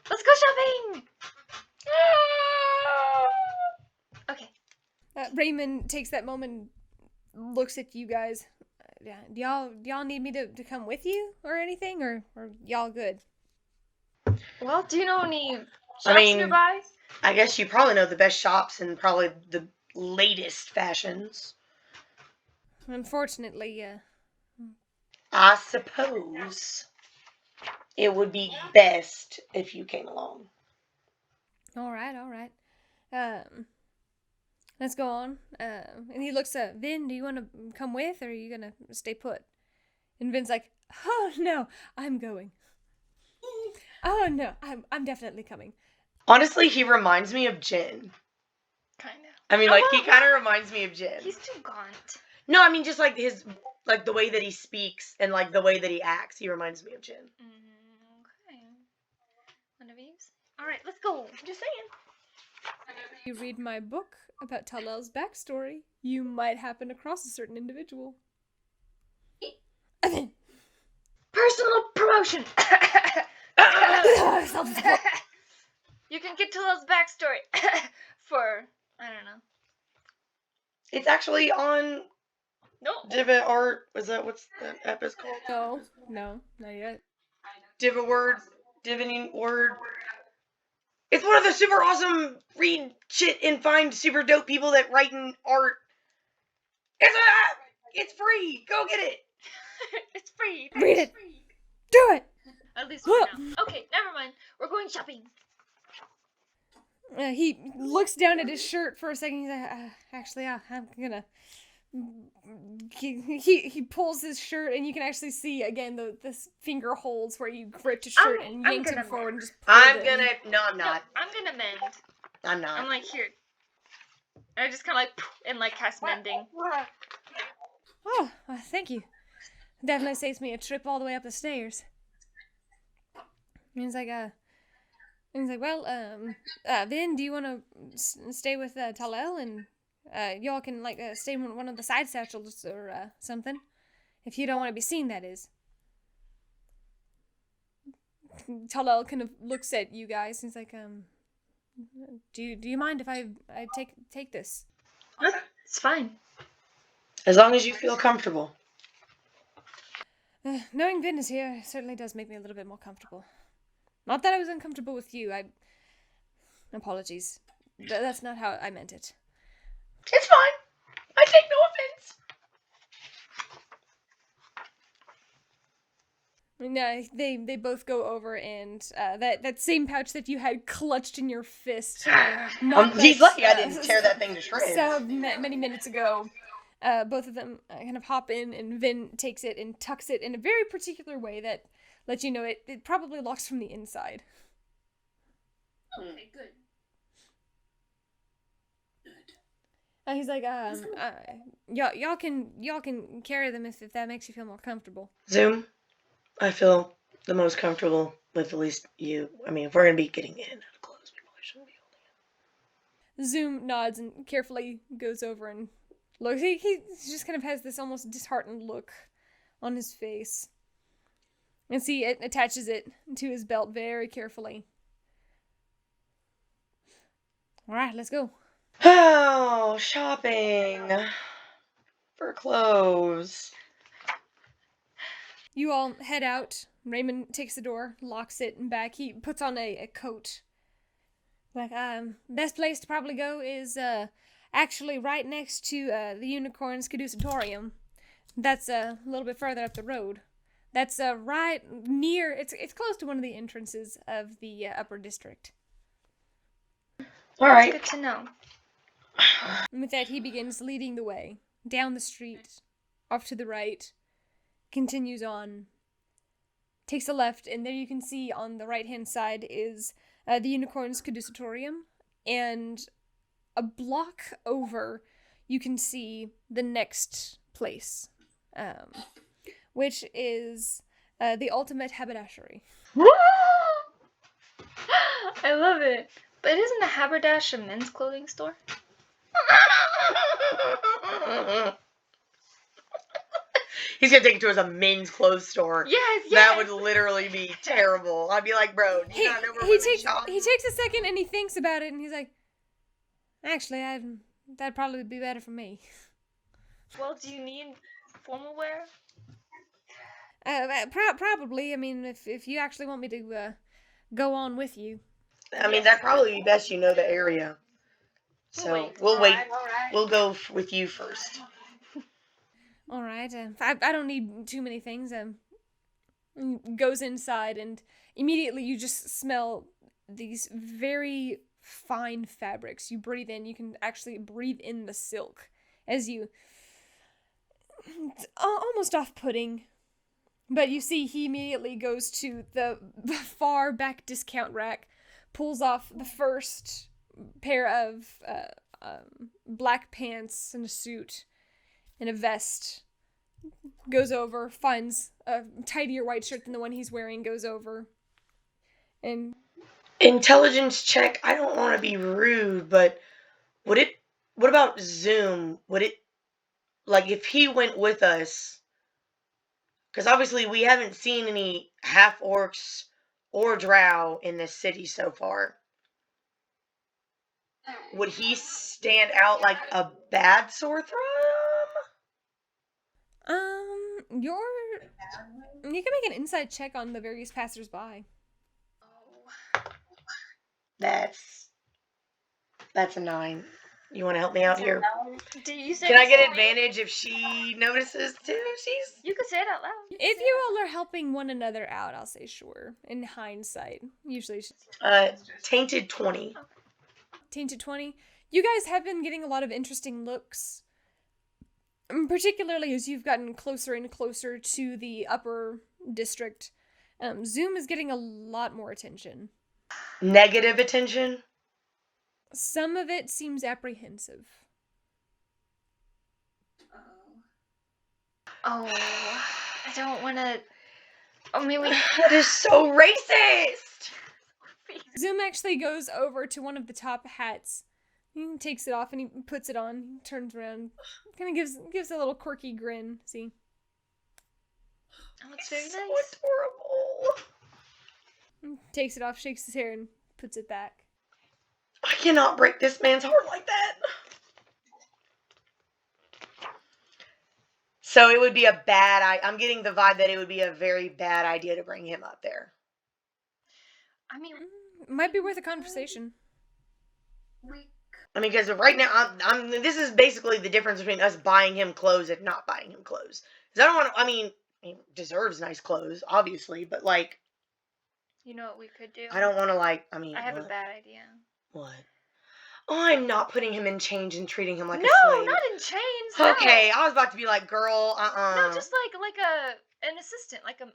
Let's go shopping! Okay. Raymond takes that moment, looks at you guys. Yeah, do y'all need me to come with you or anything, or y'all good? Well, do you know any shops nearby? I guess you probably know the best shops and probably the latest fashions. Unfortunately, yeah. I suppose it would be best if you came along. All right. Let's go on. And he looks at Vin. Do you want to come with, or are you gonna stay put? And Vin's like, oh no, I'm going. Oh no, I'm definitely coming. Honestly, he reminds me of Jin. Kinda. I mean, like, he kind of reminds me of Jin. He's too gaunt. No, I mean, just like like the way that he speaks and like the way that he acts, he reminds me of Jin. Okay. Whatever you say. Alright, let's go. I'm just saying. If you read my book about Talel's backstory, you might happen across a certain individual. Personal promotion! You can get Talel's backstory for, I don't know. It's actually on Divot Art. Is that what's that app is called? No, not yet. Divining Word. It's one of the super awesome read shit and find super dope people that write in art. It's an app! It's free! Go get it! It's free! Read it! Do it! At least for now. Okay, never mind. We're going shopping. He looks down at his shirt for a second. He's like, actually, I'm gonna. He pulls his shirt, and you can actually see again the finger holds where you gripped his shirt and yanked him forward and just pulled I'm it. gonna. No, I'm not. No, I'm gonna mend. I'm not. I'm like, here. I just kind of like, and like cast mending. Oh, thank you. Definitely saves me a trip all the way up the stairs. And he's like, well, Vin, do you want to stay with Talel, and y'all can like stay in one of the side satchels or something, if you don't want to be seen, that is. Talel kind of looks at you guys, and he's like, do you mind if I take this? It's fine. As long as you feel comfortable. Knowing Vin is here certainly does make me a little bit more comfortable. Not that I was uncomfortable with you. Apologies. That's not how I meant it. It's fine. I take no offense. They both go over, and that same pouch that you had clutched in your fist. He's lucky I didn't tear that thing to shreds. So many minutes ago. Both of them kind of hop in, and Vin takes it and tucks it in a very particular way that lets you know it probably locks from the inside. Okay, good. He's like, y'all can carry them if that makes you feel more comfortable. Zoom, I feel the most comfortable with at least you. I mean, if we're gonna be getting in out of clothes, we probably shouldn't be holding it. Zoom nods and carefully goes over and looks. He just kind of has this almost disheartened look on his face. And see, it attaches it to his belt very carefully. Alright, let's go. Oh, shopping for clothes. You all head out. Raymond takes the door, locks it, and back. He puts on a coat. Like, best place to probably go is, actually right next to, the Unicorn's Caducetorium. That's a little bit further up the road. That's, right near, it's close to one of the entrances of the, upper district. Alright. Good to know. And with that, he begins leading the way. Down the street, off to the right, continues on, takes a left, and there you can see on the right-hand side is, the Unicorn's Caducetorium, and a block over, you can see the next place, which is the Ultimate Haberdashery. I love it. But isn't a haberdash a men's clothing store? He's gonna take it to as a men's clothes store. Yes, That would literally be terrible. I'd be like, bro, do you not know where women shop? He takes a second and he thinks about it and he's like, actually, that'd probably be better for me. Well, do you need formal wear? Probably. I mean, if you actually want me to go on with you. I mean, that'd probably be best you know the area. So we'll wait. All right. We'll go with you first. All right. I don't need too many things. Goes inside and immediately you just smell these very fine fabrics. You breathe in. You can actually breathe in the silk as you. It's almost off-putting. But you see, he immediately goes to the far back discount rack, pulls off the first pair of black pants and a suit and a vest, goes over, finds a tidier white shirt than the one he's wearing, goes over, and... Intelligence check. I don't want to be rude, but what about Zoom? Would it, like, if he went with us... Because obviously we haven't seen any half-orcs or drow in this city so far. Would he stand out like a bad sore thumb? You can make an insight check on the various passersby. That's a 9. You want to help me out here? Do you say Can I get advantage if she notices too? You could say it out loud. If you all are helping one another out, I'll say sure. In hindsight, usually Tainted 20. Tainted 20. You guys have been getting a lot of interesting looks, particularly as you've gotten closer and closer to the upper district. Zoom is getting a lot more attention. Negative attention? Some of it seems apprehensive. Oh, I don't want to... Oh, maybe... That is so racist! Zoom actually goes over to one of the top hats. He takes it off and he puts it on. He turns around, kind of gives a little quirky grin. See? Oh, it's very So nice. adorable. Takes it off, shakes his hair, and puts it back. I cannot break this man's heart like that. So it would be a bad... I'm getting the vibe that it would be a very bad idea to bring him up there. I mean... Might be worth a conversation. I mean, because right now, this is basically the difference between us buying him clothes and not buying him clothes. Because I don't want to... I mean, he deserves nice clothes, obviously, but, like... You know what we could do? I don't want to, like... I mean, I have what? a bad idea. What? Oh, I'm not putting him in chains and treating him like a No, slave. not in chains. No. Okay, I was about to be like, girl, No, just like an assistant, like a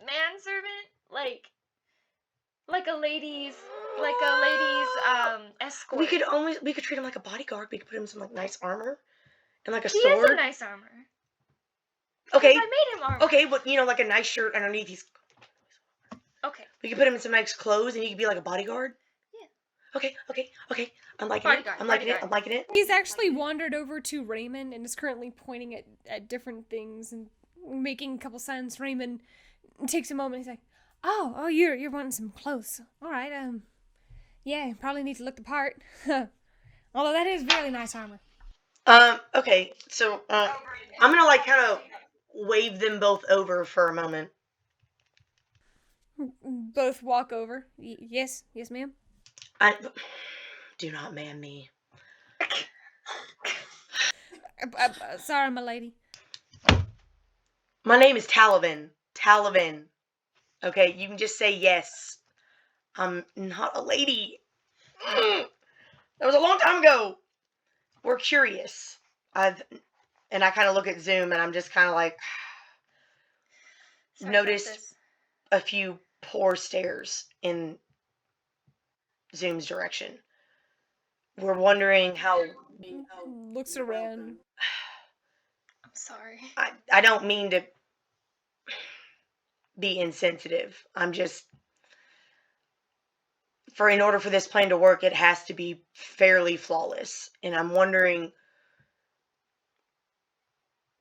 manservant, like a lady's escort. We could treat him like a bodyguard. We could put him in some like nice armor and like a He sword. has a nice armor. Okay. I made him armor. Okay, but like a nice shirt underneath. Okay. We could put him in some nice clothes, and he could be like a bodyguard. Yeah. Okay. I'm liking it. I'm liking it. He's actually wandered over to Raymond and is currently pointing at different things and making a couple signs. Raymond takes a moment. He's like, "Oh, you're wanting some clothes. All right. Yeah, probably need to look the part. Although that is really nice armor." Okay. So, I'm gonna like kind of wave them both over for a moment. Both walk over. Yes, ma'am. Do not man me. Sorry, my lady. My name is Talavin. Talavin. Okay, you can just say yes. I'm not a lady. That was a long time ago. We're curious. And I kind of look at Zoom and I'm just kind of like, noticed a few poor stares in Zoom's direction. We're wondering how... Looks around. I'm sorry. I don't mean to be insensitive. I'm just... in order for this plan to work, it has to be fairly flawless. And I'm wondering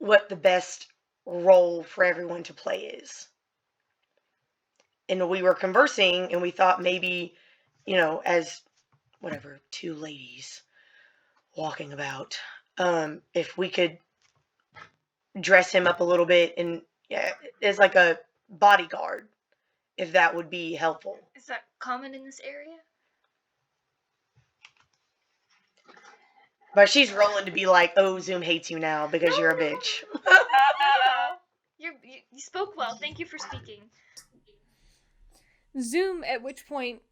what the best role for everyone to play is. And we were conversing, and we thought maybe, as whatever, two ladies walking about, if we could dress him up a little bit and as like a bodyguard, if that would be helpful. Is that common in this area? But she's rolling to be like, oh, Zoom hates you now because you're a bitch. You spoke well. Thank you for speaking. Zoom, at which point,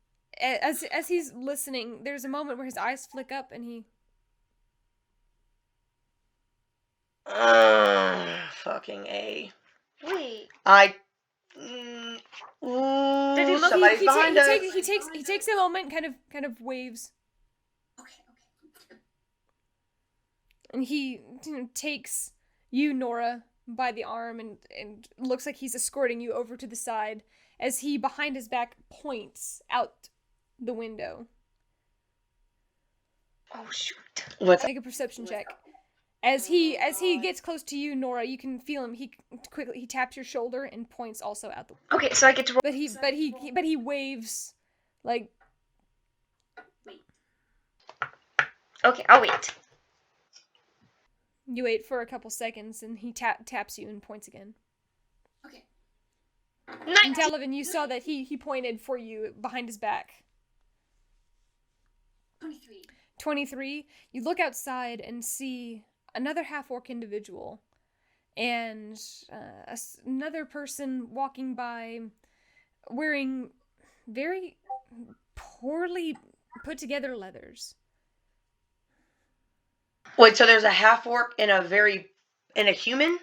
as he's listening, there's a moment where his eyes flick up and he... Fucking A. Wait. Did he look- somebody's he behind us. He takes a moment, kind of waves. Okay. And he takes you, Nora, by the arm and looks like he's escorting you over to the side as he, behind his back, points out the window. Oh, shoot. What's Make a perception check. As he gets close to you, Nora, you can feel him. He taps your shoulder and points also out the window. Okay, so I get to roll. But he waves like... Okay, I'll wait. You wait for a couple seconds, and he taps you and points again. Okay. And Talavin, you saw that he pointed for you behind his back. 23. 23. You look outside and see another half-orc individual, and another person walking by, wearing very poorly put-together leathers. Wait, so there's a half-orc and a human? Mm-hmm.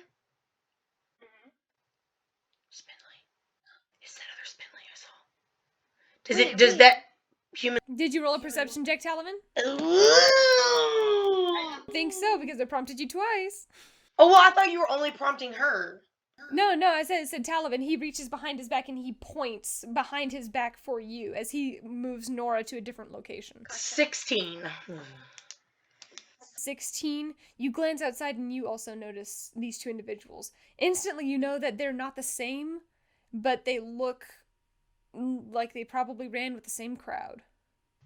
Spindly. It's that other Spindly I saw. Does Wait. that human... Did you roll a perception check, Talavin? Oh, I think so, because it prompted you twice. well, I thought you were only prompting her. No, I said Talavin. He reaches behind his back and he points behind his back for you as he moves Nora to a different location. 16. 16. You glance outside and you also notice these two individuals. Instantly, you know that they're not the same, but they look like they probably ran with the same crowd.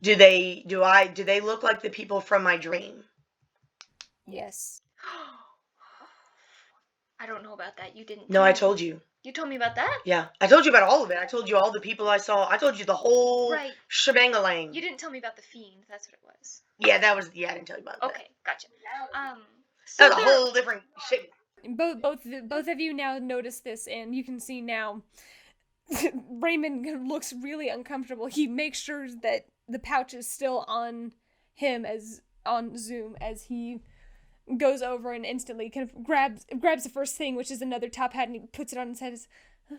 Do they look like the people from my dream? Yes. I don't know about that. You didn't. No, I told you. You told me about that? Yeah, I told you about all of it. I told you all the people I saw. I told you the whole Right. shebang-a-lang. You didn't tell me about the fiend. That's what it was. Yeah, I didn't tell you about that. Okay, gotcha. So That was a whole different shit. Both of you now notice this, and you can see now Raymond looks really uncomfortable. He makes sure that the pouch is still on him as on Zoom as he goes over and instantly kind of grabs the first thing, which is another top hat, and he puts it on his head.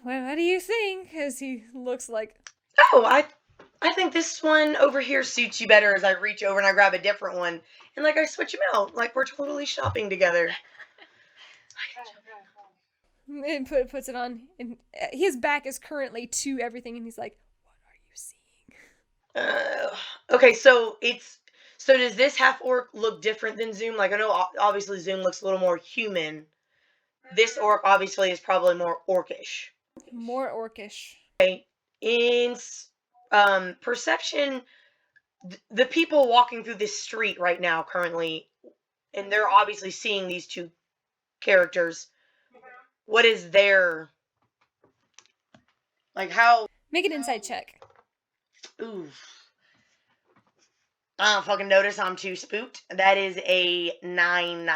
Well, what do you think? As he looks like... Oh, I think this one over here suits you better as I reach over and I grab a different one. And I switch them out. Like we're totally shopping together. And puts it on, and his back is currently to everything, and he's like, what are you seeing? Okay, so does this half-orc look different than Zoom? Like, I know obviously Zoom looks a little more human. This orc obviously is probably more orcish. More orcish. In perception, the people walking through this street right now currently, and they're obviously seeing these two characters. What is their... how... Make an insight check. Ooh. I don't fucking notice I'm too spooked. That is a 9.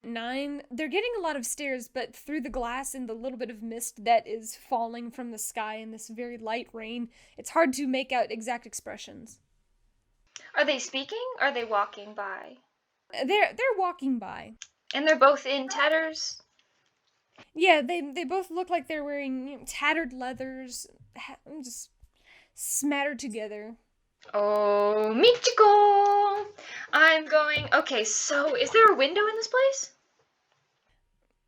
9. They're getting a lot of stares, but through the glass and the little bit of mist that is falling from the sky in this very light rain, it's hard to make out exact expressions. Are they speaking? Or are they walking by? They're walking by. And they're both in tatters? Yeah, they both look like they're wearing tattered leathers, just smattered together. Oh, Michiko! I'm going... Okay, so is there a window in this place?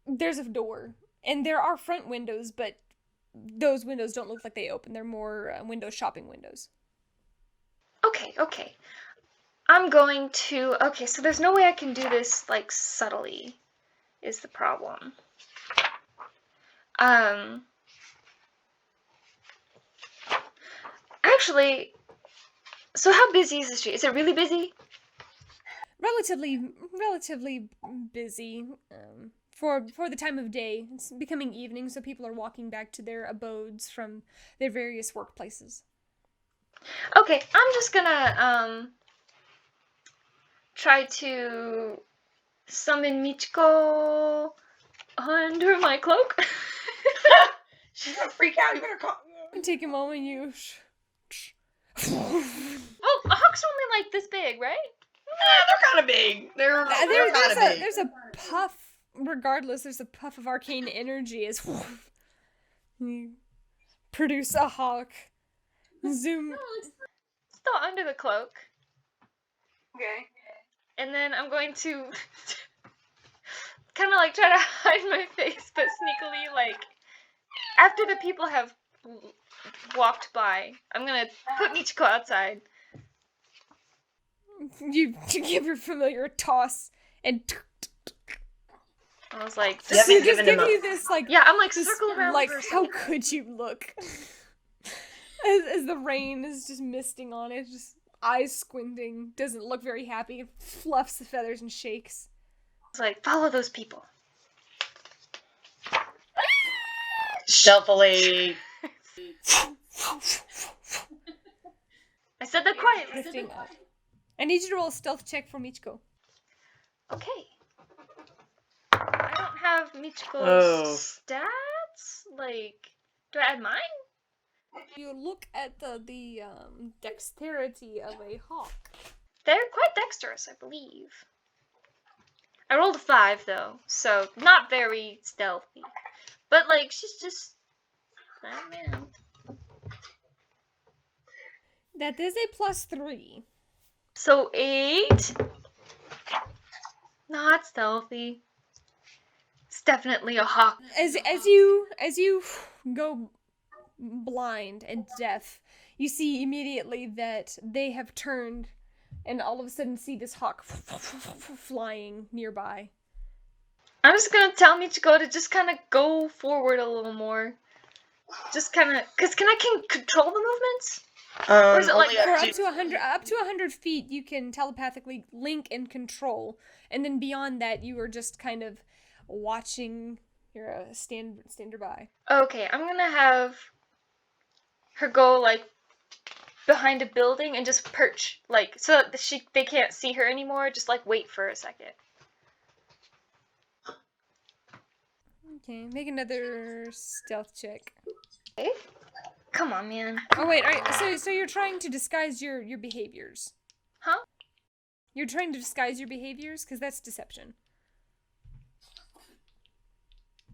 There's a door, and there are front windows, but those windows don't look like they open. They're more shopping windows. Okay. I'm going to... Okay, so there's no way I can do this, subtly. is the problem. Actually, so how busy is the street? Is it really busy? Relatively busy. For the time of day, it's becoming evening, so people are walking back to their abodes from their various workplaces. Okay, I'm just gonna try to summon Michiko under my cloak. She's gonna freak out. You better call. Take a moment, you. Well, a hawk's only like this big, right? They're kind of big. They're kind of big. There's a puff. Regardless, there's a puff of arcane energy as you produce a hawk. Zoom. Still under the cloak. Okay. And then I'm going to kind of like try to hide my face, but sneakily, like, after the people have walked by, I'm gonna put Michiko outside. You give your familiar a toss and I was like, You haven't just given give him you this like yeah, I'm like this, circle around like for a how second. could you look as the rain is just misting on it, just eyes squinting, doesn't look very happy, fluffs the feathers and shakes. It's like, follow those people. Stealthily. I said that quietly. Lifting up. I need you to roll a stealth check for Michiko. Okay. I don't have Michiko's stats. Like, do I add mine? You look at the dexterity of a hawk. They're quite dexterous, I believe. I rolled a 5 though, so not very stealthy. But like, she's just man. That is a +3. So 8. Not stealthy. It's definitely a hawk. As you go blind and deaf, you see immediately that they have turned and all of a sudden see this hawk flying nearby. I'm just gonna tell Michiko to just kind of go forward a little more. Just kind of, cause can I control the movements? Or is it like only For up up to 100 feet, you can telepathically link and control, and then beyond that, you are just kind of watching. You're a stand by. Okay, I'm gonna have her go like behind a building and just perch, like so that they can't see her anymore. Just like wait for a second. Okay, make another stealth check. Okay. Come on, man. Oh wait, so you're trying to disguise your behaviors? Huh? You're trying to disguise your behaviors? Because that's deception.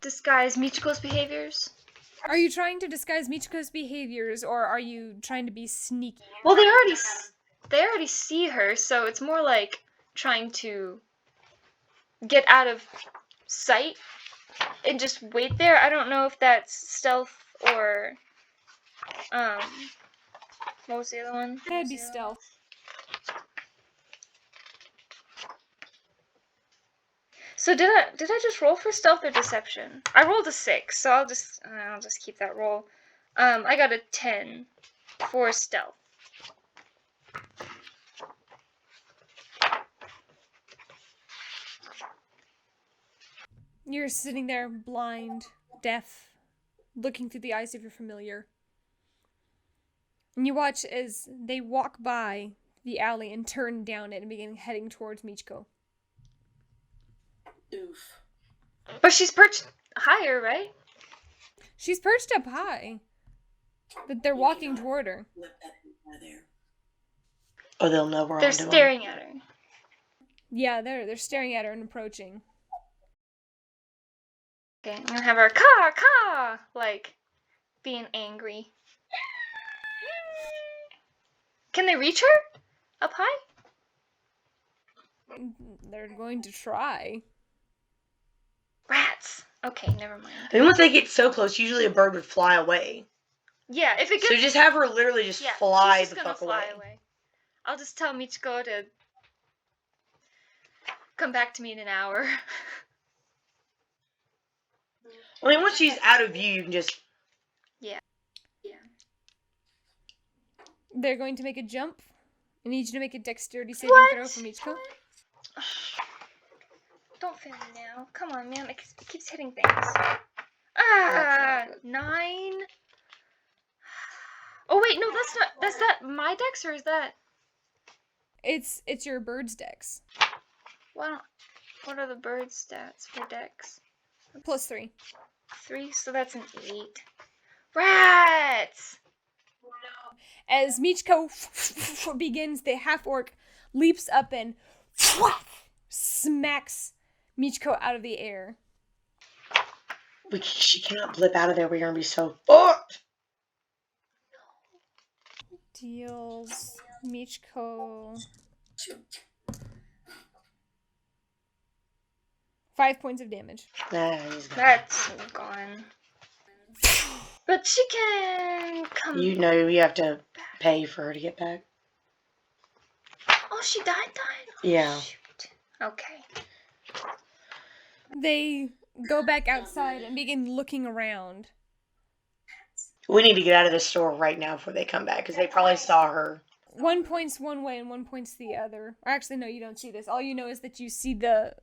Disguise Michiko's behaviors. Are you trying to disguise Michiko's behaviors, or are you trying to be sneaky? Well, they already see her, so it's more like trying to get out of sight and just wait there. I don't know if that's stealth or what was the other one? That'd be stealth. So did I just roll for stealth or deception? I rolled a 6, so I'll just keep that roll. I got a 10 for stealth. You're sitting there blind, deaf, looking through the eyes of your familiar. And you watch as they walk by the alley and turn down it and begin heading towards Michiko. Oof. But she's perched higher, right? She's perched up high, but they're walking toward her. Or they'll know we're They're onto 'em. staring at her. Yeah, they're staring at her and approaching. Okay, I'm gonna have her caw, like being angry. Can they reach her up high? They're going to try. Rats. Okay, never mind. And once they get so close, usually a bird would fly away. Yeah, if it gets So just have her literally just yeah, fly she's the just gonna fuck fly away. I'll just tell Michiko to come back to me in an hour. I mean, once she's out of view, you can just... Yeah. They're going to make a jump. I need you to make a dexterity saving What? throw from each co. Don't fail me now. Come on, man. It keeps hitting things. Ah, 9. Oh wait, no, that's not. That's that my dex or is that? It's your bird's dex. What are the bird stats for dex? +3. 3, so that's an 8. Rats! As Michiko begins, the half-orc leaps up and smacks Michiko out of the air. She cannot blip out of there. We're going to be so fucked. Deals Michiko 5 points of damage. Nah, he's gone. That's gone. But she can come. You know you have to pay for her to get back. Oh, she died? Oh, Yeah. shoot. Okay. They go back outside and begin looking around. We need to get out of this store right now before they come back, because they probably saw her. One points one way and one points the other. Or actually, no, you don't see this. All you know is that you see the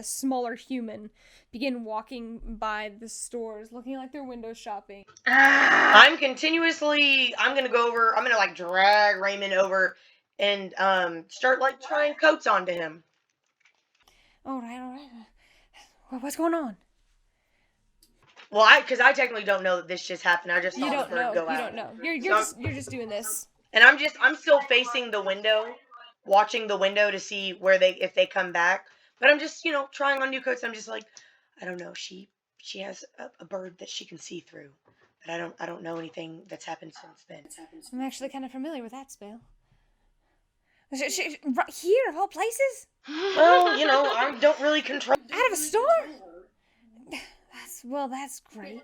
smaller human begin walking by the stores, looking like they're window shopping. I'm going to go over, I'm going to, like, drag Raymond over and, start, like, trying coats onto him. All right. What's going on? Well, because I technically don't know that this just happened. I just saw You the don't bird know. go You out. don't know. You're just doing this. And I'm still facing the window, watching the window to see if they come back. But I'm just, trying on new coats. I'm just like, I don't know. She has a bird that she can see through, but I don't know anything that's happened since then. I'm actually kind of familiar with that spell. Right here, of all places? Well, I don't really control. Out of a store? That's great.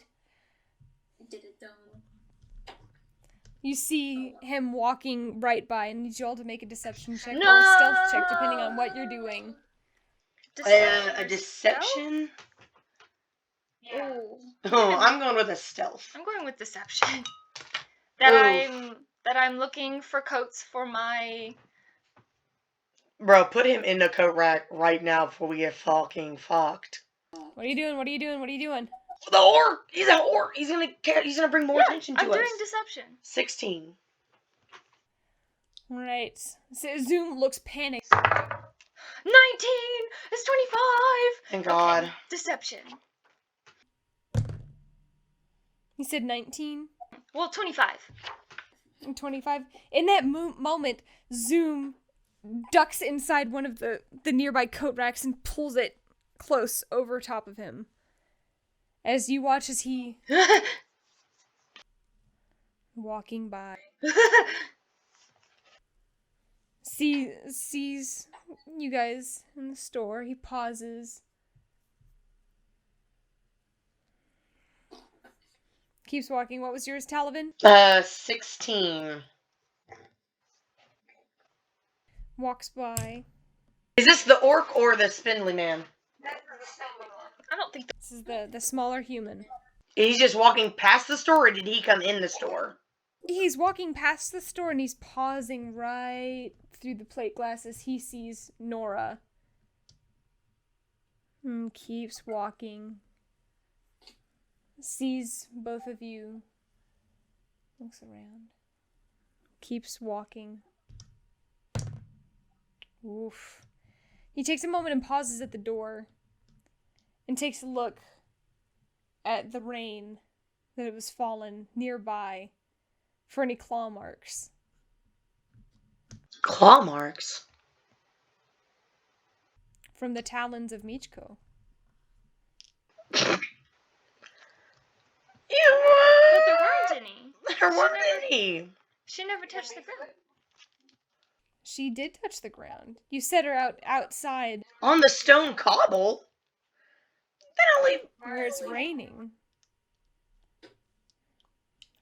Did it though. You see him walking right by, and need you all to make a deception check or No! a stealth check, depending on what you're doing. A deception. Oh. Oh, I'm going with a stealth. I'm going with deception. That I'm looking for coats for my. Bro, put him in the coat rack right now before we get fucking fucked. What are you doing? The orc! He's an orc! He's gonna bring more attention to I'm us. doing deception. 16. Right. So Zoom looks panicked. 19! It's 25! Thank God. Okay, deception. He said 19 Well, 25. and 25. In that moment, Zoom ducks inside one of the nearby coat racks and pulls it close over top of him. As you watch as he walking by sees you guys in the store. He pauses, keeps walking. What was yours, Talavin? 16. Walks by. Is this the orc or the spindly man? I don't think This is the smaller human. He's just walking past the store, or did he come in the store? He's walking past the store and he's pausing right through the plate glass as he sees Nora. Keeps walking. Sees both of you. Looks around. Keeps walking. Oof. He takes a moment and pauses at the door. And takes a look at the rain that it was fallen nearby for any claw marks. Claw marks? From the talons of Michiko. But there weren't any. There weren't any. She never touched the ground. She did touch the ground. You set her outside On the stone cobble? where it's raining.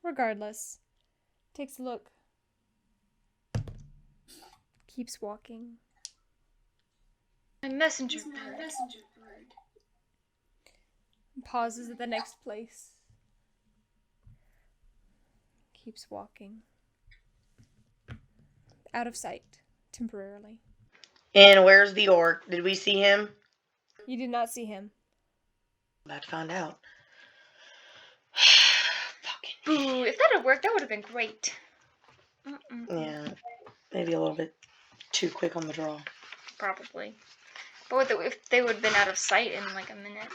Regardless, takes a look. Keeps walking. My messenger bird. Pauses at the next place. Keeps walking. Out of sight, temporarily. And where's the orc? Did we see him? You did not see him. About to find out. Fucking. Boo, if that had worked, that would have been great. Yeah, maybe a little bit too quick on the draw. Probably. But if they would have been out of sight in like a minute.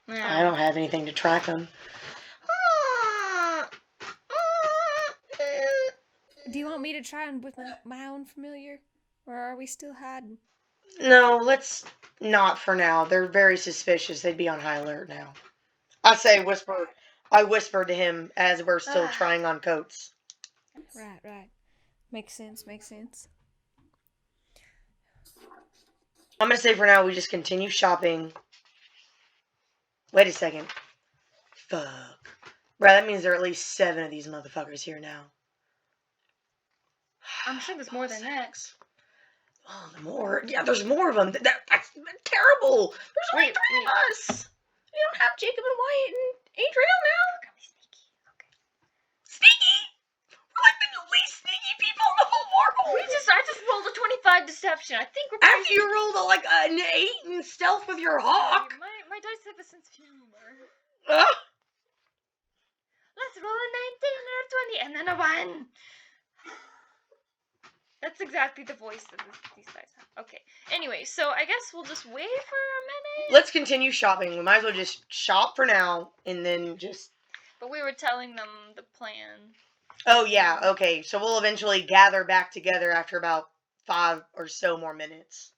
I don't have anything to track them. Do you want me to try and with my own familiar? Or are we still hiding? No, let's not for now. They're very suspicious. They'd be on high alert now. I whispered to him as we're still trying on coats. Right. Makes sense. I'm gonna say for now we just continue shopping. Wait a second. Fuck. Bro, that means there are at least 7 of these motherfuckers here now. I'm sure there's more than that. Oh, more? Yeah, there's more of them. That's terrible. There's only 3 Wait. of us. We don't have Jacob and Wyatt and Adriel now. Sneaky? We're like the least sneaky people in the whole world. I just rolled a 25 deception. I think we're pretty After you rolled an 8 in stealth with your hawk. My dice have a sense of humor. Uh, Let's roll a 19 or a 20 and then a 1. That's exactly the voice that these guys have. Okay. Anyway, so I guess we'll just wait for a minute. let's continue shopping. We might as well just shop for now and then just... But we were telling them the plan. Oh, yeah. Okay. So we'll eventually gather back together after about 5 or so more minutes.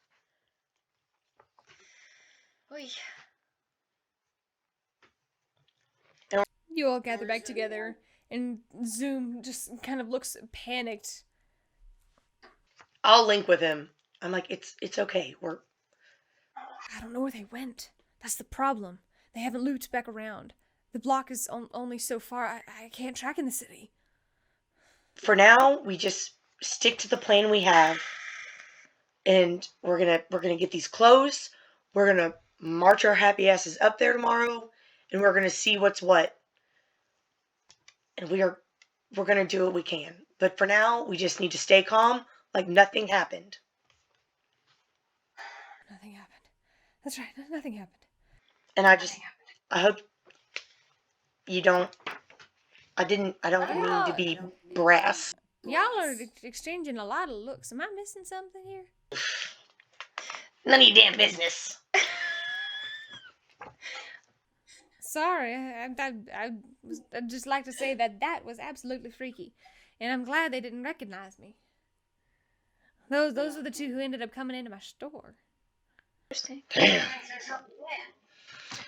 Oy. You all gather back together, and Zoom just kind of looks panicked. I'll link with him. I'm like, it's okay. I don't know where they went. That's the problem. They haven't looped back around. The block is only so far. I can't track in the city. For now, we just stick to the plan we have, and we're gonna get these clothes. We're gonna march our happy asses up there tomorrow, and we're gonna see what's what. And we're gonna do what we can. But for now, we just need to stay calm, like nothing happened. Nothing happened. That's right. Nothing happened. And I hope you don't. I don't mean to be brass. Y'all are exchanging a lot of looks. Am I missing something here? None of your damn business. Sorry, I'd just like to say that was absolutely freaky, and I'm glad they didn't recognize me. Those were the 2 who ended up coming into my store. Damn.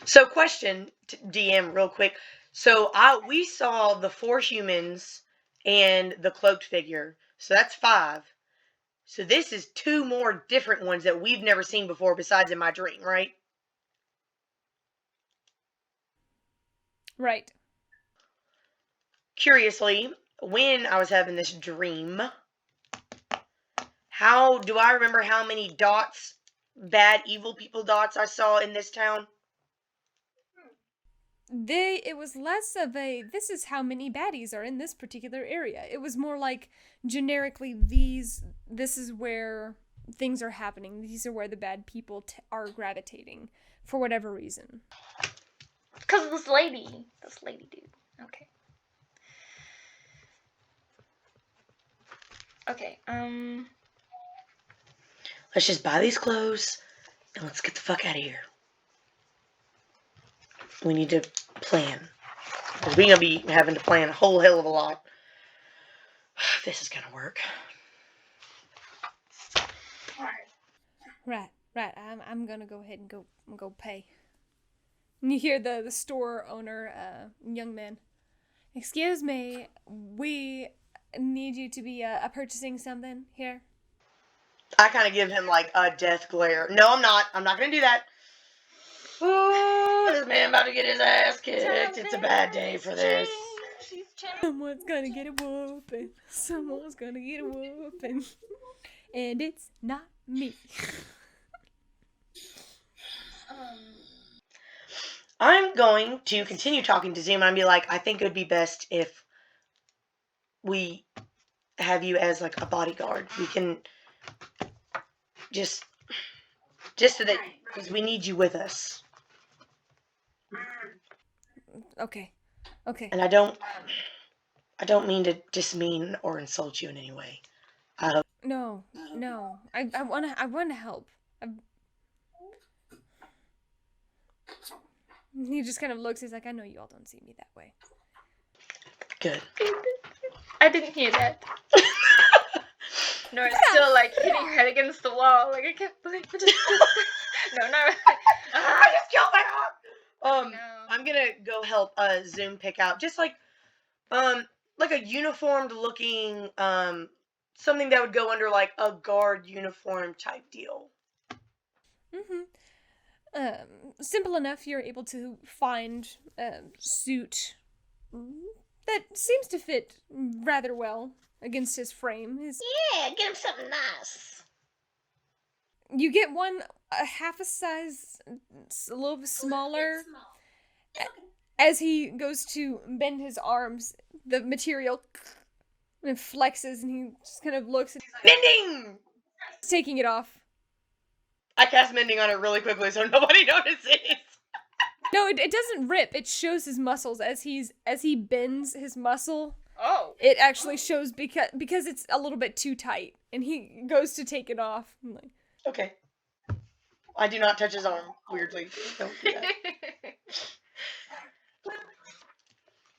So, question, DM, real quick. So, we saw the 4 humans and the cloaked figure. So that's 5. So this is 2 more different ones that we've never seen before besides in my dream, right? Right. Curiously, when I was having this dream, how do I remember how many dots, bad, evil people dots I saw in this town? It was less of a, this is how many baddies are in this particular area. It was more like, generically, this is where things are happening. These are where the bad people are gravitating, for whatever reason. Because of this lady dude. Okay. Okay, Let's just buy these clothes and let's get the fuck out of here. We need to plan. Because we're going to be having to plan a whole hell of a lot. This is going to work. Right. I'm gonna go ahead and go pay. And you hear the store owner, young man. Excuse me, we need you to be purchasing something here. I kind of give him like a death glare. No, I'm not. I'm not going to do that. Ooh, this man about to get his ass kicked. It's a bad day for this. Someone's gonna get a whooping. Someone's gonna get a whooping. And it's not me. I'm going to continue talking to Zoom and be like, I think it would be best if we have you as like a bodyguard. We can just so that, because we need you with us. Okay. And I don't mean to dismean or insult you in any way. No. I wanna help. He just kind of looks. He's like, I know you all don't see me that way. Good. I didn't hear that. Nora's still like hitting her head against the wall. Like I can't believe I just no. I just killed my arm. No. I'm gonna go help Zoom pick out just like a uniformed looking something that would go under like a guard uniform type deal. Simple enough. You're able to find a suit that seems to fit rather well against his frame. Yeah, get him something nice. You get one a half a size, a little bit smaller. As he goes to bend his arms, the material and flexes, and he just kind of looks and he's like, Mending! taking it off. I cast mending on it really quickly so nobody notices. No, it doesn't rip. It shows his muscles as he bends his muscle. Oh. It actually shows because it's a little bit too tight, and he goes to take it off. I'm like, Okay. I do not touch his arm. Weirdly, don't do that.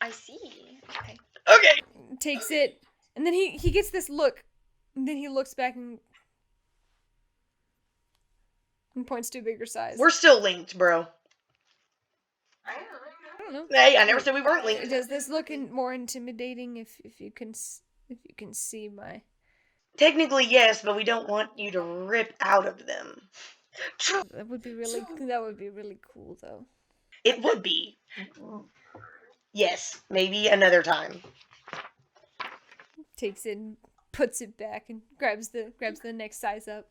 I see. Okay. Okay. takes it, and then he gets this look, and then he looks back and points to a bigger size. We're still linked, bro. I don't know. Hey, I never said we weren't linked. Does this look more intimidating if you can see my? Technically, yes, but we don't want you to rip out of them. That would be really cool though. It would be. Yes, maybe another time. Takes it, and puts it back, and grabs the next size up.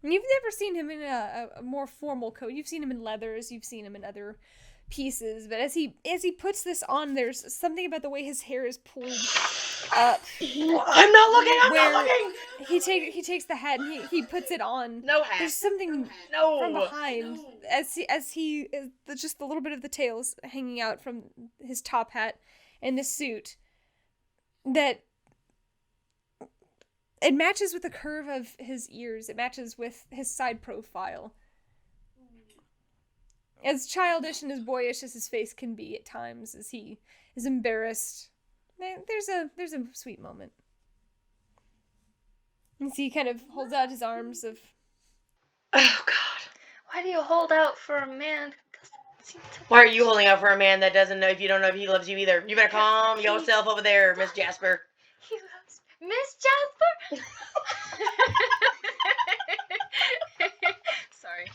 You've never seen him in a more formal coat. You've seen him in leathers. You've seen him in other pieces. But as he puts this on, there's something about the way his hair is pulled up. I'm not looking. He takes the hat and he puts it on. No hat. There's something from behind as he just a little bit of the tails hanging out from his top hat and the suit that. It matches with the curve of his ears. It matches with his side profile. As childish and as boyish as his face can be at times, as he is embarrassed, there's a sweet moment. As he kind of holds out his arms of... Oh, God. Why do you hold out for a man who doesn't seem to... Why are you holding out for a man that doesn't know if you don't know if he loves you either? You better calm yourself over there, Miss Jasper. He loves Miss Jasper? Sorry.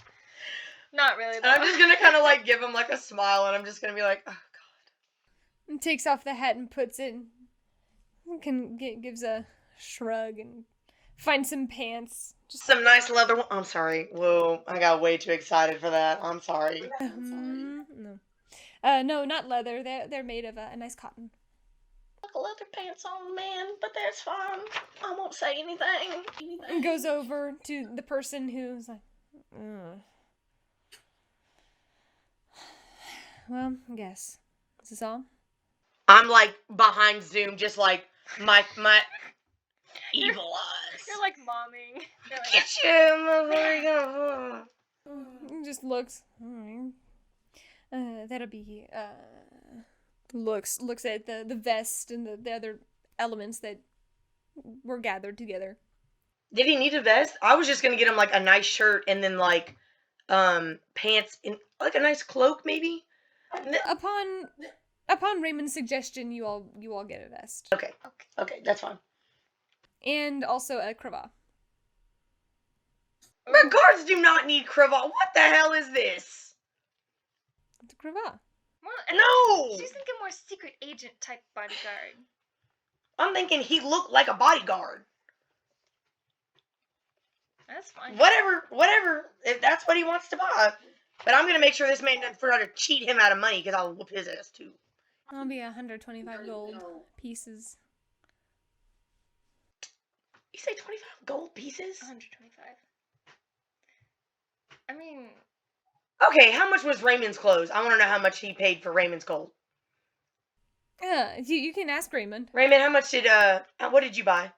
Not really, though. I'm just gonna kind of like give him like a smile, and I'm just gonna be like, oh, God. And takes off the hat and puts it... Gives a shrug and finds some pants. Just some nice leather one. I'm sorry. Whoa, I got way too excited for that. I'm sorry. No. No, not leather. They're made of a nice cotton. Leather pants on, man, but that's fine. I won't say anything. And goes over to the person who's like, well, I guess. Is this all? I'm like behind Zoom, just like my evil eyes. You're like momming. You're like, Get you, motherfucker. Just looks. Alright. That'll be, looks at the vest and the other elements that were gathered together. Did he need a vest? I was just gonna get him like a nice shirt and then like pants and like a nice cloak maybe. Upon Raymond's suggestion, you all get a vest. Okay, that's fine. And also a cravat. But guards do not need cravat. What the hell is this? It's a cravat. well, No! She's thinking more secret agent type bodyguard. I'm thinking he looked like a bodyguard. That's fine. Whatever. If that's what he wants to buy. But I'm gonna make sure this man doesn't try to cheat him out of money, because I'll whoop his ass too. That'll be 125 gold pieces. You say 25 gold pieces? 125. I mean, Okay, how much was Raymond's clothes? I want to know how much he paid for Raymond's gold. Yeah, you can ask Raymond. Raymond, how much did what did you buy?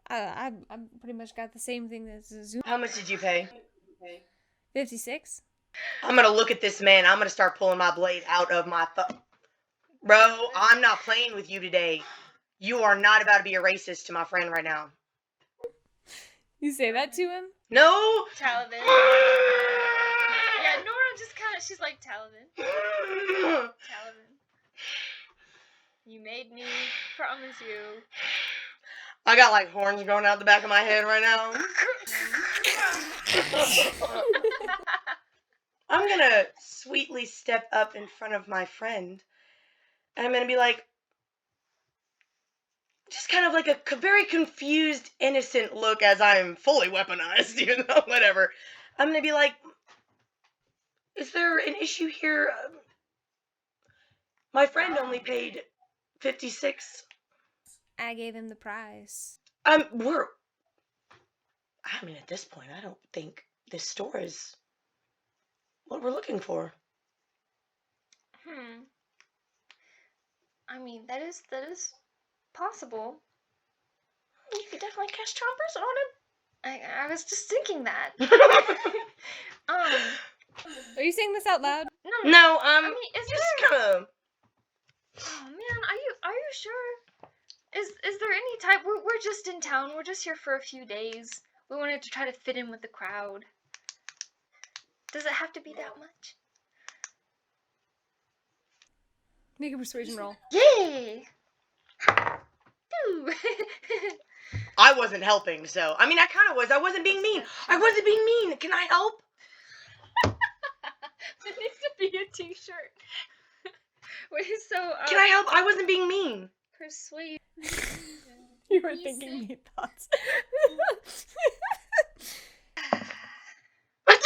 I pretty much got the same thing as Zoom. How much did you pay? 56. I'm gonna look at this man. I'm gonna start pulling my blade out of my Bro, I'm not playing with you today. You are not about to be a racist to my friend right now. You say that to him? No! Talavin. Yeah, Nora just kind of, she's like, Talavin. Talavin. You made me promise you. I got like horns growing out the back of my head right now. I'm gonna sweetly step up in front of my friend. And I'm gonna be like, just kind of like a very confused, innocent look as I'm fully weaponized, whatever. I'm gonna be like, is there an issue here? My friend only paid 56. I gave him the price. I mean, at this point, I don't think this store is what we're looking for. I mean, that is possible. You could definitely cast chompers on him. I was just thinking that. Are you saying this out loud? No, I mean, is just there? kind of. Oh man, are you sure? Is there any type? We're just in town. We're just here for a few days. We wanted to try to fit in with the crowd. Does it have to be that much? Make a persuasion roll. Yay! Ooh. I wasn't helping, so I mean, I kind of was. I wasn't being mean. I wasn't being mean. Can I help? It needs to be a T-shirt. Wait, so Can I help? I wasn't being mean. persuade. You were thinking me thoughts. A 2!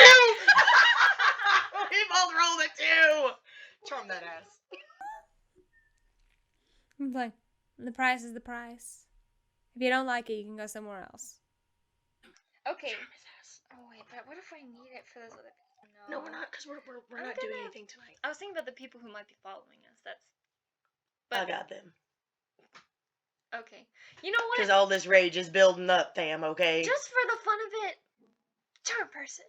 We both rolled a 2! Charm that ass. I'm like, the price is the price. If you don't like it, you can go somewhere else. Okay. Oh wait, but what if I need it for those other people? No, we're not, because we're I'm not doing gonna- anything tonight. I was thinking about the people who might be following us. I got them. Okay. You know what? Because all this rage is building up, fam, okay? Just for the fun of it, charm person.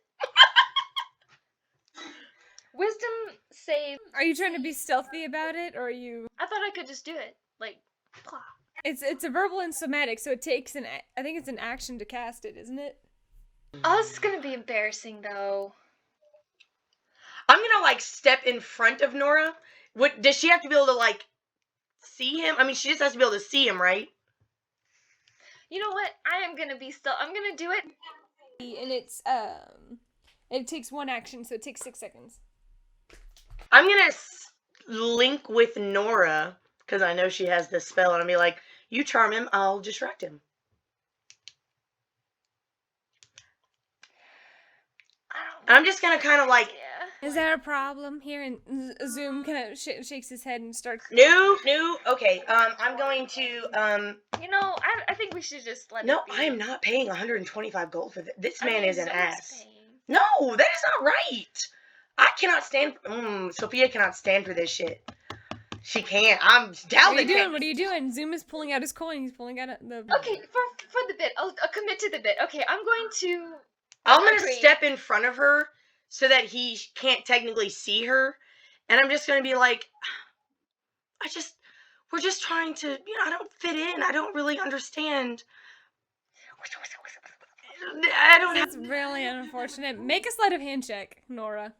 Wisdom save. Are you trying to be stealthy about it, or are you? I thought I could just do it. Like, plah. It's a verbal and somatic, so it takes I think it's an action to cast it, isn't it? Oh, this is gonna be embarrassing though. I'm gonna, like, step in front of Nora. Does she have to be able to, like, see him? I mean, she just has to be able to see him, right? You know what? I am gonna be still. I'm gonna do it. And it takes one action, so it takes 6 seconds. I'm gonna link with Nora, because I know she has this spell, and I'll be like, you charm him, I'll distract him. I'm just gonna kind of like, Yeah. Is there a problem here? And Zoom kind of shakes his head and starts. no, okay, I'm going to, You know, I think we should just let no, it be. I am not paying 125 gold for this. This I man mean, is an Zoe's ass. paying. No, that is not right. I cannot stand, Sophia cannot stand for this shit. She can't. What are you Talbot doing? can't. What are you doing? Zoom is pulling out his coin. He's pulling out the. Okay, for the bit, I'll commit to the bit. Okay, I'm going to. I'm gonna Agree. step in front of her so that he can't technically see her, and I'm just gonna be like, we're just trying to, I don't fit in. I don't really understand. I don't have. That's really unfortunate. Make a sleight of hand check, Nora,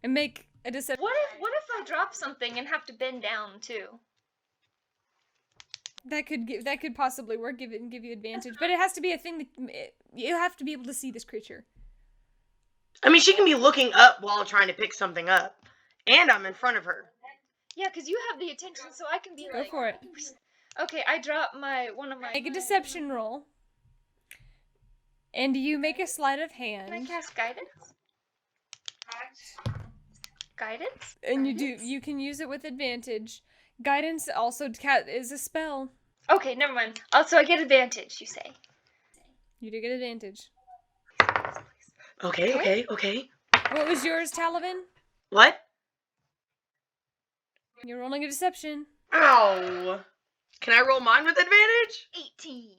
and make a deception. What if I drop something and have to bend down too? That could possibly work. Give you advantage, but it has to be a thing that you have to be able to see this creature. I mean, she can be looking up while trying to pick something up, and I'm in front of her. Yeah, because you have the attention, so I can be Go like. for it. Okay, I drop one of my. Make a deception roll. And you make a sleight of Can I hand. cast guidance? Guidance? And you can use it with advantage. Guidance also is a spell. Okay, never mind. Also, I get advantage, you say. You do get advantage. Okay. What was yours, Talavin? What? You're rolling a deception. Ow. Can I roll mine with advantage? 18.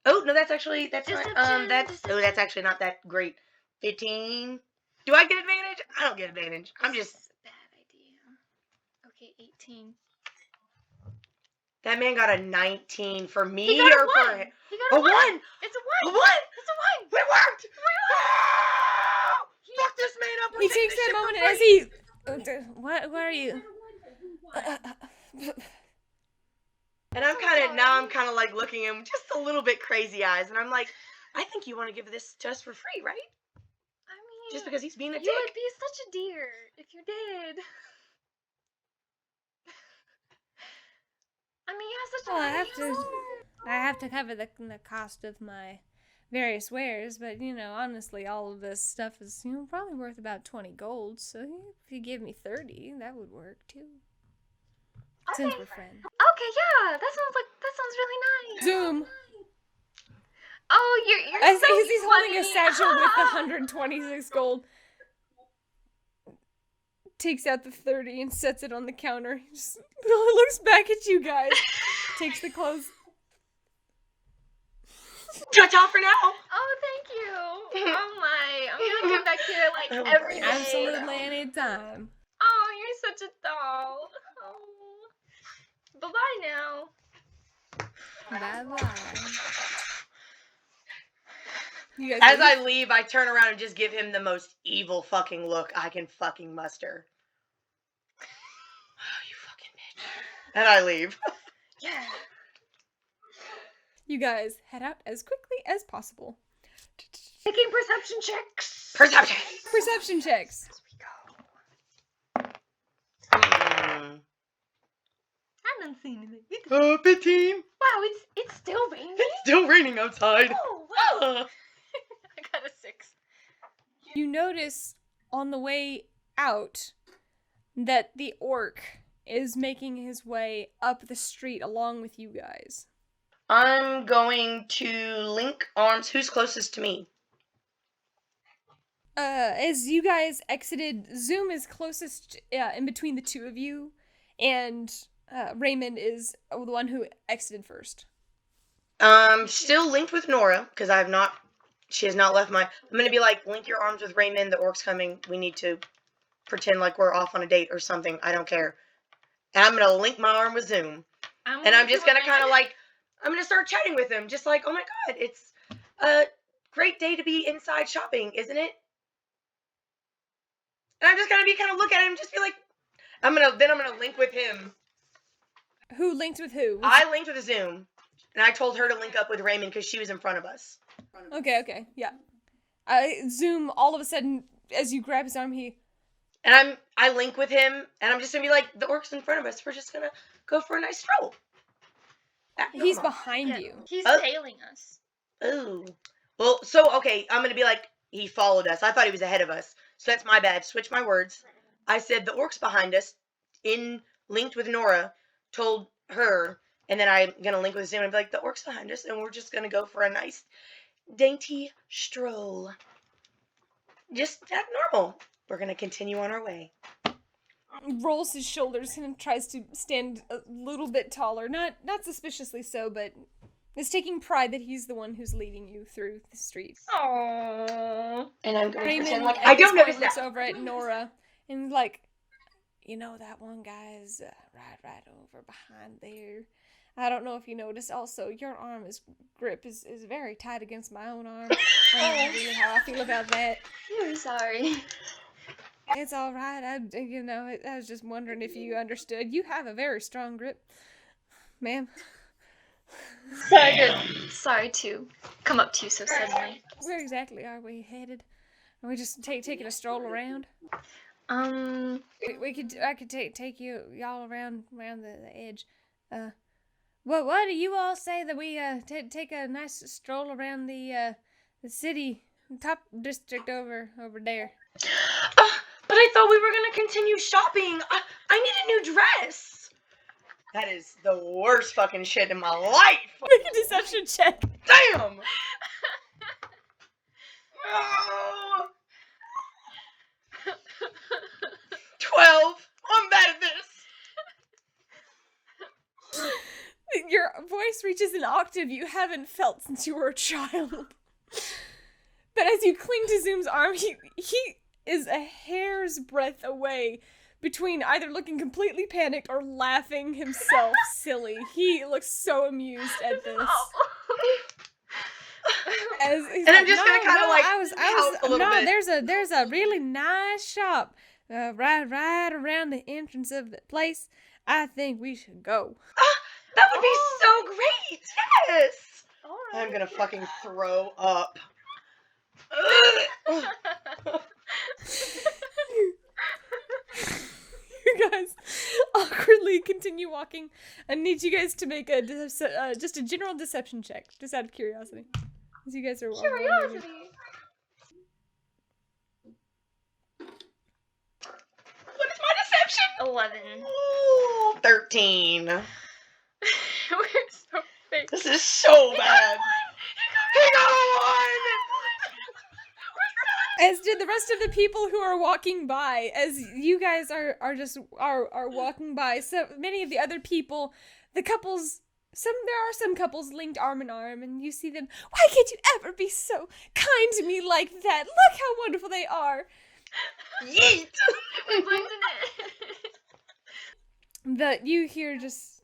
Oh, no, that's not, Deception. that's actually not that great. 15. Do I get advantage? I don't get advantage. I'm just, That's a bad idea. Okay, 18. that man got a 19 for me He got a or for 1. him? He got a 1. It's a 1. A 1? It's a 1. It worked! Oh! Fuck this man up. He takes that moment as he... What are you? And I'm kind of like looking at him just a little bit crazy eyes. And I'm like, I think you want to give this to us for free, right? I mean, Just because he's being a dick. you would be such a dear if you did. I mean, you have such a Well, nice I have to cover the cost of my various wares, but honestly, all of this stuff is probably worth about 20 gold. So if you give me 30, that would work too. Since we're friends. Okay, yeah, that sounds really nice. Zoom. Oh, you're As so he's holding a funny. satchel with the 126 gold. Takes out the 30 and sets it on the counter. He just looks back at you guys. Takes the clothes. That's all for now. Oh, thank you. Oh my, I'm gonna come back here like every day. Absolutely anytime. Oh, you're such a doll. Oh. Bye-bye now. Bye-bye. You guys As leave? I leave, I turn around and just give him the most evil fucking look I can fucking muster. Oh, you fucking bitch. And I leave. Yeah. You guys head out as quickly as possible. Making perception checks. Perception. Perception checks. As we go. I don't see anything. 15. Wow, it's still raining. It's still raining outside. Oh, wow. I got a 6. You notice on the way out that the orc is making his way up the street along with you guys. I'm going to link arms. Who's closest to me? As you guys exited, Zoom is closest in between the two of you, and Raymond is the one who exited first. Still linked with Nora, because she has not left my... I'm going to be like, link your arms with Raymond, the orc's coming, we need to pretend like we're off on a date or something, I don't care. And I'm going to link my arm with Zoom. And I'm just going to kind of like, I'm going to start chatting with him, just like, oh my god, it's a great day to be inside shopping, isn't it? And I'm just going to be kind of look at him, just be like, I'm going to link with him. Who linked with who? I linked with Zoom, and I told her to link up with Raymond because she was in front of us. Okay, yeah. Zoom, all of a sudden, as you grab his arm, And I link with him, and I'm just gonna be like, the orc's in front of us. We're just gonna go for a nice stroll. he's behind you. He's Oh. tailing us. Ooh. Well, so, okay, I'm gonna be like, he followed us. I thought he was ahead of us. So that's my bad. Switch my words. I said the orc's behind us, linked with Nora, told her, and then I'm gonna link with Zoom and be like, the orc's behind us, and we're just gonna go for a nice, dainty stroll. Just act normal. We're gonna continue on our way. Rolls his shoulders and tries to stand a little bit taller. Not suspiciously so, but is taking pride that he's the one who's leading you through the streets. Aww. And I'm going to Raymond, pretend like at I this don't point, notice looks that. over at Nora and like, that one guy's right over behind there. I don't know if you noticed. Also, your grip is very tight against my own arm. I don't know really how I feel about that. Very sorry. It's all right. I was just wondering if you understood. You have a very strong grip, ma'am. Sorry to come up to you so suddenly. Where exactly are we headed? Are we just taking a stroll around? I could take y'all around the edge. What do you all say that we take a nice stroll around the The city, top district over there. But I thought we were gonna continue shopping. I need a new dress. That is the worst fucking shit in my life. Make a deception check. Damn. Oh. 12. I'm bad at this. Your voice reaches an octave you haven't felt since you were a child. But as you cling to Zoom's arm, he is a hair's breadth away between either looking completely panicked or laughing himself silly. He looks so amused at this. As he's And I'm just gonna kind of like I was a little bit. there's a really nice shop right around the entrance of the place. I think we should go. That would be so great. Yes. Alright. I'm gonna fucking throw up. You guys awkwardly continue walking. I need you guys to make a just a general deception check, just out of curiosity. As you guys are walking. Curiosity. What is my deception? 11. Ooh, 13. We're so fake. This is so bad. He got a 1! As did the rest of the people who are walking by. As you guys are walking by, so many of the other people, the couples. There are some couples linked arm in arm, and you see them. Why can't you ever be so kind to me like that? Look how wonderful they are. Yeet! We blended it. That you hear just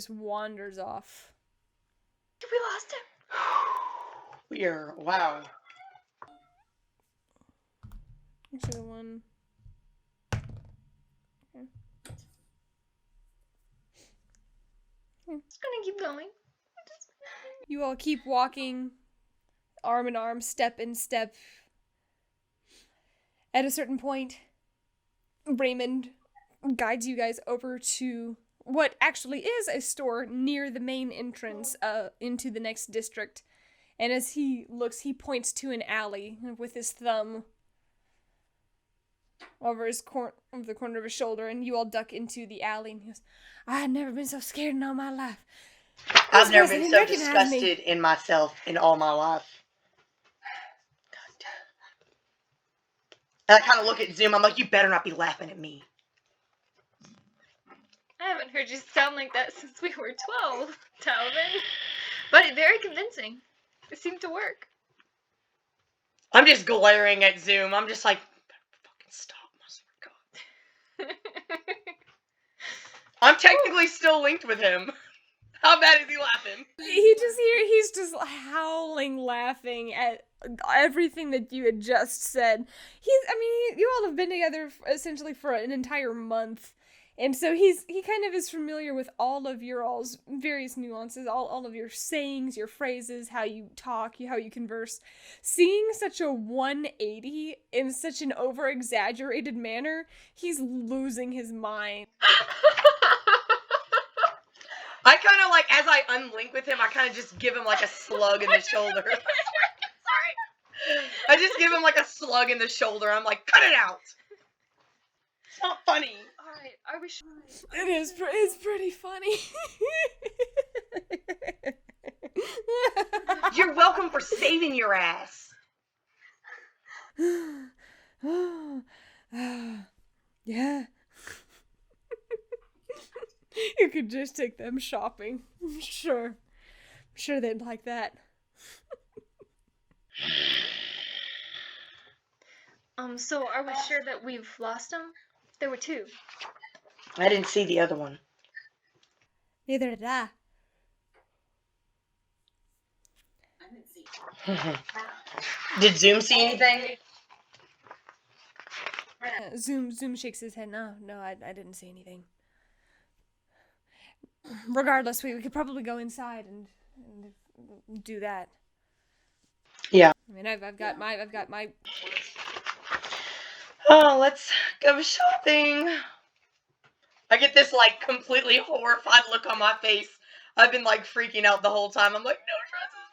wanders off. We lost him. We're wow. Actually, the one. Just gonna keep going. You all keep walking, arm in arm, step in step. At a certain point, Raymond guides you guys over to what actually is a store near the main entrance into the next district. And as he looks, he points to an alley with his thumb over the corner of his shoulder, and you all duck into the alley, and he goes, I've never been so scared in all my life. I've never This been person so didn't recognize me." disgusted in myself in all my life. And I kind of look at Zoom. I'm like, you better not be laughing at me. I haven't heard you sound like that since we were 12, Talavin. But very convincing. It seemed to work. I'm just glaring at Zoom. I'm just like, fucking stop, I swear to God. I'm technically still linked with him. How bad is he laughing? He's just howling, laughing at everything that you had just said. You all have been together essentially for an entire month. And so he kind of is familiar with all of your all's various nuances, all of your sayings, your phrases, how you talk, how you converse. Seeing such a 180 in such an over-exaggerated manner, he's losing his mind. I kind of like, as I unlink with him, I kind of just give him like a slug in the shoulder. Sorry. I just give him like a slug in the shoulder. I'm like, cut it out. It's not funny. Alright, are we sure? It's pretty funny. You're welcome for saving your ass. Yeah. You could just take them shopping. Sure. I'm sure they'd like that. So are we sure that we've lost him? There were 2. I didn't see the other one. Neither did I. Did Zoom see anything? Zoom shakes his head. No, I didn't see anything. Regardless, we could probably go inside and do that. Yeah. I mean, I've got my. Oh, let's go shopping. I get this like completely horrified look on my face. I've been like freaking out the whole time. I'm like, no dresses,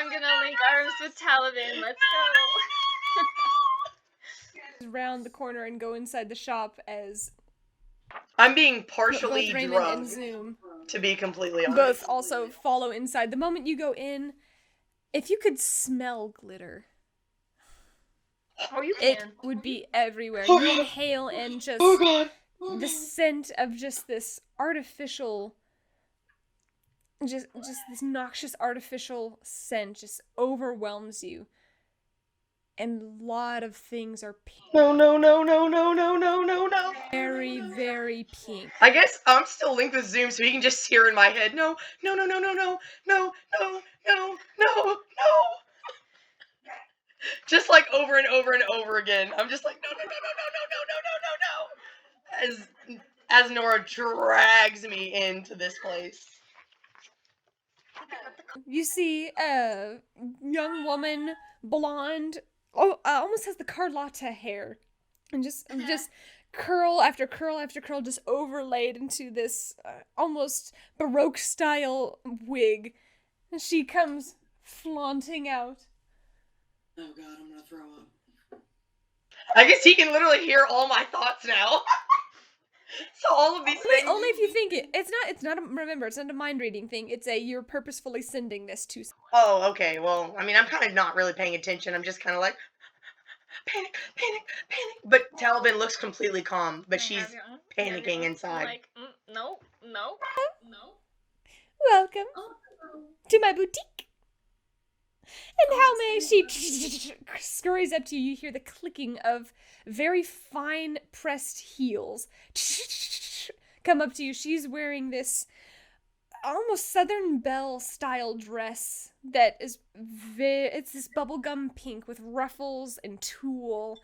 I'm gonna link arms with Talavin. Let's go. Round the corner and go inside the shop as I'm being both partially Raymond and drugged, Zoom to be completely honest. both also follow inside. The moment you go in, if you could smell glitter, Oh, you it can. would be everywhere. Oh, You God. inhale and just Oh god. the scent of just this artificial, just this noxious artificial scent just overwhelms you. And a lot of things are pink. No, no, no, no, no, no, no, no, no. Very, very pink. I guess I'm still linked with Zoom, so he can just hear in my head, no, no, no, no, no, no, no, no, no, no, no. Just like over and over and over again. I'm just like, no, no, no, no, no, no, no, no, no, no, no. As Nora drags me into this place. You see a young woman, blonde, almost has the Carlotta hair, and just curl after curl after curl, just overlaid into this almost Baroque style wig. And she comes flaunting out. Oh god, I'm gonna throw up. I guess he can literally hear all my thoughts now. So all of these things. Only if you think it. Remember, it's not a mind reading thing. It's you're purposefully sending this to. Oh, okay. Well, I mean, I'm kind of not really paying attention. I'm just kind of like, panic, panic, panic. But Talavin looks completely calm, but she's panicking inside. Like, no, no, no. Welcome Oh, to my boutique. And how may she scurries up to you? You hear the clicking of very fine pressed heels come up to you. She's wearing this almost Southern Belle style dress that is it's this bubblegum pink with ruffles and tulle.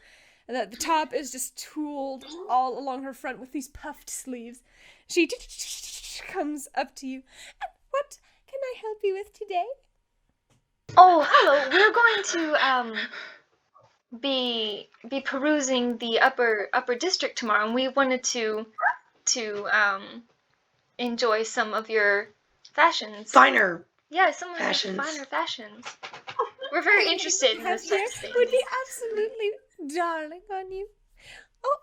And the top is just tulled all along her front with these puffed sleeves. She comes up to you. And what can I help you with today? Oh, hello. We're going to be perusing the upper district tomorrow, and we wanted to enjoy some of your fashions. Finer. Yeah, some of Fashions. your finer fashions. We're very interested in this type of thing. Would be absolutely darling on you. Oh,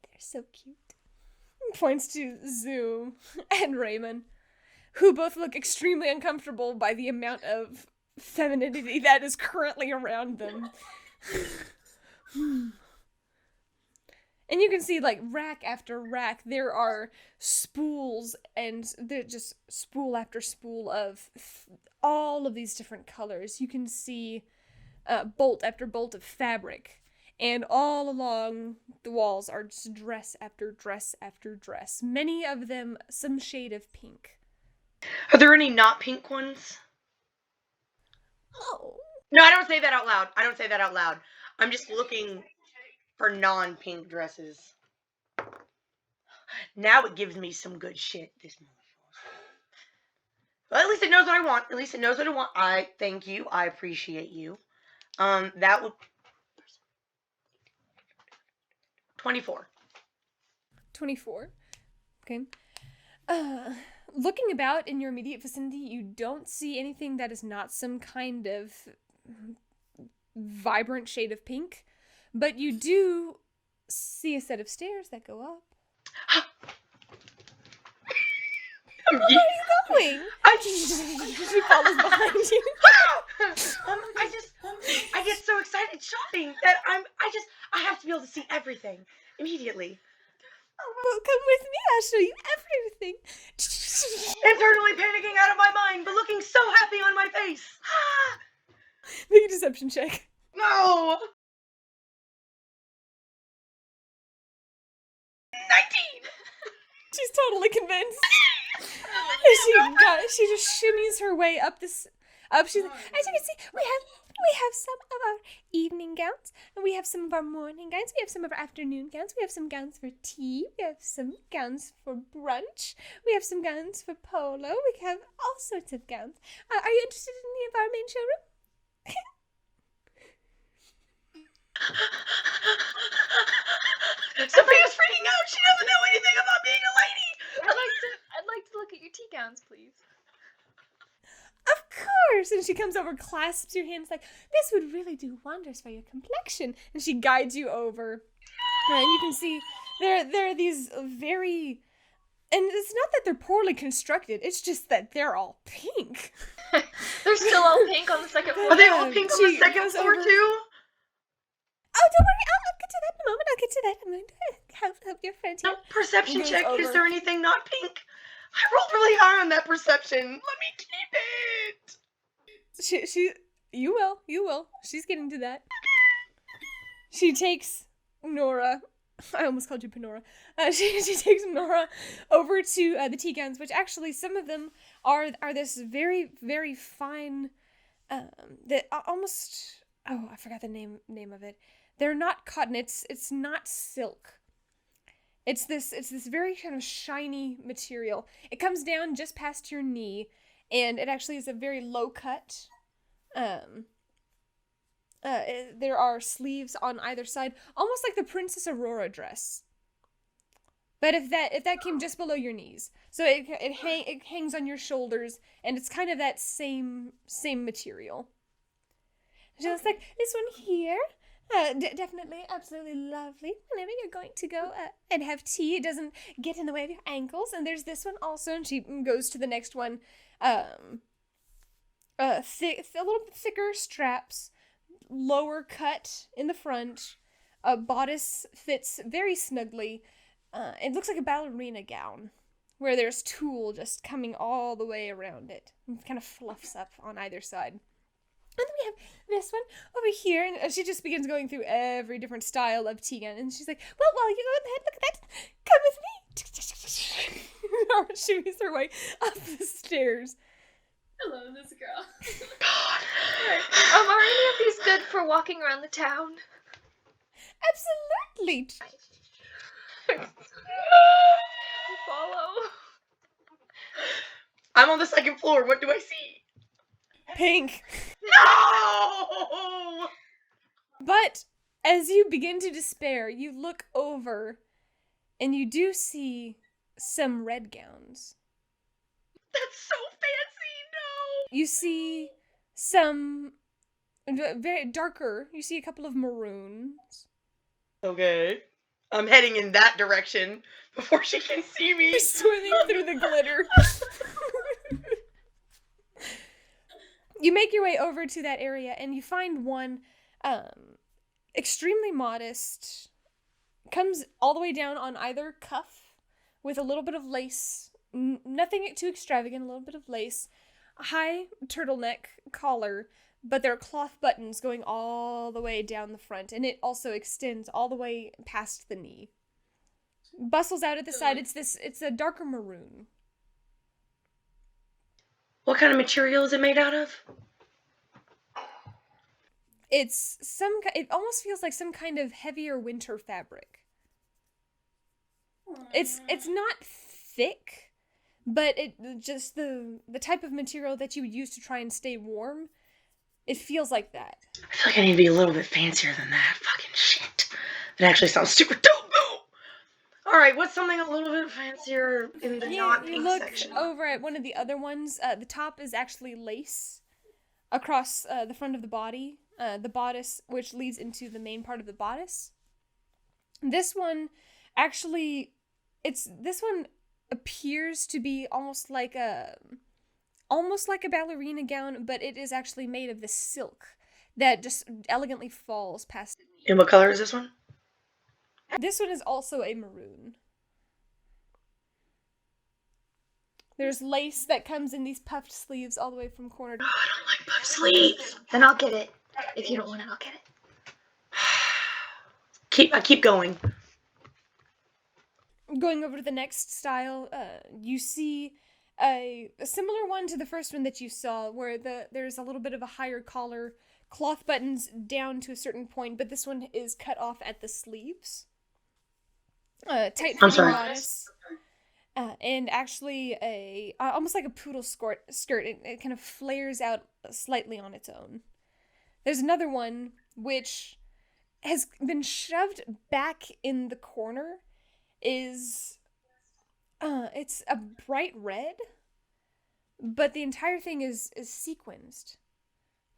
they're so cute. Points to Zoom and Raymond, who both look extremely uncomfortable by the amount of femininity that is currently around them. And you can see, like, rack after rack, there are spools, and they're just spool after spool of all of these different colors. You can see bolt after bolt of fabric, and all along the walls are just dress after dress after dress. Many of them some shade of pink. Are there any not pink ones? Oh. No, I don't say that out loud. I don't say that out loud. I'm just looking for non-pink dresses. Now it gives me some good shit. This motherfucker. Well, at least it knows what I want. At least it knows what I want. I thank you. I appreciate you. That would 24. 24. Okay. Looking about in your immediate vicinity, you don't see anything that is not some kind of vibrant shade of pink, but you do see a set of stairs that go up. Where are you going? She follows behind you. I get so excited shopping that I have to be able to see everything immediately. Well, come with me. I'll show you everything. Internally panicking out of my mind, but looking so happy on my face. Make a deception check. No. 19. She's totally convinced. She just shimmies her way up this. She's like, as you can see, we have some of our evening gowns, and we have some of our morning gowns, we have some of our afternoon gowns, we have some gowns for tea, we have some gowns for brunch, we have some gowns for polo, we have all sorts of gowns. Are you interested in any of our main showroom? Sophia's freaking out. She doesn't know anything about being a lady. I'd like to look at your tea gowns, please. Of course. course. And she comes over, clasps your hands like, this would really do wonders for your complexion. And she guides you over. And you can see there are these very... And it's not that they're poorly constructed, it's just that they're all pink. They're still all pink on the second floor. Are they all pink on the She second goes floor over- too? Oh, don't worry, I'll get to that in a moment. I'll get to that in a moment. Help your friend here. Perception Goes check. Is over. there anything not pink? I rolled really high on that perception. Let me keep it. You will. She's getting to that. She takes Nora. I almost called you Panora. She takes Nora over to the tea gowns, which actually some of them are this very, very fine, that almost, I forgot the name of it. They're not cotton. It's not silk. It's this very kind of shiny material. It comes down just past your knee, and it actually is a very low cut. There are sleeves on either side, almost like the Princess Aurora dress. But if that came just below your knees, so it hangs on your shoulders, and it's kind of that same material. Just like this one here, definitely, absolutely lovely. Whenever you're going to go and have tea, it doesn't get in the way of your ankles. And there's this one also, and she goes to the next one. A little bit thicker straps. Lower cut in the front. A bodice fits very snugly. It looks like a ballerina gown, where there's tulle just coming all the way around it. It kind of fluffs up on either side. And then we have this one over here, and she just begins going through every different style of tea gown, and she's like, well, while you go ahead, look at that, come with me. Nora shimmies her way up the stairs. I love this girl. God. Are any of these good for walking around the town? Absolutely. Follow. I'm on the second floor. What do I see? Pink. No! But as you begin to despair, you look over and you do see some red gowns. That's so fancy. No. You see some very darker. You see a couple of maroons. Okay. I'm heading in that direction before she can see me. You're swimming through the glitter. You make your way over to that area and you find one extremely modest. Comes all the way down on either cuff with a little bit of lace. Nothing too extravagant, a little bit of lace. A high turtleneck collar, but there are cloth buttons going all the way down the front, and it also extends all the way past the knee. Bustles out at the side. It's a darker maroon. What kind of material is it made out of? It almost feels like some kind of heavier winter fabric. It's not thick, but it just the type of material that you would use to try and stay warm. It feels like that. I feel like I need to be a little bit fancier than that. Fucking shit. That actually sounds super dope, though. Alright, what's something a little bit fancier in the You non-pink look section? over at one of the other ones. The top is actually lace across the front of the body. The bodice, which leads into the main part of the bodice. This one actually, this one appears to be almost like a ballerina gown, but it is actually made of this silk that just elegantly falls past. And what color is this one? This one is also a maroon. There's lace that comes in these puffed sleeves all the way from corner to... Oh, I don't like puff sleeves. Then I'll get it. If you don't want it, I'll get it. I keep going. Going over to the next style, you see a similar one to the first one that you saw, where there's a little bit of a higher collar, cloth buttons down to a certain point, but this one is cut off at the sleeves. Tight fitting bodice. And actually almost like a poodle skirt. It kind of flares out slightly on its own. There's another one which has been shoved back in the corner. It's a bright red, but the entire thing is sequenced.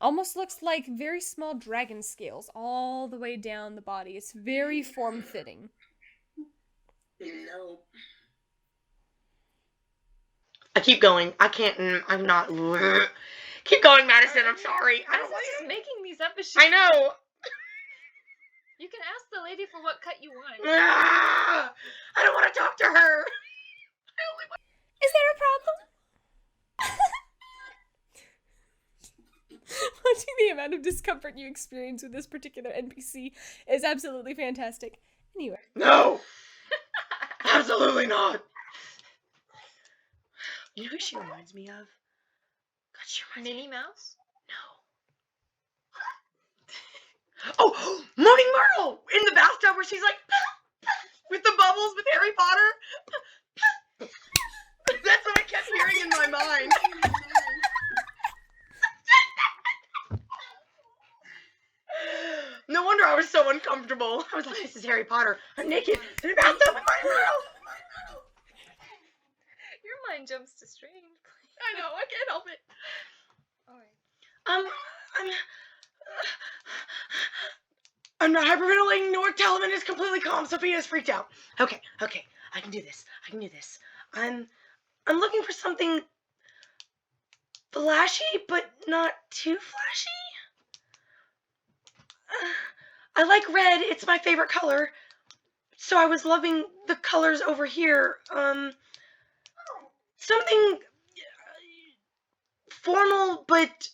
Almost looks like very small dragon scales all the way down the body. It's very form-fitting. No. I keep going. I can't. I'm not. Keep going, Madison. I'm sorry. I don't Madison's like just it. making these up as she. I know. You can ask the lady for what cut you want. I don't want to talk to her. Is there a problem? Watching the amount of discomfort you experience with this particular NPC is absolutely fantastic. Anyway. No. Absolutely not. You know who she reminds me of? God, she reminds me. Minnie Mouse? No. Oh, Moaning Myrtle in the bathtub where she's like with the bubbles with Harry Potter. That's what I kept hearing in my mind. No wonder I was so uncomfortable. I was like, this is Harry Potter. I'm naked in a bathtub with Moaning Myrtle. Your mind jumps to strange. I know, I can't help it. Alright. I'm not hyperventilating, nor Talavin is completely calm. Sophia is freaked out. Okay, I can do this. I'm looking for something flashy, but not too flashy. I like red. It's my favorite color. So I was loving the colors over here. Something formal, but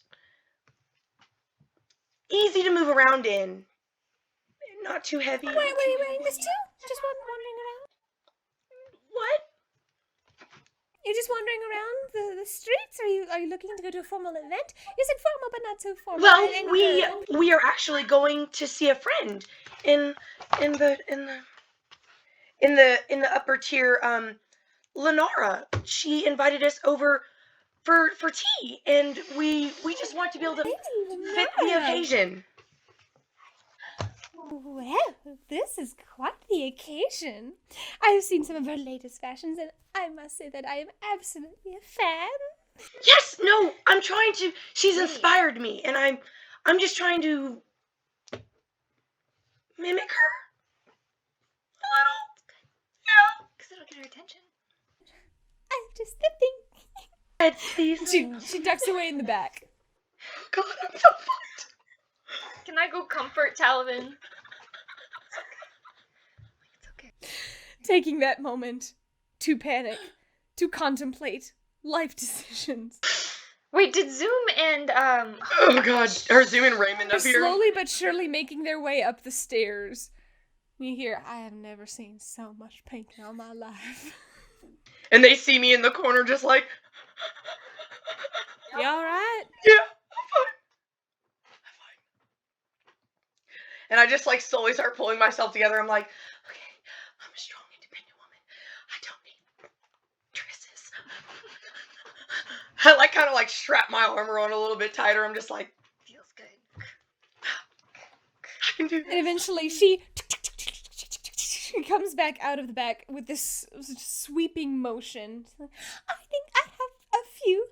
easy to move around in. Not too heavy. Wait, Miss Two? Just wandering around? What? You're just wandering around the streets? Are you looking to go to a formal event? You said formal, but not so formal. Well, we are actually going to see a friend in the upper tier. Lenora, she invited us over for tea, and we just want to be able to fit the occasion. Well, this is quite the occasion. I have seen some of her latest fashions, and I must say that I am absolutely a fan. Yes, no, I'm trying to. She's inspired me, and I'm just trying to mimic her a little. Yeah. Because it'll get her attention. I'm just the thing. She ducks away in the back. God, I'm so fucked. Can I go comfort Talavin? It's okay. Taking that moment to panic, to contemplate life decisions. Wait, did Zoom and Oh God, her Zoom and Raymond They're up here. slowly but surely making their way up the stairs. You hear, I have never seen so much paint in all my life. And they see me in the corner just like, You alright? yeah, I'm fine. And I just like slowly start pulling myself together. I'm like, okay, I'm a strong, independent woman. I don't need dresses. I like kind of like strap my armor on a little bit tighter. I'm just like, feels good. I can do this. And eventually she comes back out of the back with this sweeping motion. I think I have a few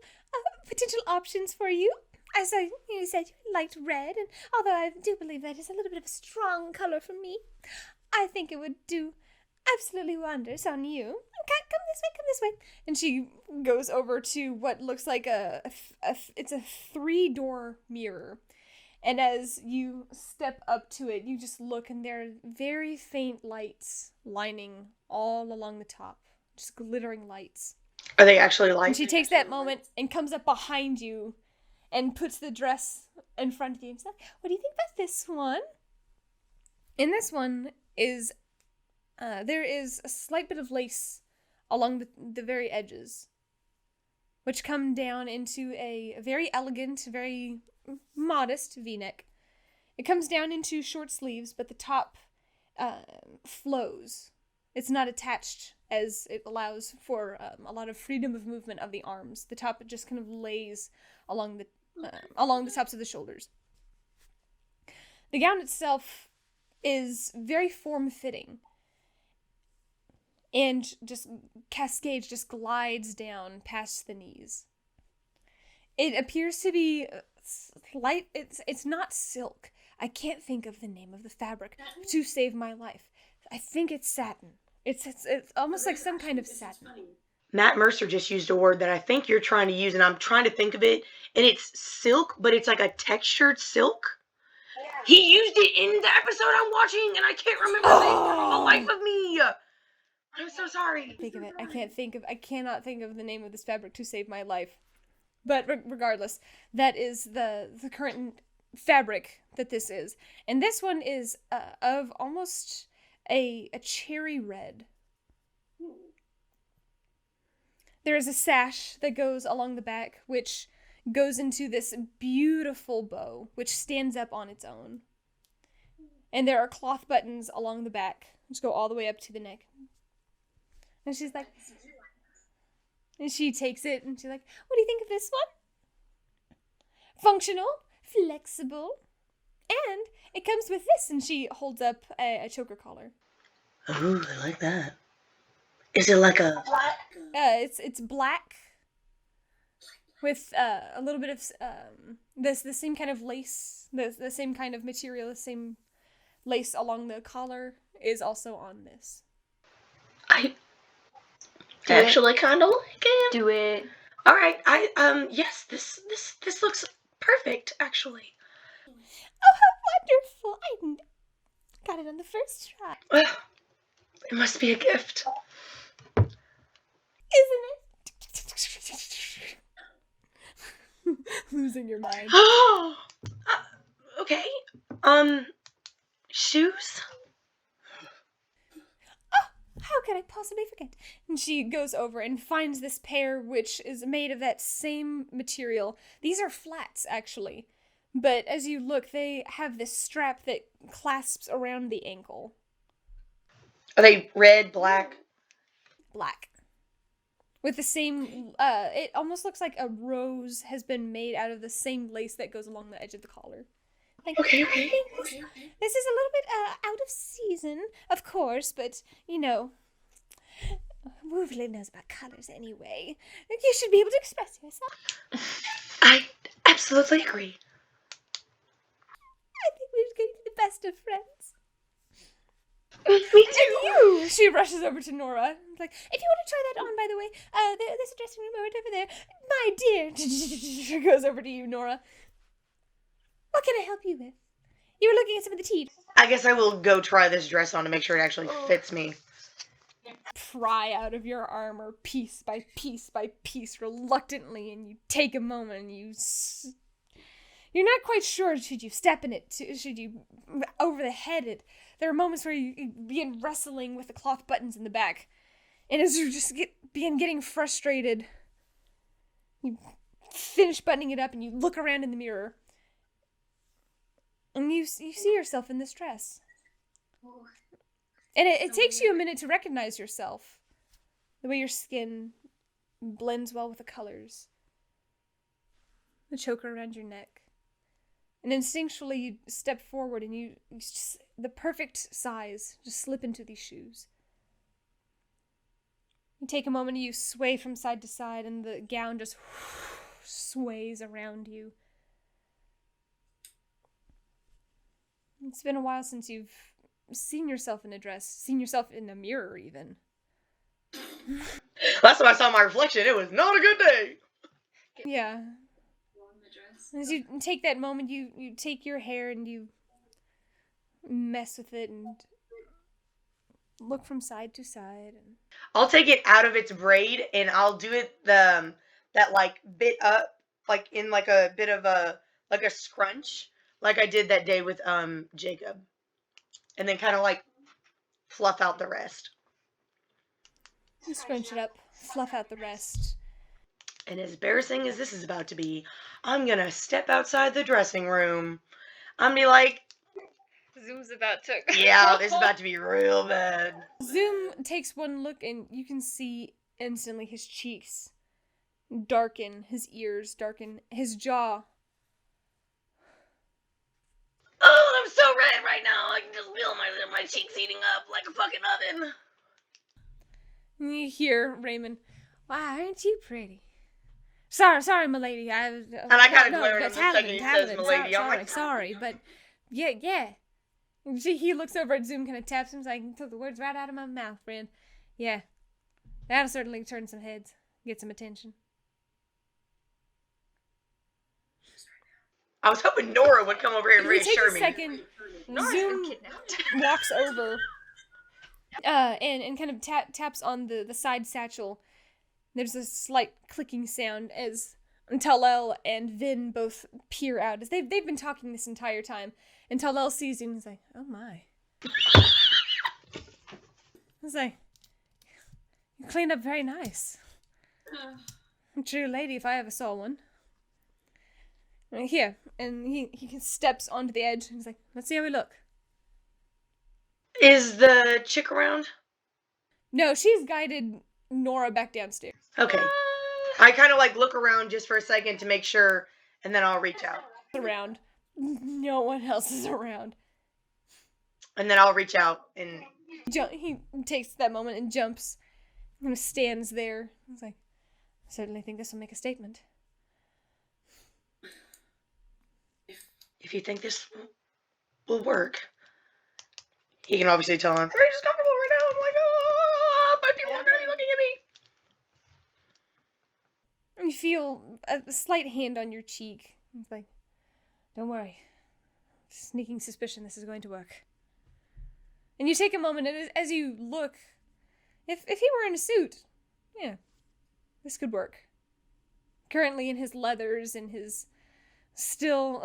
potential options for you. As you said, you liked red, and although I do believe that is a little bit of a strong color for me, I think it would do absolutely wonders on you. Okay, come this way. And she goes over to what looks like it's a 3-door mirror. And as you step up to it, you just look, and there are very faint lights lining all along the top. Just glittering lights. Are they actually And like? she takes that moment and comes up behind you and puts the dress in front of you and says, what do you think about this one? In this one is, there is a slight bit of lace along the very edges, which come down into a very elegant, very modest v-neck. It comes down into short sleeves, but the top flows. It's not attached, as it allows for a lot of freedom of movement of the arms. The top just kind of lays along the tops of the shoulders. The gown itself is very form-fitting and just glides down past the knees. It appears to be light. It's not silk. I can't think of the name of the fabric to save my life. I think it's satin. It's almost like some kind of satin. Matt Mercer just used a word that I think you're trying to use, and I'm trying to think of it, and it's silk, but it's like a textured silk. He used it in the episode I'm watching, and I can't remember the name for the life of me. I'm so sorry. Think of it. I cannot think of the name of this fabric to save my life. But regardless, that is the current fabric that this is. And this one is of almost a cherry red. There is a sash that goes along the back, which goes into this beautiful bow, which stands up on its own. And there are cloth buttons along the back, which go all the way up to the neck. And she's like, and she takes it, and she's like, what do you think of this one? Functional, flexible, and it comes with this, and she holds up a choker collar. Ooh, I like that. Is it like a... It's black with a little bit of the same kind of lace, the same kind of material, the same lace along the collar is also on this. I actually kind of like it. Do it. All right, yes, this looks perfect, actually. Oh, how wonderful! I got it on the first try. Well, it must be a gift. Isn't it? Losing your mind. Okay. Shoes? Oh, how could I possibly forget? And she goes over and finds this pair, which is made of that same material. These are flats, actually. But as you look, they have this strap that clasps around the ankle. Are they red, black? Black. With the same, it almost looks like a rose has been made out of the same lace that goes along the edge of the collar. Like, Okay. I think this is a little bit out of season, of course, but, you know, Wolverine knows about colors anyway. You should be able to express yourself. I absolutely agree. I think we're going to be the best of friends. Me too. She rushes over to Nora. Like, if you want to try that on, by the way, there's a dressing room right over there. My dear. She goes over to you, Nora. What can I help you with? You were looking at some of the tea. I guess I will go try this dress on to make sure it actually fits me. Pry out of your armor piece by piece by piece reluctantly, and you take a moment and you're not quite sure, should you step in it, should you over the head it. There are moments where you begin wrestling with the cloth buttons in the back, and as you just begin getting frustrated, you finish buttoning it up and you look around in the mirror, and you see yourself in this dress. And it takes you a minute to recognize yourself. The way your skin blends well with the colors. The choker around your neck. And instinctually you step forward and you just, the perfect size, just slip into these shoes. You take a moment and you sway from side to side and the gown just sways around you. It's been a while since you've seen yourself in a dress, seen yourself in a mirror even. Last time I saw my reflection, it was not a good day. Yeah. As you take that moment, you take your hair and you mess with it and look from side to side. And I'll take it out of its braid and I'll do it that like bit up, like in like a bit of a like a scrunch, like I did that day with Jacob, and then kind of like fluff out the rest. you scrunch it up, fluff out the rest. And as embarrassing as this is about to be, I'm gonna step outside the dressing room. I'm gonna be like, Zoom's about to. yeah, this is about to be real bad. Zoom takes one look and you can see instantly his cheeks darken, his ears darken, his jaw. Oh, I'm so red right now. I can just feel my cheeks heating up like a fucking oven. And you hear Raymond, "Wow, aren't you pretty?" Sorry, milady. And I kind of no, glare at him but the second he says Talavin, milady. I'm like, sorry, but yeah. And he looks over at Zoom, kind of taps him, like, you took the words right out of my mouth, friend. Yeah, that'll certainly turn some heads, get some attention. I was hoping Nora would come over here and If you take reassure a me. second, Nora's been Zoom kidnapped. walks over, and kind of taps on the side satchel. There's a slight clicking sound as Talel and Vin both peer out, as they've been talking this entire time. And Talel sees you and is like, oh my. He's like, you cleaned up very nice. True lady, if I ever saw one. Here, and he steps onto the edge and he's like, let's see how we look. Is the chick around? No, she's guided Nora back downstairs. Okay. I kind of like look around just for a second to make sure, and then I'll reach out. Around. No one else is around. And then I'll reach out and... He takes that moment and jumps. And stands there. He's like, I certainly think this will make a statement. If you think this will work, he can obviously tell him, very discomfortable right now. I'm like, oh, my people are going to be looking at me. You feel a slight hand on your cheek. It's like, don't worry. Sneaking suspicion this is going to work. And you take a moment, and as you look, if he were in a suit, yeah, this could work. Currently in his leathers and his... Still,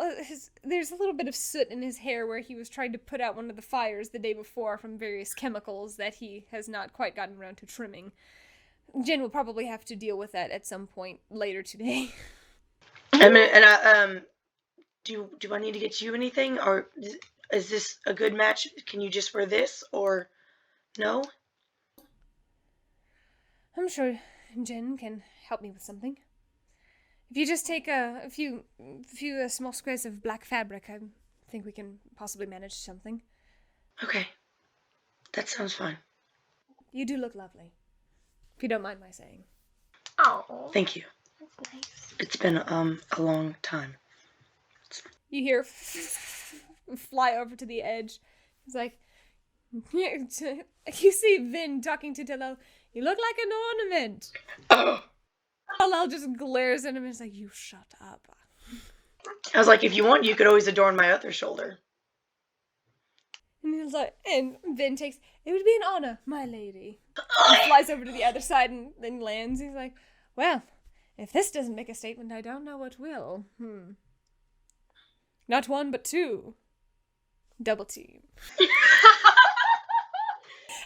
there's a little bit of soot in his hair where he was trying to put out one of the fires the day before from various chemicals that he has not quite gotten around to trimming. Jen will probably have to deal with that at some point later today. Do I need to get you anything, or is this a good match? Can you just wear this, or no? I'm sure Jen can help me with something. If you just take a few small squares of black fabric, I think we can possibly manage something. Okay. That sounds fine. You do look lovely. If you don't mind my saying. Oh, Thank you. that's nice. It's been a long time. You hear fly over to the edge. It's like, you see Vin talking to Talal. You look like an ornament. Oh. Talal just glares at him and is like, you shut up. I was like, if you want, you could always adorn my other shoulder. And he's like, and Vin takes, it would be an honor, my lady. He flies over to the other side and then lands. He's like, well, if this doesn't make a statement, I don't know what will. Not one, but two. Double team.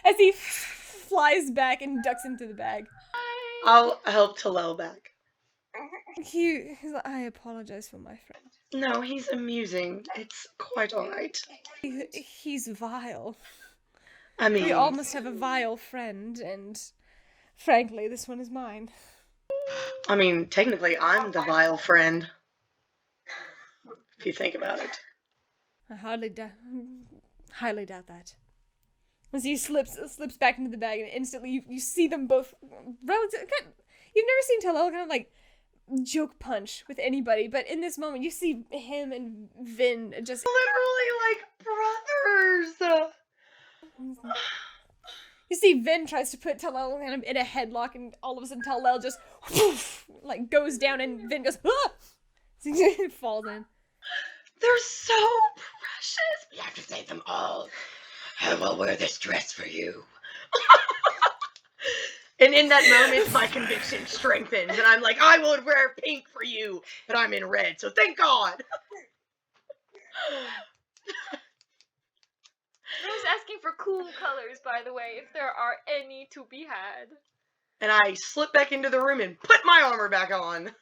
As he flies back and ducks into the bag. I'll help Talel back. He's like, I apologize for my friend. No, he's amusing. It's quite alright. He's vile. I mean... We all must have a vile friend, and frankly, this one is mine. I mean, technically, I'm the vile friend. If you think about it. I highly doubt that. As he slips back into the bag, and instantly you see them both relative. You've never seen Talal kind of like joke punch with anybody, but in this moment you see him and Vin just literally like brothers. You see Vin tries to put Talal kind of in a headlock, and all of a sudden Talal just like goes down, and Vin goes ah! So he falls in. They're so precious. We have to save them all. I will wear this dress for you. And in that moment, my conviction strengthens, and I'm like, I would wear pink for you, but I'm in red, so thank God. I was asking for cool colors, by the way, if there are any to be had. And I slip back into the room and put my armor back on.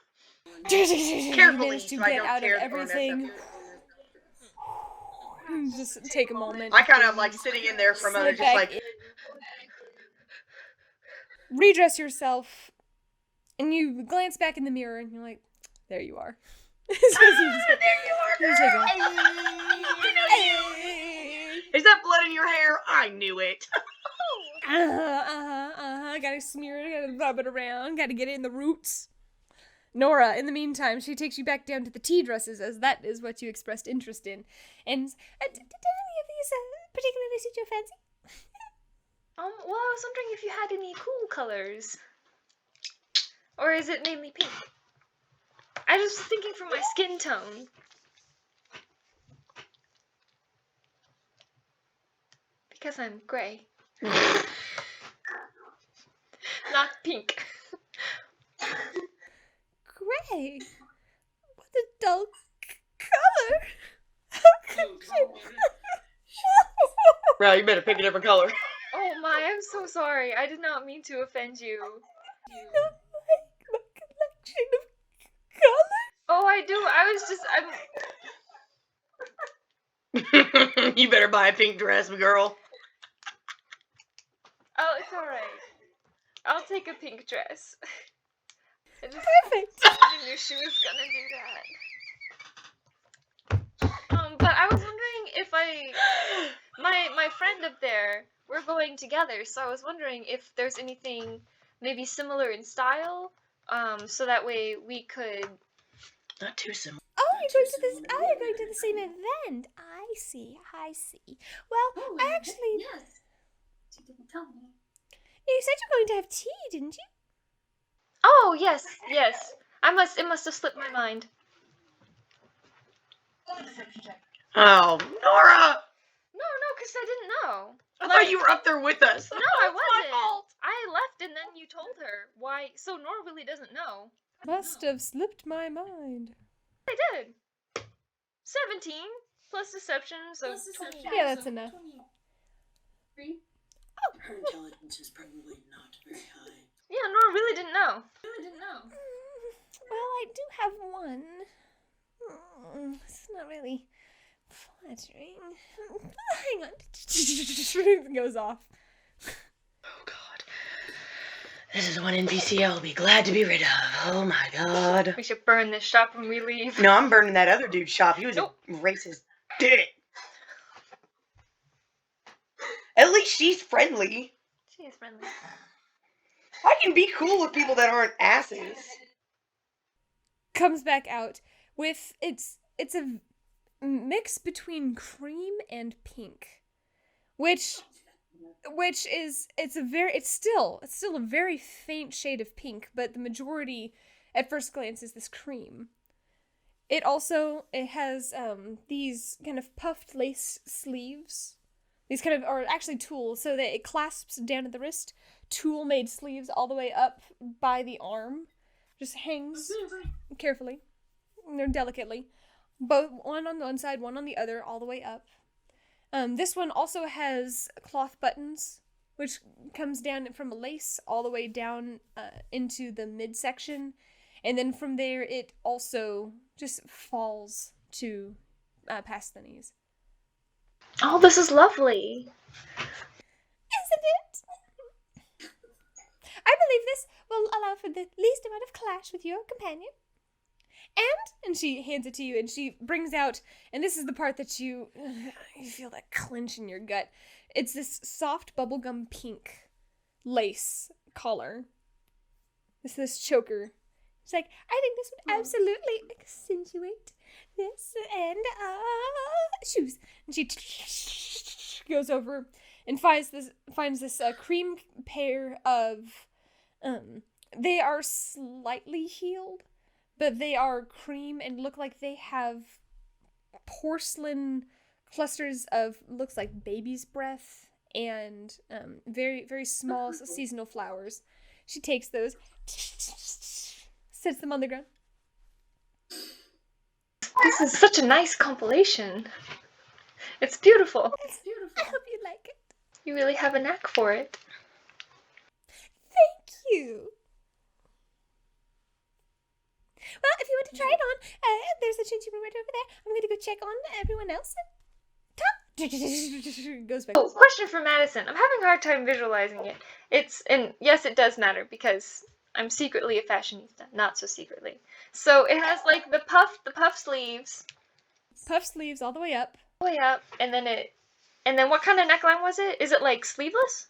Carefully, Managed to so I get don't out of tear the armor everything. Just take a moment. I kind of like sitting in there for a moment, Slip just back like... redress yourself, and you glance back in the mirror, and you're like, there you are. There you are, girl! Is that blood in your hair? I knew it. Gotta smear it, gotta rub it around, gotta get it in the roots. Nora, in the meantime, she takes you back down to the tea dresses, as that is what you expressed interest in. And, did any of these particularly suit your fancy? Well, I was wondering if you had any cool colors. Or is it mainly pink? I was thinking for my skin tone. Because I'm gray. Not pink. Gray? What a dull color! Bro, you better pick a different color. Oh my, I'm so sorry. I did not mean to offend you. Do you not like my collection of colors? Oh, I do. You better buy a pink dress, girl. Oh, it's alright. I'll take a pink dress. Perfect! I knew she was gonna do that. But I was wondering if my friend up there, we're going together, so I was wondering if there's anything maybe similar in style, so that way we could. Not too similar. Oh, you're going to the same event. I see. Well, Oh, I actually... Yes. She didn't tell me. You said you were going to have tea, didn't you? Oh yes. It must have slipped my mind. Oh, Nora! No, because I didn't know. I thought you were up there with us. No, I It's my wasn't. fault. I left and then you told her. Why? So Nora really doesn't know. Must have slipped my mind. I did. 17 plus deception, so Plus 20. deception, Yeah, that's so enough. 23. Her intelligence is probably not very high. Yeah, Nora really didn't know. Really didn't know. Well, I do have one. It's not really flattering. Hang on. It goes off. Oh, God. This is one NPC I'll be glad to be rid of. Oh, my God. We should burn this shop when we leave. No, I'm burning that other dude's shop. He was Nope. a racist dick. At least she's friendly. She is friendly. I can be cool with people that aren't asses. Comes back out with it's a mix between cream and pink, which is it's still a very faint shade of pink, but the majority at first glance is this cream. It has these kind of puffed lace sleeves. These kind of are actually tulle, so that it clasps down at the wrist. Tulle made sleeves all the way up by the arm. Just hangs carefully, delicately. Both one on one side, one on the other, all the way up. This one also has cloth buttons, which comes down from a lace all the way down into the midsection. And then from there, it also just falls to past the knees. Oh, this is lovely. Isn't it? I believe this will allow for the least amount of clash with your companion. And she hands it to you, and she brings out, and this is the part that you feel that clench in your gut. It's this soft bubblegum pink lace collar. It's this choker. It's like, I think this would absolutely accentuate this, and shoes. And she goes over and finds this cream pair of they are slightly heeled, but they are cream and look like they have porcelain clusters of, looks like baby's breath and very, very small seasonal flowers. She takes those, sets them on the ground. This is such a nice compilation. It's beautiful. It's beautiful. I hope you like it. You really have a knack for it. Thank you. Well, if you want to try it on, there's a changing room right over there. I'm going to go check on everyone else. Goes back. Oh, question for Madison. I'm having a hard time visualizing it. And yes, it does matter because I'm secretly a fashionista, not so secretly. So it has like the puff sleeves, Puff sleeves all the way up. way up, and then what kind of neckline was it? Is it like sleeveless?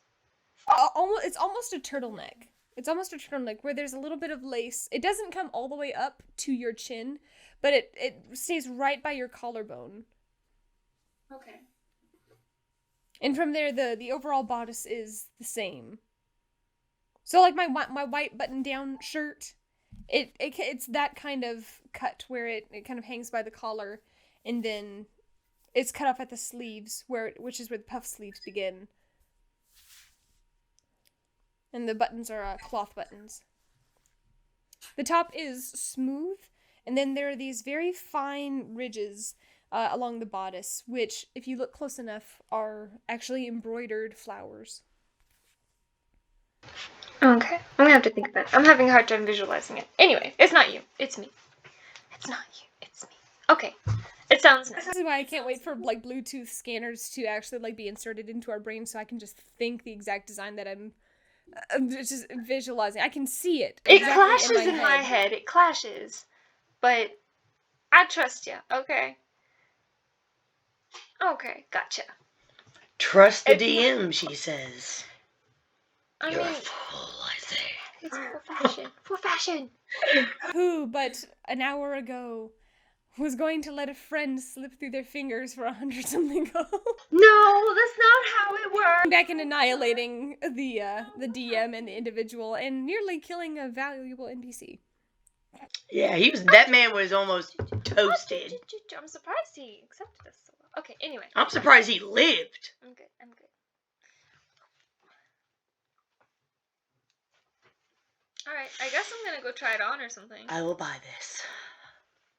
It's almost a turtleneck. It's almost a turtleneck where there's a little bit of lace. It doesn't come all the way up to your chin, but it stays right by your collarbone. Okay. And from there, the overall bodice is the same. So like my white button-down shirt, it's that kind of cut where it kind of hangs by the collar, and then it's cut off at the sleeves, which is where the puff sleeves begin. And the buttons are cloth buttons. The top is smooth, and then there are these very fine ridges along the bodice, which, if you look close enough, are actually embroidered flowers. Okay, I'm gonna have to think about it. I'm having a hard time visualizing it. Anyway, it's not you. It's me. It's not you. It's me. Okay, it sounds nice. This is why I can't wait for like Bluetooth scanners to actually like be inserted into our brain, so I can just think the exact design that I'm just visualizing. I can see it. It exactly clashes in my head. It clashes, but I trust you. Okay. Okay, gotcha. Trust the DM, she says. I You're mean, a fool, I say. it's for fashion. For fashion. Who, but an hour ago, was going to let a friend slip through their fingers for 100-something gold. No, that's not how it works. Back and annihilating the DM and the individual, and nearly killing a valuable NPC. Yeah, that man was almost toasted. I'm surprised he accepted us so well. Okay, anyway. I'm surprised he lived. I'm good. Alright, I guess I'm gonna go try it on or something. I will buy this.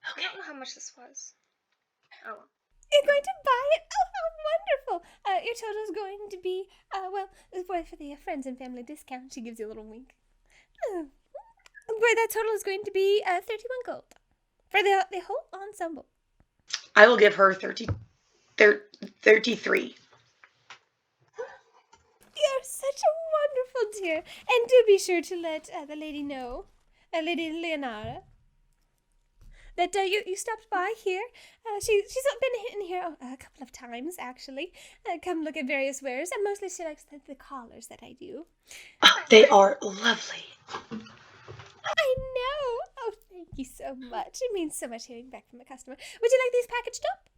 I don't know how much this was. Oh well. You're going to buy it? Oh, how wonderful! Your total's going to be, for the friends and family discount. She gives you a little wink. That total is going to be 31 gold. For the whole ensemble. I will give her 33. You're such a wonderful dear. And do be sure to let the lady know, Lady Leonara, that you stopped by here. She's been in here a couple of times, actually. Come look at various wares, and mostly she likes the collars that I do. Oh, they are lovely. I know. Oh, thank you so much. It means so much hearing back from a customer. Would you like these packaged up?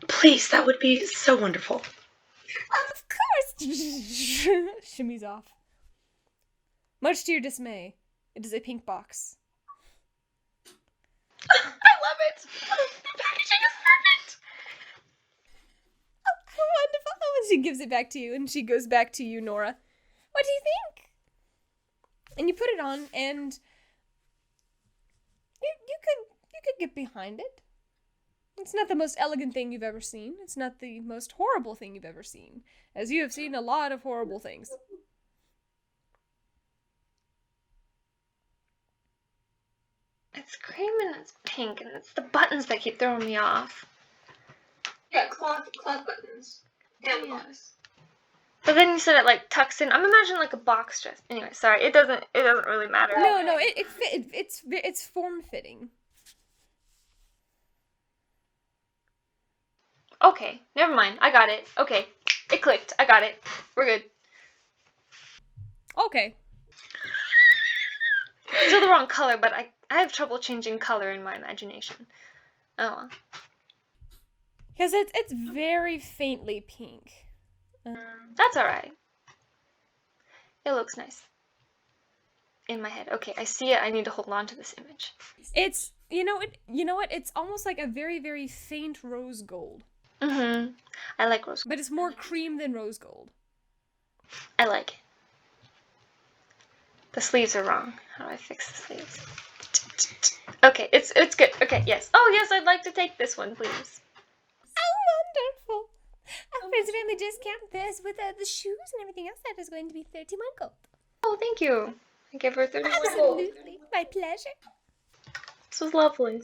Please, that would be so wonderful. Of course. Shimmies off. Much to your dismay, it is a pink box. I love it! The packaging is perfect! Oh, how wonderful. Oh, and she gives it back to you, and she goes back to you, Nora. What do you think? And you put it on, and you could get behind it. It's not the most elegant thing you've ever seen. It's not the most horrible thing you've ever seen, as you have seen a lot of horrible things. It's cream and it's pink, and it's the buttons that keep throwing me off. Yeah, cloth buttons. And Yeah. box. But then you said it like tucks in. I'm imagining like a box dress. Anyway, sorry. It doesn't really matter. No, it's form-fitting. Okay, never mind. I got it. Okay, it clicked. I got it. We're good. Okay. Still the wrong color, but I have trouble changing color in my imagination. Oh well. Because it's very faintly pink. That's alright. It looks nice. In my head. Okay, I see it. I need to hold on to this image. It's, you know what? It's almost like a very, very faint rose gold. Mm-hmm. I like rose gold. But it's more cream than rose gold. I like it. The sleeves are wrong. How do I fix the sleeves? Okay, it's good. Okay, yes. Oh, yes, I'd like to take this one, please. Oh, wonderful. Friends and family discount this with the shoes and everything else. That is going to be 31 gold. Oh, thank you. I give her 31 gold. Absolutely. My pleasure. This was lovely.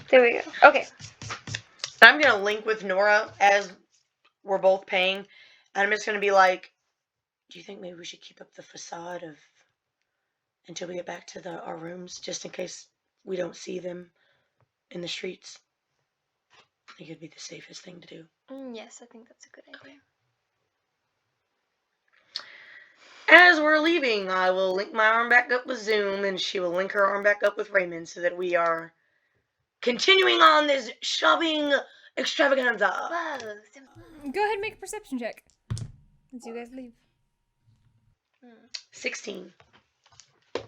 There we go. Okay. I'm going to link with Nora as we're both paying. And I'm just going to be like, do you think maybe we should keep up the facade of until we get back to our rooms, just in case we don't see them in the streets? think it'd be the safest thing to do. Yes, I think that's a good idea. As we're leaving, I will link my arm back up with Zoom, and she will link her arm back up with Raymond, so that we are continuing on this shopping extravaganza. Whoa, Go ahead and make a perception check as you guys leave. 16. Why?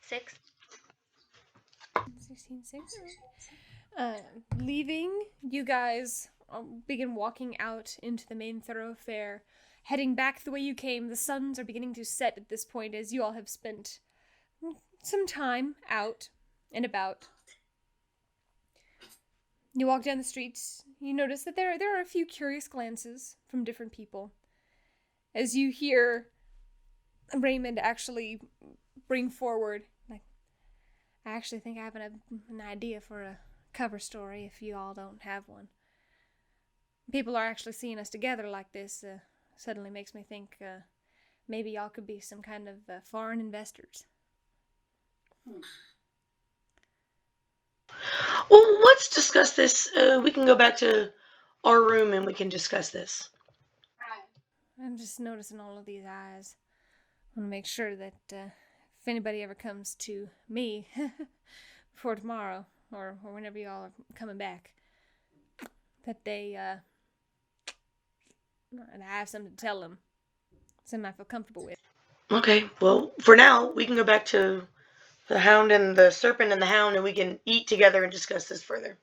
6. 16, 6. Leaving, you guys begin walking out into the main thoroughfare, heading back the way you came. The suns are beginning to set at this point as you all have spent some time out and about. You walk down the streets, you notice that there are a few curious glances from different people as you hear Raymond actually bring forward, like, I actually think I have an idea for a cover story if you all don't have one. People are actually seeing us together like this. Suddenly makes me think maybe y'all could be some kind of foreign investors. Well, let's discuss this. We can go back to our room and we can discuss this. I'm just noticing all of these eyes. I want to make sure that if anybody ever comes to me before tomorrow or whenever y'all are coming back, that they and I have something to tell them, something I feel comfortable with. Okay, well, for now, we can go back to the hound and the serpent and the hound, and we can eat together and discuss this further.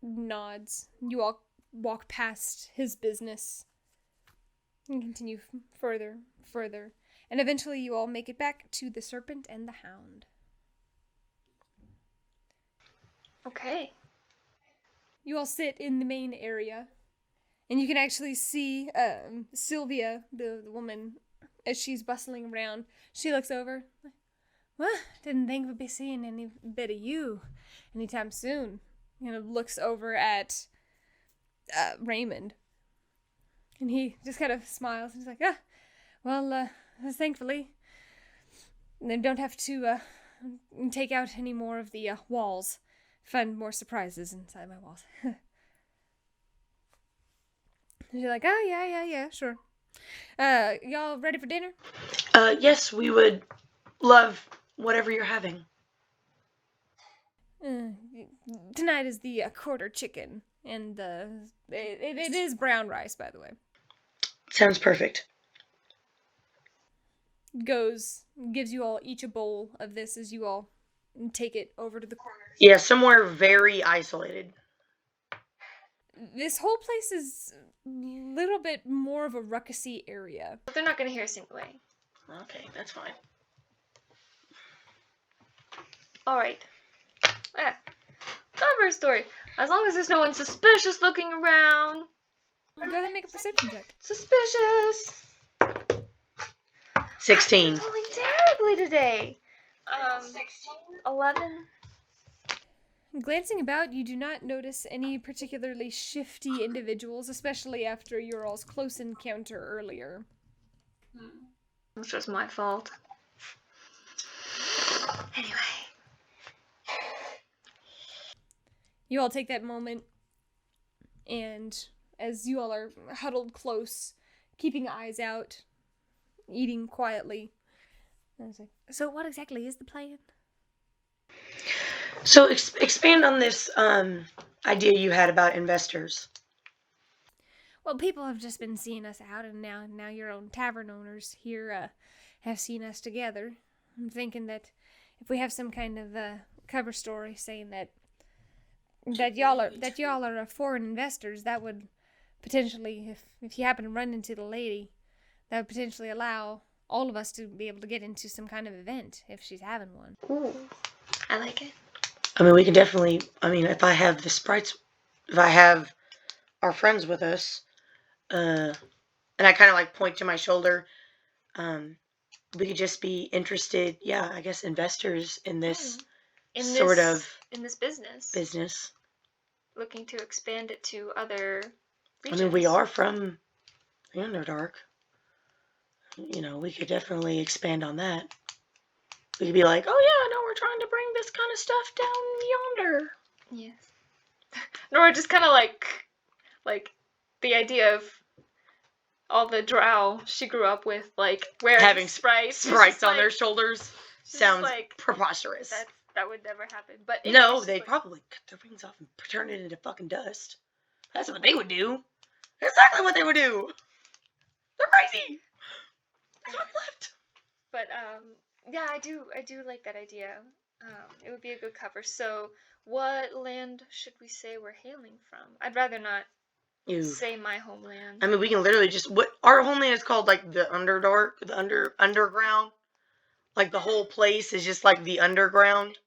Nods. You all walk past his business and continue further, and eventually you all make it back to the serpent and the hound. Okay. You all sit in the main area, and you can actually see Sylvia, the woman, as she's bustling around. She looks over. Well, didn't think we'd be seeing any bit of you anytime soon. Looks over at Raymond, and he just kind of smiles. He's like, thankfully, they don't have to take out any more of the walls. Find more surprises inside my walls. She's like, oh, yeah, sure. Y'all ready for dinner? Yes, we would love whatever you're having. Tonight is the quarter chicken, and it is brown rice, by the way. Sounds perfect. Gives you all each a bowl of this as you all take it over to the corners. Yeah, somewhere very isolated. This whole place is a little bit more of a ruckusy area. But they're not going to hear us anyway. Okay, that's fine. Alright. Cover story. As long as there's no one suspicious looking around. Go ahead and make a perception check. Suspicious. 16. I'm rolling terribly today. 11. Glancing about, you do not notice any particularly shifty individuals, especially after your all's close encounter earlier. Which was my fault. Anyway. You all take that moment, and as you all are huddled close, keeping eyes out, eating quietly, I was like, so what exactly is the plan? So expand on this idea you had about investors. Well, people have just been seeing us out, and now your own tavern owners here have seen us together. I'm thinking that if we have some kind of cover story saying that y'all are foreign investors, that would potentially, if you happen to run into the lady, that would potentially allow all of us to be able to get into some kind of event if she's having one. Ooh. I like it. I mean, we can definitely, if I have the sprites, if I have our friends with us, and I kind of point to my shoulder, we could just be interested, I guess investors in this in this business. Looking to expand it to other regions. We are from the Underdark. you know, we could definitely expand on that. We could be like, oh yeah, no, we're trying to bring this kind of stuff down yonder. Yes. Nora just kind of like the idea of all the drow she grew up with, like wearing Having sprites. She's Sprites just on their like- shoulders she's sounds like, preposterous. that would never happen. But No, it's they'd like, probably cut their wings off and turn it into fucking dust. That's what they would do. Exactly what they would do. They're crazy. That's what's left. But yeah, I do like that idea. It would be a good cover. So, what land should we say we're hailing from? I'd rather not Ew. say my homeland. I mean, we can literally just what our homeland is called, like the Underdark, the underground. Like the whole place is just like the underground.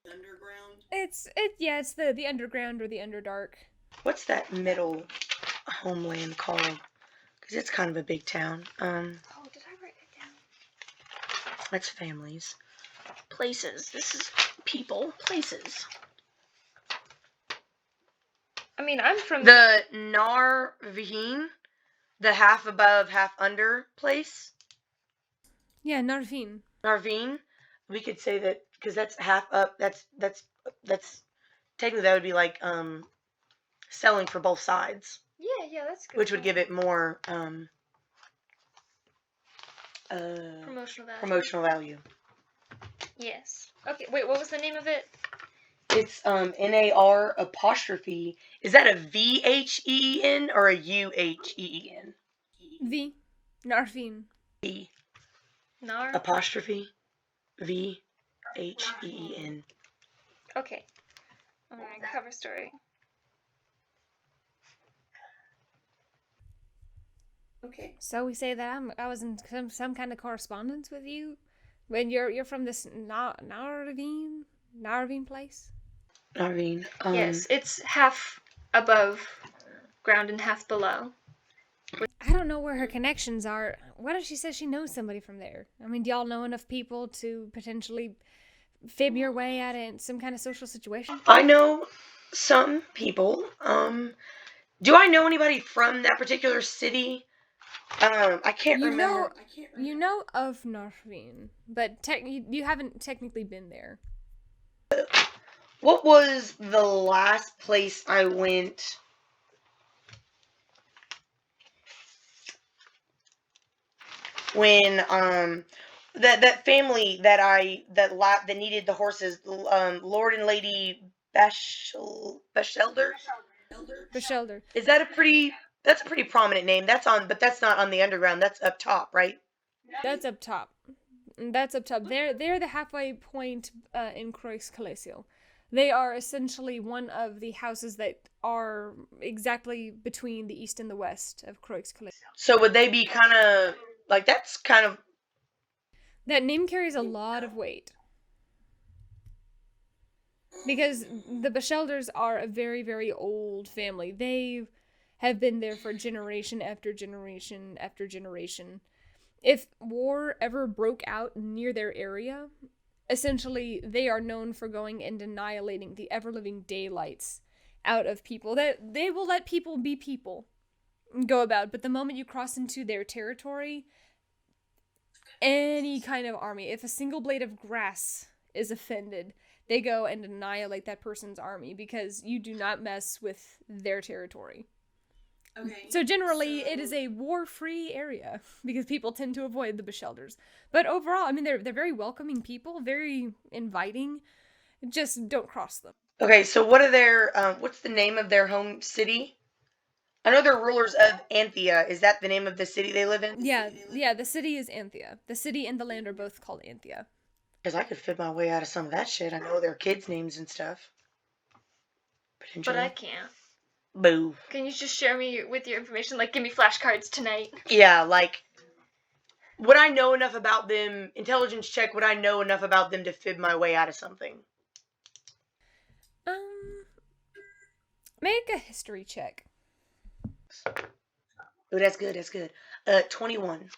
It's the underground or the underdark. What's that middle homeland called? Because it's kind of a big town. Oh, did I write it down? That's families. Places. This is people. Places. I mean, I'm from The Narvin, the half above, half under place. Yeah, Narvin. Narvin. We could say that because that's half up. That's technically that would be like selling for both sides, yeah, that's good. which would give it more promotional value. value. Yes. Okay. Wait, what was the name of it? It's NAR apostrophe. Is that a VHEEN or a UHEEN? V. Narvin. V Nar. apostrophe VHEEN. Okay. Alright, cover story. Okay. So we say that I was in some kind of correspondence with you when you're from this Narvin place. Narvin. Yes, it's half above ground and half below. I don't know where her connections are. What if she says she knows somebody from there? I mean, do y'all know enough people to potentially fib your way out of some kind of social situation? I know some people. Do I know anybody from that particular city? I can't remember. You know of Narvin, but you haven't technically been there. What was the last place I went? When that family that needed the horses, Lord and Lady Bechelder. Bechelder. Is that that's a pretty prominent name. But that's not on the underground. That's up top, right? That's up top. That's up top. They're the halfway point in Croix Calesio. They are essentially one of the houses that are exactly between the east and the west of Croix Calesio. So would they be kind of like that's kind of That name carries a lot of weight. Because the Bechelders are a very, very old family. They have been there for generation after generation after generation. If war ever broke out near their area, essentially they are known for going and annihilating the ever-living daylights out of people. That they will let people be people go about, but the moment you cross into their territory, any kind of army, if a single blade of grass is offended, they go and annihilate that person's army because you do not mess with their territory. Okay. So generally, it is a war-free area because people tend to avoid the Bechelders. But overall, I mean, they're very welcoming people, very inviting. Just don't cross them. okay. So what are their what's the name of their home city? I know they're rulers of Anthea. Is that the name of the city they live in? Yeah, the city is Anthea. The city and the land are both called Anthea. Because I could fit my way out of some of that shit. I know their kids' names and stuff. But I can't. Boo. Can you just share me with your information? Like, give me flashcards tonight. Yeah, like, would I know enough about them? Intelligence check, would I know enough about them to fib my way out of something? Make a history check. Oh, that's good, that's good. 21.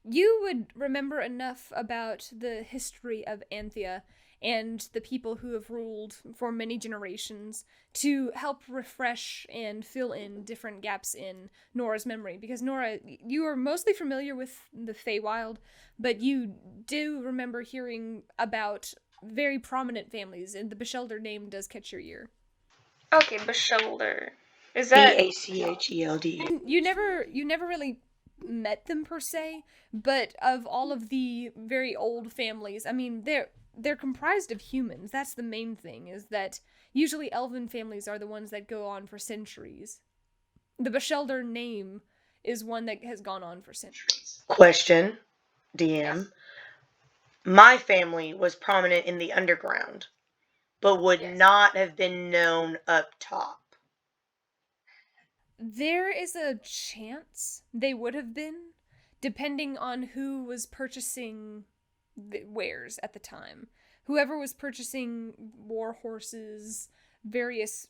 You would remember enough about the history of Anthea and the people who have ruled for many generations to help refresh and fill in different gaps in Nora's memory. Because Nora, you are mostly familiar with the Feywild, but you do remember hearing about very prominent families, and the Bechelder name does catch your ear. Okay, Bechelder. Is that... Bacheld. You never really met them per se, but of all of the very old families, I mean, they're comprised of humans. That's the main thing, is that usually elven families are the ones that go on for centuries. The Bechelder name is one that has gone on for centuries. Question, DM. My family was prominent in the underground, but would not have been known up top. There is a chance they would have been, depending on who was purchasing the wares at the time. Whoever was purchasing war horses, various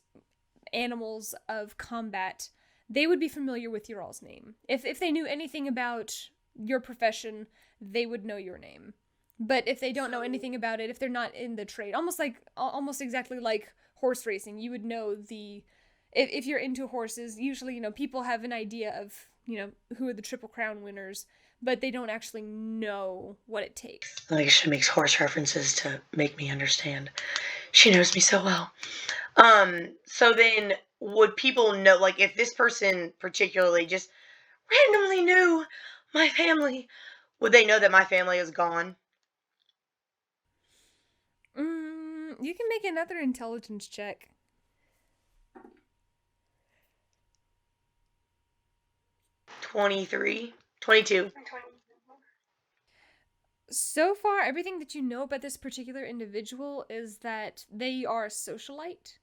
animals of combat, they would be familiar with your all's name. If they knew anything about your profession, they would know your name. But if they don't know anything about it, if they're not in the trade, almost exactly like horse racing, you would know the... If you're into horses, usually, people have an idea of, who are the Triple Crown winners, but they don't actually know what it takes. Like, she makes horse references to make me understand. She knows me so well. So then, would people know, like, if this person particularly just randomly knew my family, would they know that my family is gone? You can make another intelligence check. 22. So far, everything that you know about this particular individual is that they are a socialite,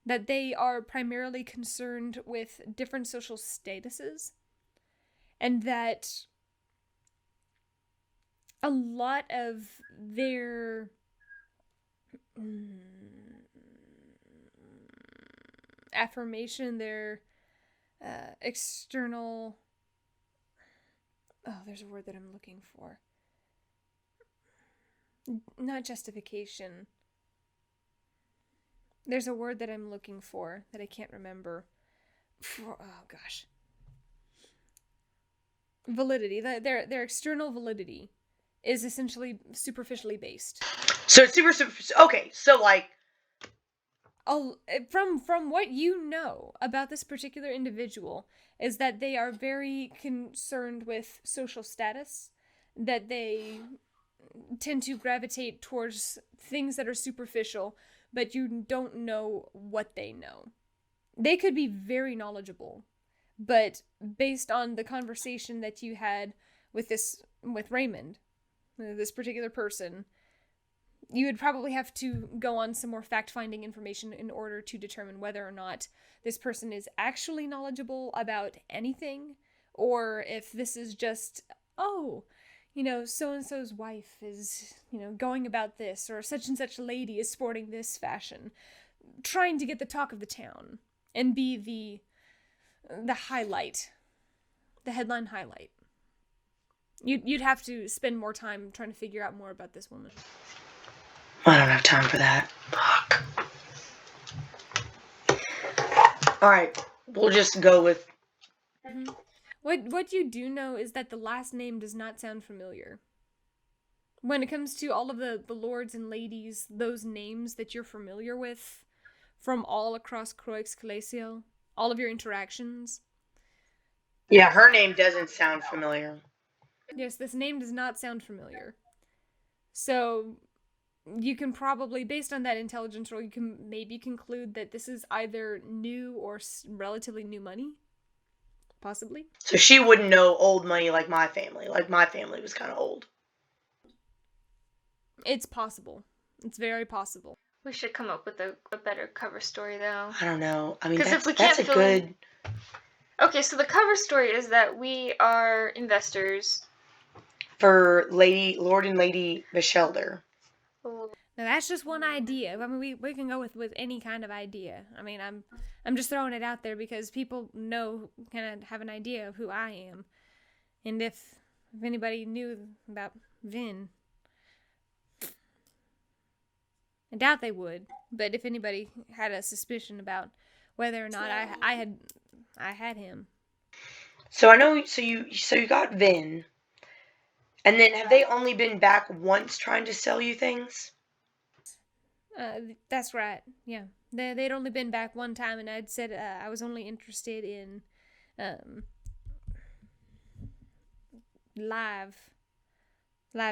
that they are primarily concerned with different social statuses, and that a lot of their affirmation, their external... Oh, there's a word that I'm looking for. Not justification. There's a word that I'm looking for that I can't remember. Oh, gosh. Validity. Their external validity is essentially superficially based. So it's okay, so like... From what you know about this particular individual is that they are very concerned with social status, that they tend to gravitate towards things that are superficial, but you don't know what they know. They could be very knowledgeable, but based on the conversation that you had with Raymond, this particular person, you would probably have to go on some more fact-finding information in order to determine whether or not this person is actually knowledgeable about anything, or if this is just, so-and-so's wife is, going about this, or such and such lady is sporting this fashion, trying to get the talk of the town, and be the highlight, the headline highlight. You'd have to spend more time trying to figure out more about this woman. I don't have time for that. Fuck. Alright, we'll just go with... Mm-hmm. What you do know is that the last name does not sound familiar. When it comes to all of the lords and ladies, those names that you're familiar with from all across Croix Calasiel, all of your interactions. Yeah, her name doesn't sound familiar. Yes, this name does not sound familiar. So you can probably, based on that intelligence roll, you can maybe conclude that this is either new or relatively new money. Possibly. So she wouldn't know old money like my family. Like, my family was kind of old. It's possible. It's very possible. We should come up with a better cover story, though. I don't know. I mean, 'Cause if we that's a can't good... Okay, so the cover story is that we are investors. For Lord and Lady Bechelder. Now that's just one idea. I mean, we can go with any kind of idea. I mean, I'm just throwing it out there because people kind of have an idea of who I am, and if anybody knew about Vin, I doubt they would, but if anybody had a suspicion about whether or not I had him. So I know. So you got Vin, and then have they only been back once trying to sell you things? That's right. Yeah, they'd only been back one time, and I'd said I was only interested in live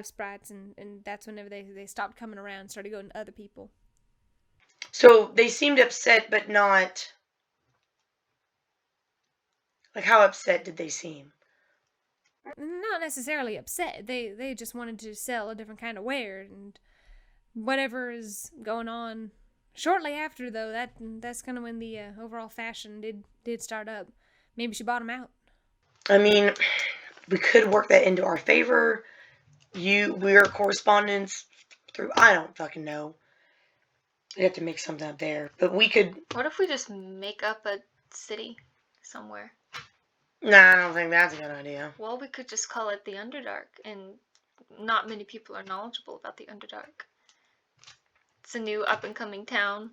sprites, and that's whenever they stopped coming around and started going to other people. So they seemed upset, but not. Like, how upset did they seem? Not necessarily upset. They just wanted to sell a different kind of ware, and whatever is going on. Shortly after, though, that's kind of when the overall fashion did start up. Maybe she bought him out. I mean, we could work that into our favor. We're correspondents through. I don't fucking know. We'd have to make something up there, but we could. What if we just make up a city somewhere? Nah, I don't think that's a good idea. Well, we could just call it the Underdark, and not many people are knowledgeable about the Underdark. It's a new up-and-coming town.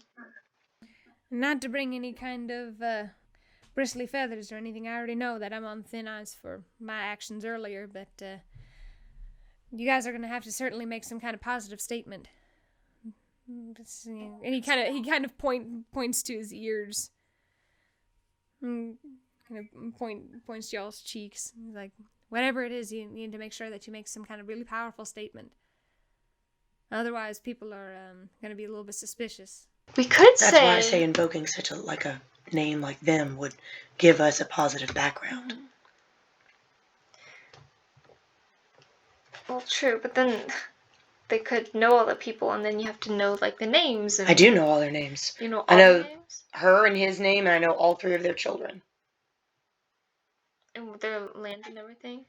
Not to bring any kind of bristly feathers or anything. I already know that I'm on thin ice for my actions earlier, but you guys are going to have to certainly make some kind of positive statement. And he kind of points to his ears. Kind of points to y'all's cheeks. He's like, whatever it is, you need to make sure that you make some kind of really powerful statement. Otherwise, people are going to be a little bit suspicious. We could That's why I say invoking such a name like them would give us a positive background. Well, true, but then they could know all the people, and then you have to know like the names. And I do know all their names. You know all I know their names her and his name, and I know all three of their children. and their land and everything.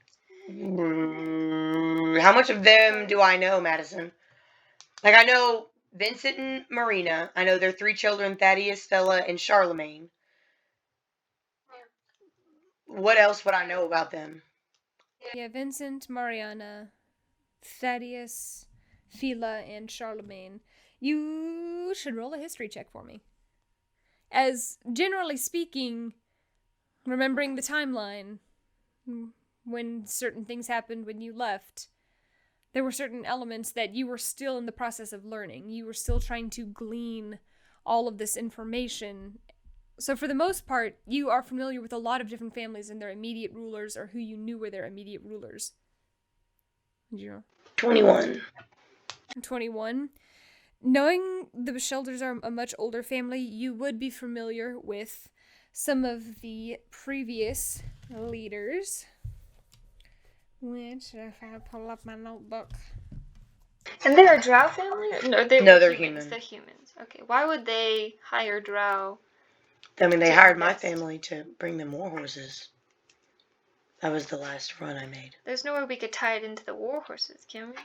How much of them do I know, Madison? Like, I know Vincent and Marina. I know their three children, Thaddeus, Stella, and Charlemagne. What else would I know about them? Yeah, Vincent, Mariana, Thaddeus, Fila, and Charlemagne. You should roll a history check for me. As generally speaking, remembering the timeline, when certain things happened when you left, there were certain elements that you were still in the process of learning. You were still trying to glean all of this information. So for the most part, you are familiar with a lot of different families and their immediate rulers, or who you knew were their immediate rulers. Did you know? 21. 21. Knowing the Beschelders are a much older family, you would be familiar with some of the previous leaders. Which, if I pull up my notebook. And they're a drow family? No, they're human. They're humans. Okay, why would they hire drow? I mean, they to hired my invest? family to bring them war horses. That was the last run I made. There's no way we could tie it into the war horses, can we?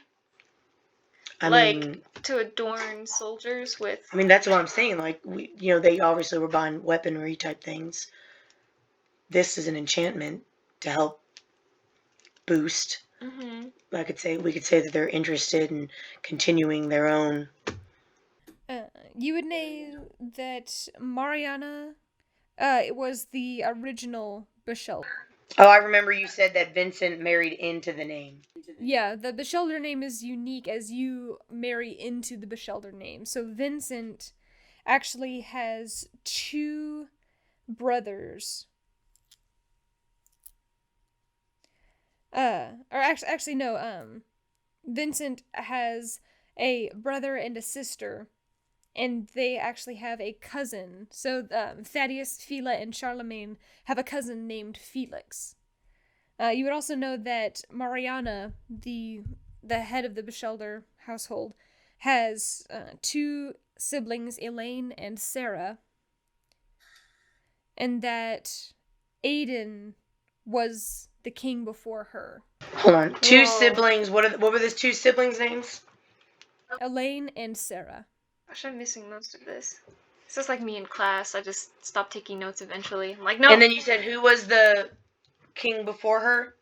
I Like, mean, to adorn soldiers with... I mean, that's what I'm saying. Like, they obviously were buying weaponry type things. This is an enchantment to help boost. Mm-hmm. We could say that they're interested in continuing their own. You would know that Mariana, it was the original Beschelder. Oh, I remember you said that Vincent married into the name. Yeah, the Beschelder name is unique as you marry into the Beschelder name. So Vincent actually has two brothers. Vincent has a brother and a sister, and they actually have a cousin. So Thaddeus, Fila, and Charlemagne have a cousin named Felix. You would also know that Mariana, the head of the Beschelder household, has two siblings, Elaine and Sarah, and that Aiden was the king before her. Hold on. Two Whoa. siblings. What were those two siblings' names? Elaine and Sarah. Gosh, I'm missing most of this. This is like me in class. I just stopped taking notes eventually. I'm like, no. And then you said who was the king before her?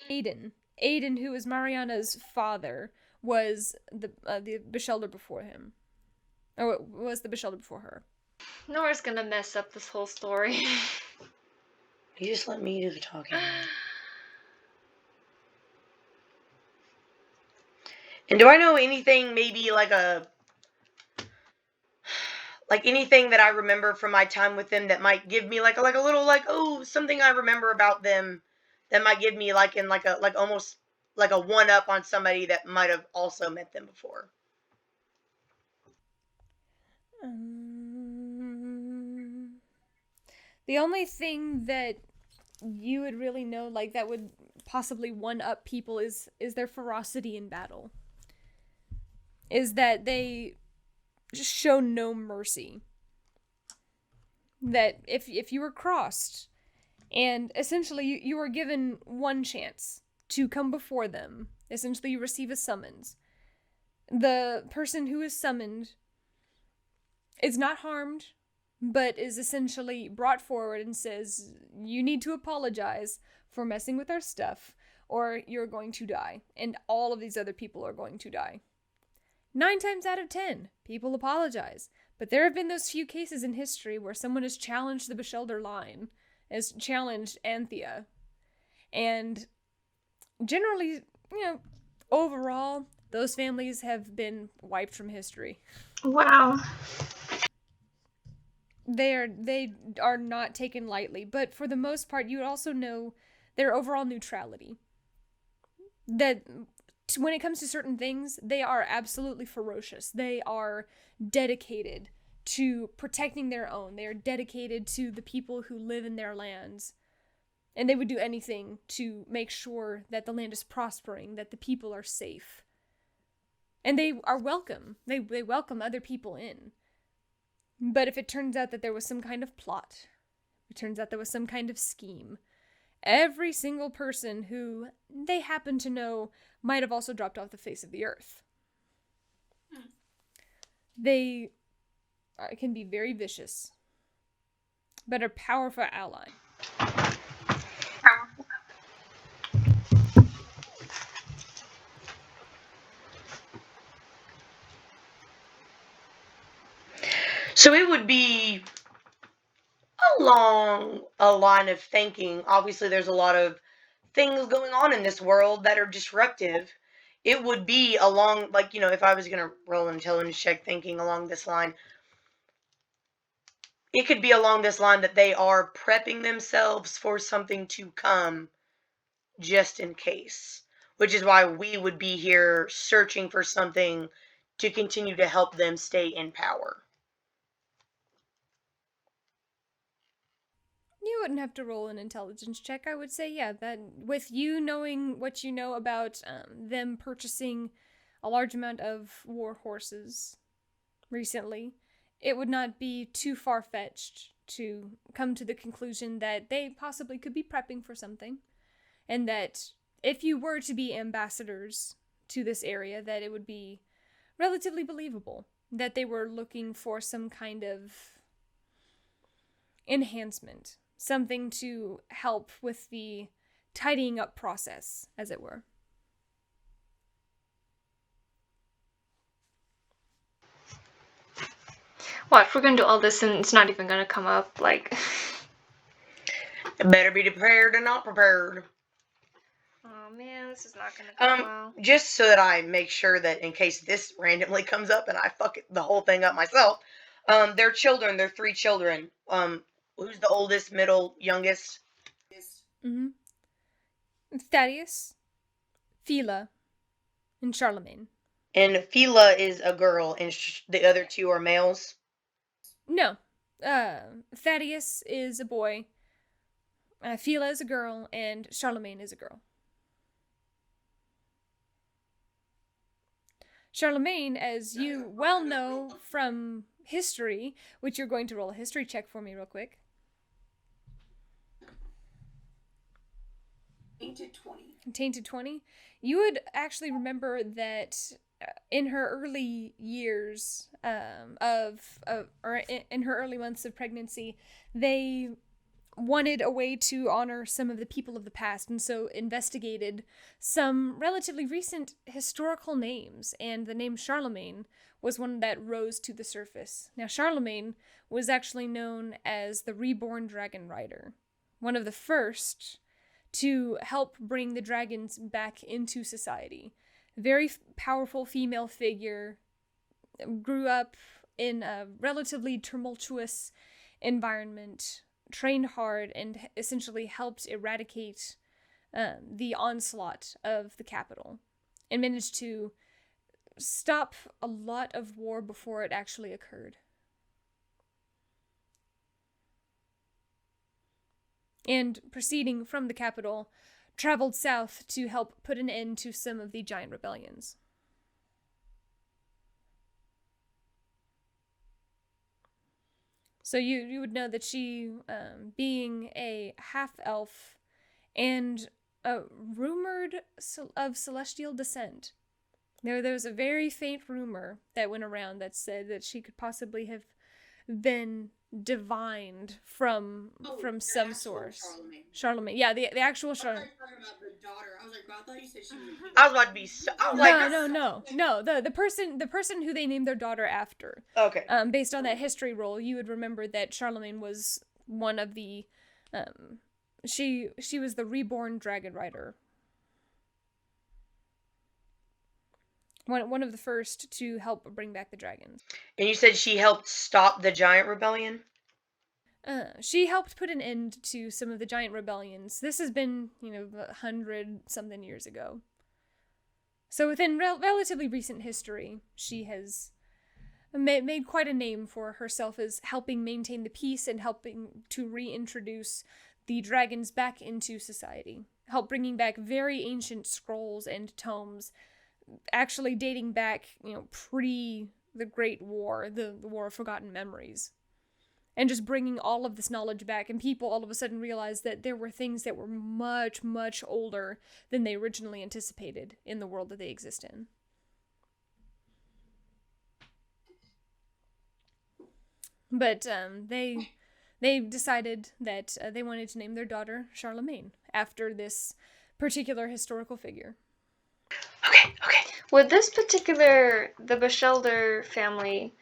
Aiden. Aiden, who was Mariana's father, was the Beschelder before him. Oh, it was the Bashelda before her. Nora's gonna mess up this whole story. You just let me do the talking. And do I know anything, maybe like anything that I remember from my time with them that might give me like a little something I remember about them that might give me almost like a one up on somebody that might have also met them before. The only thing that you would really know, like, that would possibly one up people is their ferocity in battle. Is that they just show no mercy. That if you were crossed, and essentially you were given one chance to come before them, essentially you receive a summons. The person who is summoned is not harmed, but is essentially brought forward and says, you need to apologize for messing with our stuff, or you're going to die, and all of these other people are going to die. 9 times out of 10, people apologize, but there have been those few cases in history where someone has challenged the Bashelder line, has challenged Anthea, and generally, overall, those families have been wiped from history. Wow. They are not taken lightly, but for the most part, you also know their overall neutrality. That when it comes to certain things, they are absolutely ferocious. They are dedicated to protecting their own. They are dedicated to the people who live in their lands. And they would do anything to make sure that the land is prospering, that the people are safe. And they are welcome. They welcome other people in. But if it turns out that there was some kind of plot, it turns out there was some kind of scheme, every single person who they happen to know might have also dropped off the face of the earth. They can be very vicious, but a powerful ally. So it would be along a line of thinking. Obviously, there's a lot of things going on in this world that are disruptive. It would be along, if I was going to roll an intelligence check thinking along this line, it could be along this line that they are prepping themselves for something to come just in case. Which is why we would be here searching for something to continue to help them stay in power. You wouldn't have to roll an intelligence check. I would say, yeah, that with you knowing what you know about them purchasing a large amount of war horses recently, it would not be too far-fetched to come to the conclusion that they possibly could be prepping for something, and that if you were to be ambassadors to this area, that it would be relatively believable that they were looking for some kind of enhancement. Something to help with the tidying up process, as it were. What, if we're gonna do all this and it's not even gonna come up, like... Better be prepared and not prepared. Oh man, this is not gonna go well. Just so that I make sure that in case this randomly comes up and I fuck the whole thing up myself, their children, their 3 children, who's the oldest, middle, youngest? Thaddeus, Phila, and Charlemagne. And Phila is a girl, and the other 2 are males? No. Thaddeus is a boy, Phila is a girl, and Charlemagne is a girl. Charlemagne, as you well know from history, which you're going to roll a history check for me real quick. Tainted 20. You would actually remember that in her early years or in her early months of pregnancy, they wanted a way to honor some of the people of the past, and so investigated some relatively recent historical names, and the name Charlemagne was one that rose to the surface. Now, Charlemagne was actually known as the reborn dragon rider, one of the first to help bring the dragons back into society. Very powerful female figure, grew up in a relatively tumultuous environment, trained hard, and essentially helped eradicate the onslaught of the capital, and managed to stop a lot of war before it actually occurred. And proceeding from the capital, traveled south to help put an end to some of the giant rebellions. So you would know that she, being a half-elf and rumored of celestial descent, there was a very faint rumor that went around that said that she could possibly have been divined from some source. Charlemagne. Yeah, the actual Charlemagne. I thought you were talking about the daughter. I was like, well, I thought you said she was a human. I was about to be I was like, No. The person who they named their daughter after. okay. Based on that history roll, you would remember that Charlemagne was one of the, she was the reborn dragon rider. One of the first to help bring back the dragons. And you said she helped stop the giant rebellion? She helped put an end to some of the giant rebellions. This has been, 100-something years ago. So within relatively recent history, she has made quite a name for herself as helping maintain the peace and helping to reintroduce the dragons back into society. Help bringing back very ancient scrolls and tomes, actually dating back, pre the Great War, the War of Forgotten Memories. And just bringing all of this knowledge back, and people all of a sudden realized that there were things that were much, much older than they originally anticipated in the world that they exist in. But they decided that they wanted to name their daughter Charlemagne after this particular historical figure. Okay. Would this particular, the Beschelder family,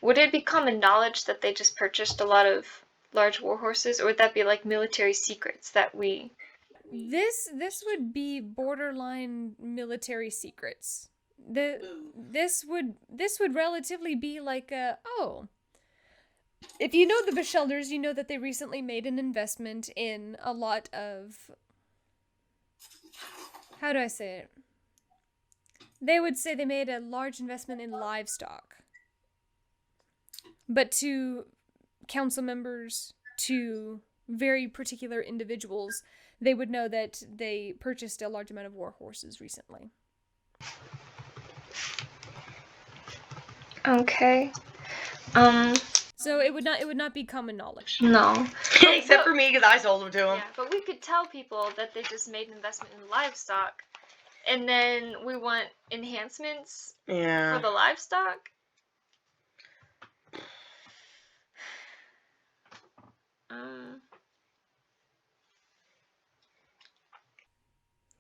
would it be common knowledge that they just purchased a lot of large war horses, or would that be like military secrets that we... This would be borderline military secrets. This would relatively be like if you know the Beschelders, you know that they recently made an investment in a lot of, how do I say it? They would say they made a large investment in livestock. But to council members, to very particular individuals, they would know that they purchased a large amount of war horses recently. Okay. So it would not be common knowledge. No. Except for me, because I sold them to them. Yeah, but we could tell people that they just made an investment in livestock, and then we want enhancements Yeah. for the livestock.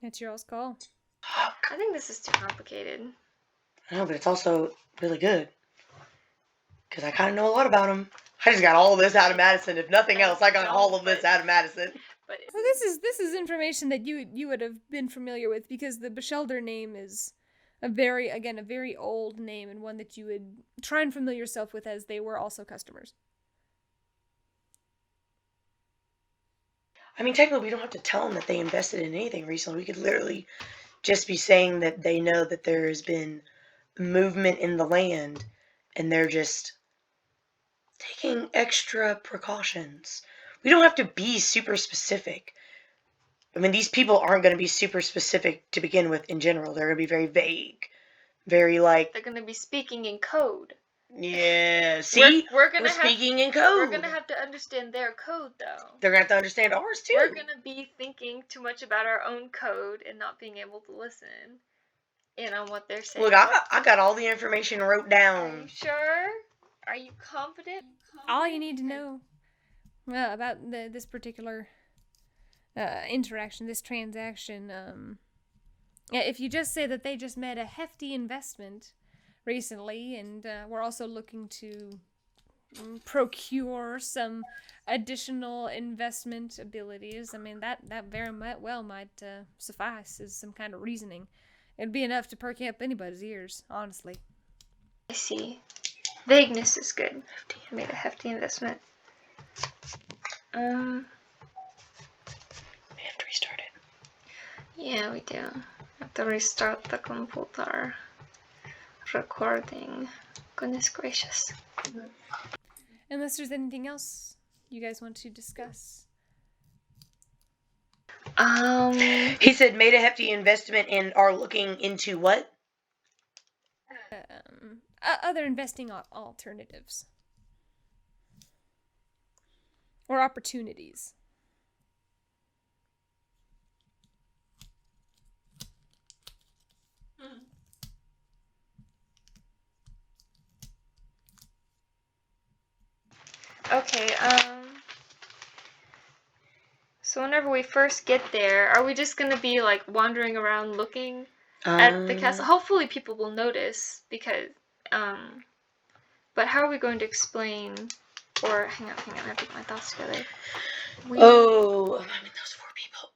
That's your all's call. I think this is too complicated. I know, but it's also really good. Because I kind of know a lot about them. I just got all of this out of Madison. If nothing else, I got all of this out of Madison. But So this is information that you would have been familiar with, because the Beschelder name is a very old name, and one that you would try and familiar yourself with, as they were also customers. I mean, technically, we don't have to tell them that they invested in anything recently. We could literally just be saying that they know that there has been movement in the land, and they're just taking extra precautions. We don't have to be super specific. I mean, these people aren't going to be super specific to begin with in general. They're going to be very vague. Very like... They're going to be speaking in code. Yeah, see? We're speaking in code. We're going to have to understand their code, though. They're going to have to understand ours, too. We're going to be thinking too much about our own code and not being able to listen in on what they're saying. Look, I got all the information wrote Are down. you sure? Are you confident? All you need to know about this particular interaction, this transaction. If you just say that they just made a hefty investment recently, and we're also looking to procure some additional investment abilities, I mean, that very well might suffice as some kind of reasoning. It'd be enough to perk up anybody's ears, honestly. I see. Vagueness is good. I made a hefty investment. We have to restart it. Yeah, we do. Have to restart the computer. Recording. Goodness gracious. Unless there's anything else you guys want to discuss. He said made a hefty investment and are looking into what? Other investing alternatives. Or opportunities. Okay, so whenever we first get there, are we just gonna be like wandering around looking at the castle? Hopefully people will notice because, but how are we going to explain, or hang on, I have to get my thoughts together. Oh, I mean, those 4 people.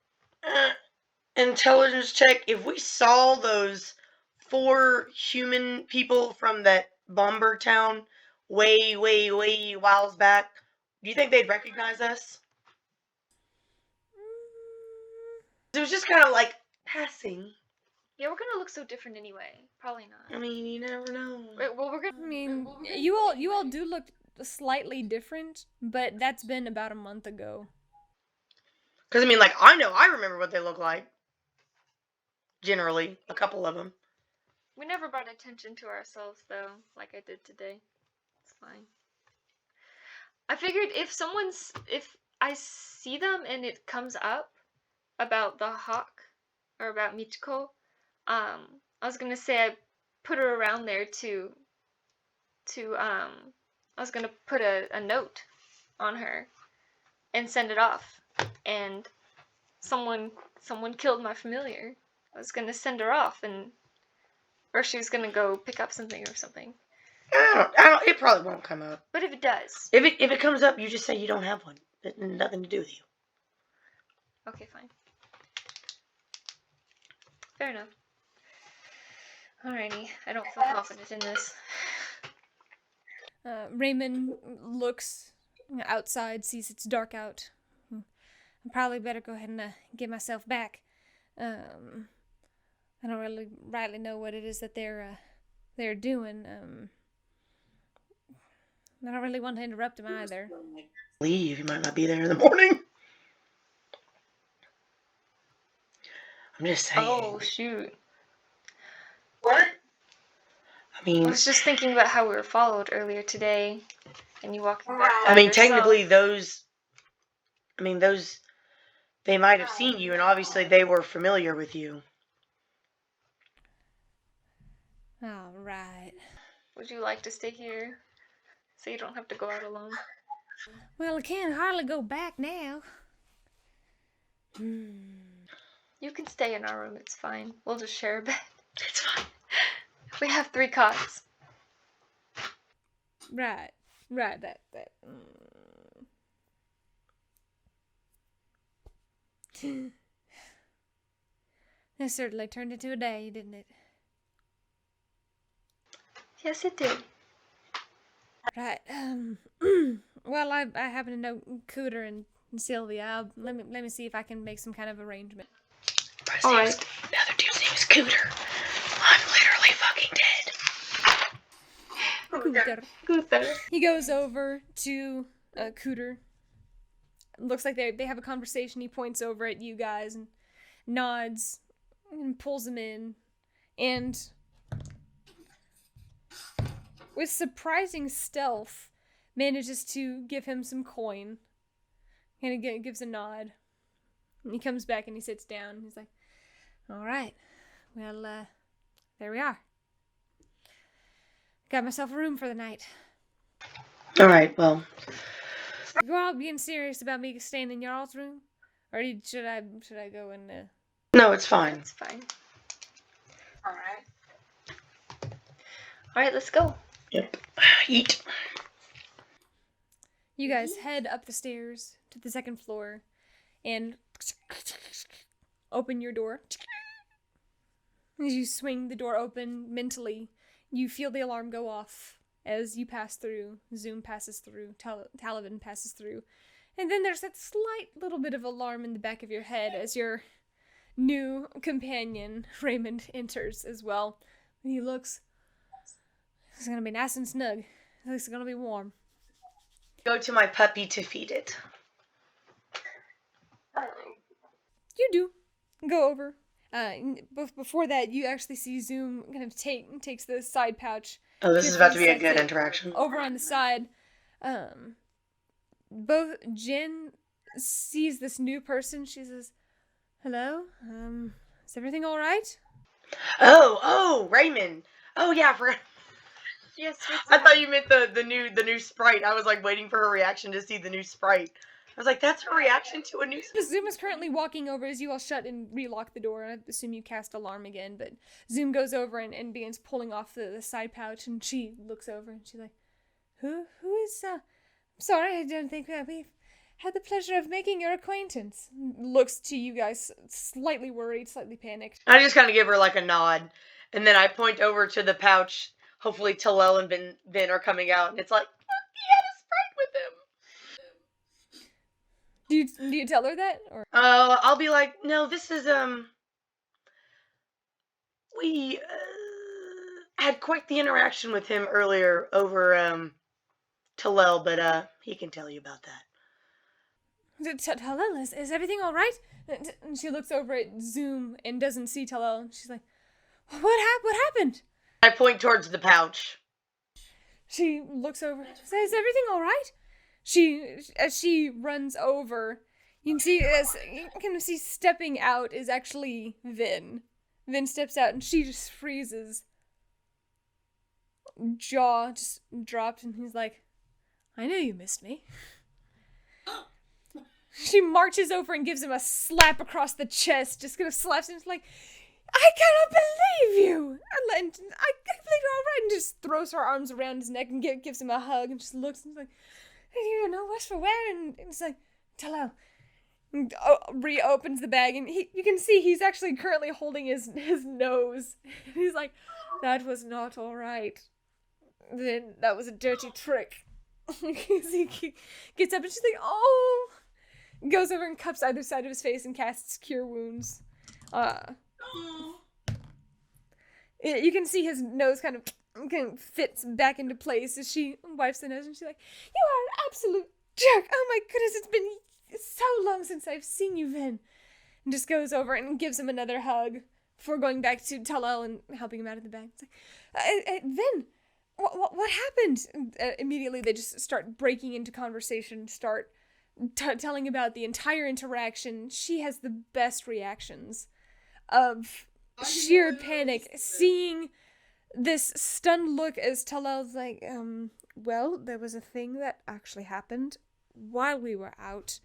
Intelligence check. If we saw those 4 human people from that bomber town way whiles back, do you think they'd recognize us? It was just kind of like passing. Yeah, we're gonna look so different anyway. Probably not. I mean, you never know. Well, we're gonna. I mean, you all do look slightly different, but that's been about a month ago. Because, I mean, like, I remember what they look like. Generally, a couple of them. We never brought attention to ourselves though, like I did today. It's fine. I figured if I see them and it comes up about the hawk or about Michiko, I was gonna say I put her around there I was gonna put a note on her and send it off, and someone killed my familiar. I was gonna send her off, or she was gonna go pick up something or something. I don't. It probably won't come up. But if it does, If it comes up, you just say you don't have one. It has nothing to do with you. okay, fine. Fair enough. Alrighty, I don't feel confident in this. Raymond looks outside, sees it's dark out. I probably better go ahead and get myself back. I don't really rightly know what it is that they're doing. I don't really want to interrupt them either. Leave. You might not be there in the morning. I'm just saying. Oh shoot! What? I mean, I was just thinking about how we were followed earlier today, and you walking back. I by mean, yourself. technically, those. They might have seen you, and obviously they were familiar with you. All right. Would you like to stay here, so you don't have to go out alone? Well, I can't hardly go back now. You can stay in our room. It's fine. We'll just share a bed. It's fine. We have 3 cots. Right. That. That certainly turned into a day, didn't it? Yes, it did. Right. Well, I happen to know Cooter and Sylvia. Let me see if I can make some kind of arrangement. The All other right. dude's name is Cooter. I'm literally fucking dead. Cooter. He goes over to Cooter. Looks like they have a conversation. He points over at you guys and nods and pulls him in. And with surprising stealth, manages to give him some coin. And he gives a nod. And he comes back and he sits down. He's like, all right. Well, there we are. Got myself a room for the night. All right, well, You're all being serious about me staying in your all's room? Or should I go in there? No, it's fine. It's fine. Alright. Alright, let's go. Yep. Eat. You guys head up the stairs to the second floor and open your door. As you swing the door open mentally, you feel the alarm go off as you pass through. Zoom passes through, Talavin passes through. And then there's that slight little bit of alarm in the back of your head as your new companion, Raymond, enters as well. And he looks, it's gonna be nice and snug. It's gonna be warm. Go to my puppy to feed it. You do. Go over. Before that, you actually see Zoom kind of takes the side pouch. Oh, this is about to be a good interaction. Over on the side. Both Jen sees this new person. She says, "Hello. Is everything all right?" Oh, Raymond. Oh yeah, I forgot. Yes, I thought you meant the new sprite. I was like waiting for her reaction to see the new sprite. I was like, that's her reaction to a new sprite. Zoom is currently walking over as you all shut and relock the door. I assume you cast alarm again, but Zoom goes over and begins pulling off the side pouch, and she looks over and she's like, Who is, I'm sorry, I don't think we've had the pleasure of making your acquaintance. Looks to you guys slightly worried, slightly panicked. I just kind of give her like a nod, and then I point over to the pouch. Hopefully Talel and Ben are coming out, and it's like, he had a sprite with him. Do you tell her that? Or I'll be like, no, this is, we, had quite the interaction with him earlier over, Talel, but, he can tell you about that. Talel, is everything all right? And she looks over at Zoom and doesn't see Talel, and she's like, What happened? I point towards the pouch. She looks over. Says, "Is everything all right?" As she runs over, you can kind of see stepping out is actually Vin. Vin steps out and she just freezes. Jaw just dropped, and he's like, "I know you missed me." She marches over and gives him a slap across the chest. Just kind of slaps him. She's like, "I cannot believe you!" And I believe you're all right. And just throws her arms around his neck and gives him a hug and just looks and is like, "You know, what's for where?" And it's like, Talal reopens the bag, and you can see he's actually currently holding his nose. He's like, "That was not all right. Then that was a dirty trick." He gets up and she's like, "Oh!" Goes over and cups either side of his face and casts Cure Wounds. You can see his nose kind of fits back into place as she wipes the nose, and she's like, "You are an absolute jerk! Oh my goodness, it's been so long since I've seen you, Vin." And just goes over and gives him another hug before going back to Talel and helping him out of the bag. It's like, Vin, what happened? And, immediately they just start breaking into conversation, start telling about the entire interaction. She has the best reactions of sheer panic, seeing this stunned look as Talel's like, well, there was a thing that actually happened while we were out.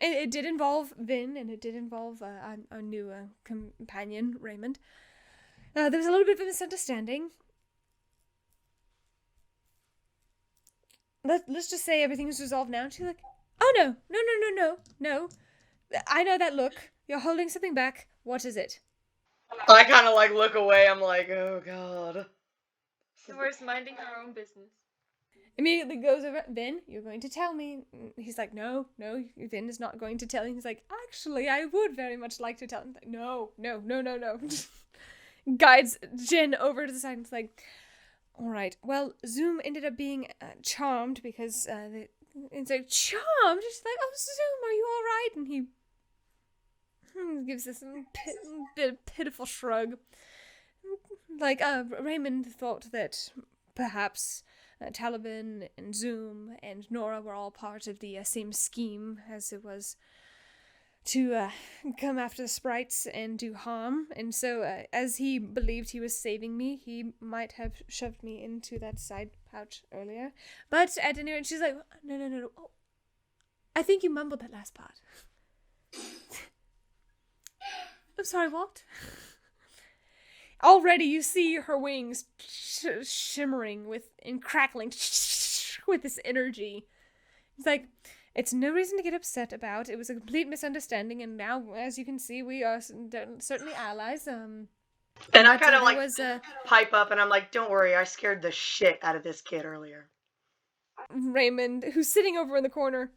It did involve Vin, and it did involve our new companion, Raymond. There was a little bit of a misunderstanding. Let's just say everything is resolved now. And she's like, "Oh, no. I know that look. You're holding something back. What is it?" I kind of like look away. I'm like, oh god. Nora's minding her own business. Immediately goes over, "Vin, you're going to tell me." He's like, no, Vin is not going to tell him. He's like, "Actually, I would very much like to tell him." Like, no. Guides Jen over to the side and is like, "All right, well, Zoom ended up being charmed because it's like, charmed?" She's like, "Oh, Zoom, are you all right?" And he gives this pitiful shrug. Like, Raymond thought that perhaps Talavin and Zoom and Nora were all part of the same scheme, as it was come after the sprites and do harm. And so, as he believed he was saving me, he might have shoved me into that side pouch earlier. But at any rate, she's like, no. Oh, I think you mumbled that last part. I'm sorry, what? Already you see her wings shimmering and crackling with this energy. It's like, it's no reason to get upset about. It was a complete misunderstanding, and now, as you can see, we are certainly allies. And I kind of was pipe up, and I'm like, don't worry, I scared the shit out of this kid earlier. Raymond, who's sitting over in the corner.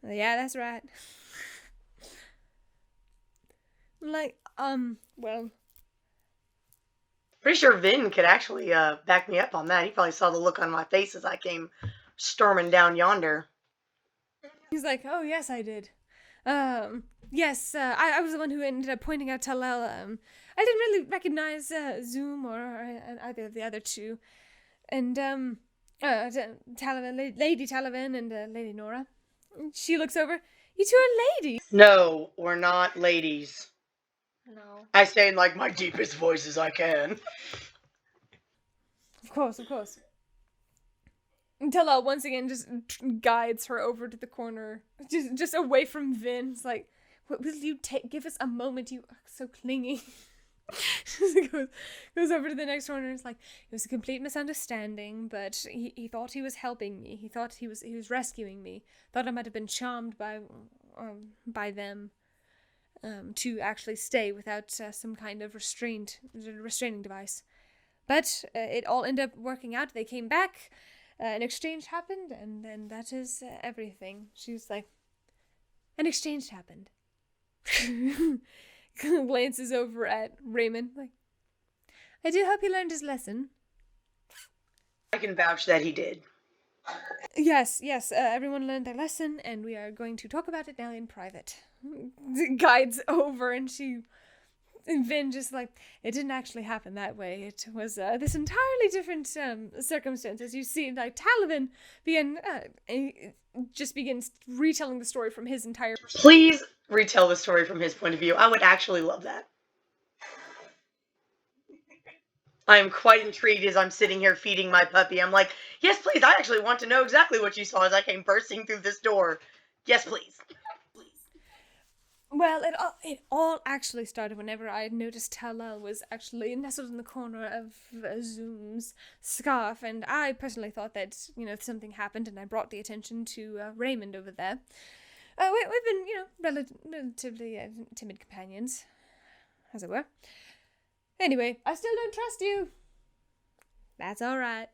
Yeah, that's right. Like, well, pretty sure Vin could actually back me up on that. He probably saw the look on my face as I came storming down yonder. He's like, oh, yes, I did. Yes, I was the one who ended up pointing out Talal. I didn't really recognize Zoom or either of the other two. And, Talavin, Lady Talavin and Lady Nora. She looks over. You two are ladies. No, we're not ladies. No. I say in like my deepest voice as I can. Of course. Talal once again just guides her over to the corner, just away from Vin. It's like, will you give us a moment? You are so clingy. goes over to the next corner. It's like, it was a complete misunderstanding, but he thought he was helping me. He thought he was rescuing me. Thought I might have been charmed by them to actually stay without some kind of restraining device. But it all ended up working out. They came back. An exchange happened, and then that is everything. She's like, an exchange happened. Glances over at Raymond, like, I do hope he learned his lesson. I can vouch that he did. Yes, everyone learned their lesson, and we are going to talk about it now in private. Guides over, and Vin just like, it didn't actually happen that way. It was this entirely different circumstance. As you see, like, Talavin just begins retelling the story from his entire... Please retell the story from his point of view. I would actually love that. I am quite intrigued as I'm sitting here feeding my puppy. I'm like, yes, please, I actually want to know exactly what you saw as I came bursting through this door. Yes, please. Well, it all actually started whenever I noticed Talal was actually nestled in the corner of Zoom's scarf, and I personally thought that, something happened, and I brought the attention to Raymond over there. We've been, relatively timid companions, as it were. Anyway, I still don't trust you. That's all right.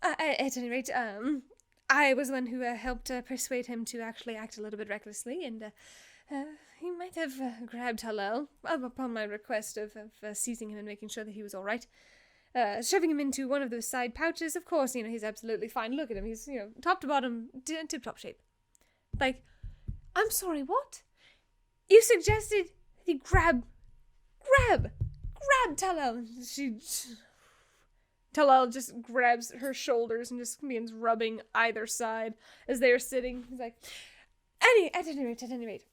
At any rate, I was the one who helped persuade him to actually act a little bit recklessly, and he might have grabbed Talal upon my request of seizing him and making sure that he was all right. Shoving him into one of those side pouches. Of course, he's absolutely fine. Look at him. He's, top to bottom, tip-top shape. Like, I'm sorry, what? You suggested that he grab Talal. Talal just grabs her shoulders and just begins rubbing either side as they are sitting. He's like, at any rate.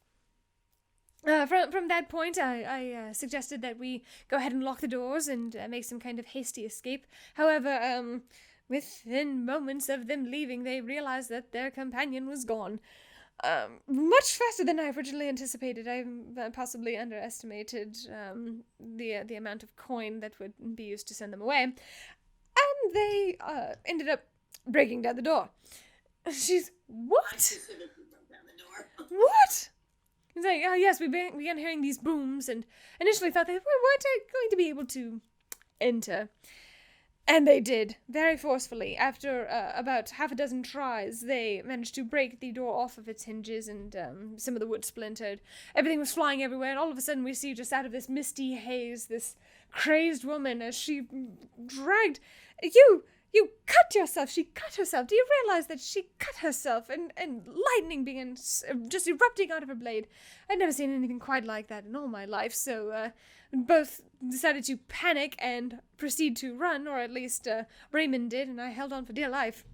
From that point, I suggested that we go ahead and lock the doors and make some kind of hasty escape. However, within moments of them leaving, they realized that their companion was gone. Much faster than I originally anticipated. I possibly underestimated the amount of coin that would be used to send them away. And they ended up breaking down the door. She's, what? What? He's like, oh yes, we began hearing these booms, and initially thought they weren't going to be able to enter. And they did, very forcefully. After about half a dozen tries, they managed to break the door off of its hinges, and some of the wood splintered. Everything was flying everywhere, and all of a sudden we see just out of this misty haze, this crazed woman as she dragged... You cut yourself! She cut herself! Do you realize that she cut herself, and lightning began just erupting out of her blade? I'd never seen anything quite like that in all my life, so both decided to panic and proceed to run, or at least Raymond did, and I held on for dear life.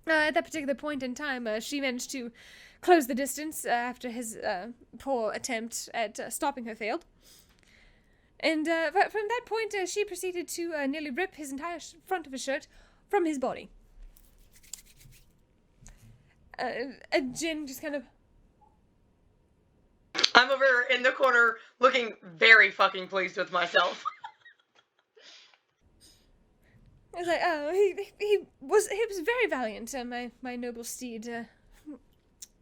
At that particular point in time, she managed to close the distance after his poor attempt at stopping her failed. And from that point, she proceeded to nearly rip his entire front of his shirt from his body. Jin just kind of... I'm over in the corner looking very fucking pleased with myself. I was like, oh, he was very valiant, my noble steed,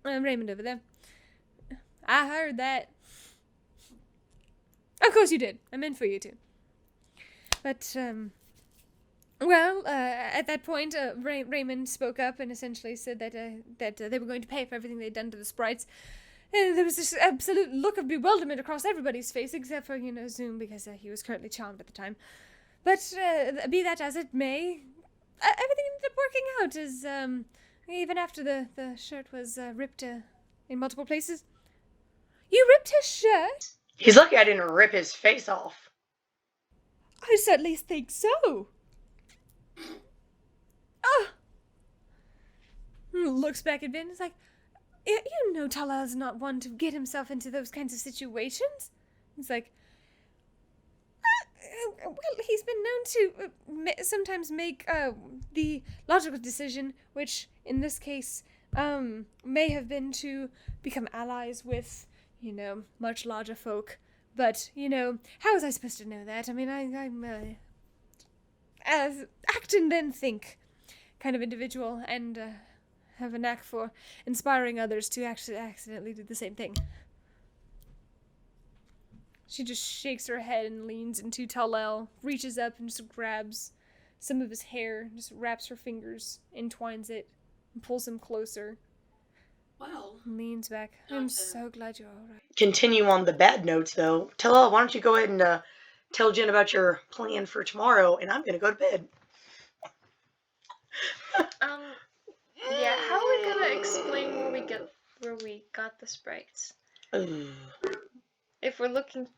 Raymond over there. I heard that. Of course you did. I meant for you to. But, well, at that point, Raymond spoke up and essentially said that they were going to pay for everything they'd done to the sprites. And there was this absolute look of bewilderment across everybody's face, except for, Zoom, because he was currently charmed at the time. But, be that as it may, everything ended up working out, as, even after the shirt was ripped in multiple places. You ripped his shirt? He's lucky I didn't rip his face off. I certainly think so. Oh! Looks back at Ben, it's like, you know Talal's not one to get himself into those kinds of situations. It's like, well, he's been known to sometimes make the logical decision, which in this case may have been to become allies with, much larger folk. But, how was I supposed to know that? I mean, I'm as act and then think kind of individual, and have a knack for inspiring others to actually accidentally do the same thing. She just shakes her head and leans into Talal, reaches up and just grabs some of his hair, just wraps her fingers, entwines it, and pulls him closer. Well, Leans back. I'm so glad you're all right. Continue on the bad notes, though. Talal, why don't you go ahead and tell Jen about your plan for tomorrow, and I'm going to go to bed. Yeah, how are we gonna explain where we got the sprites? If we're looking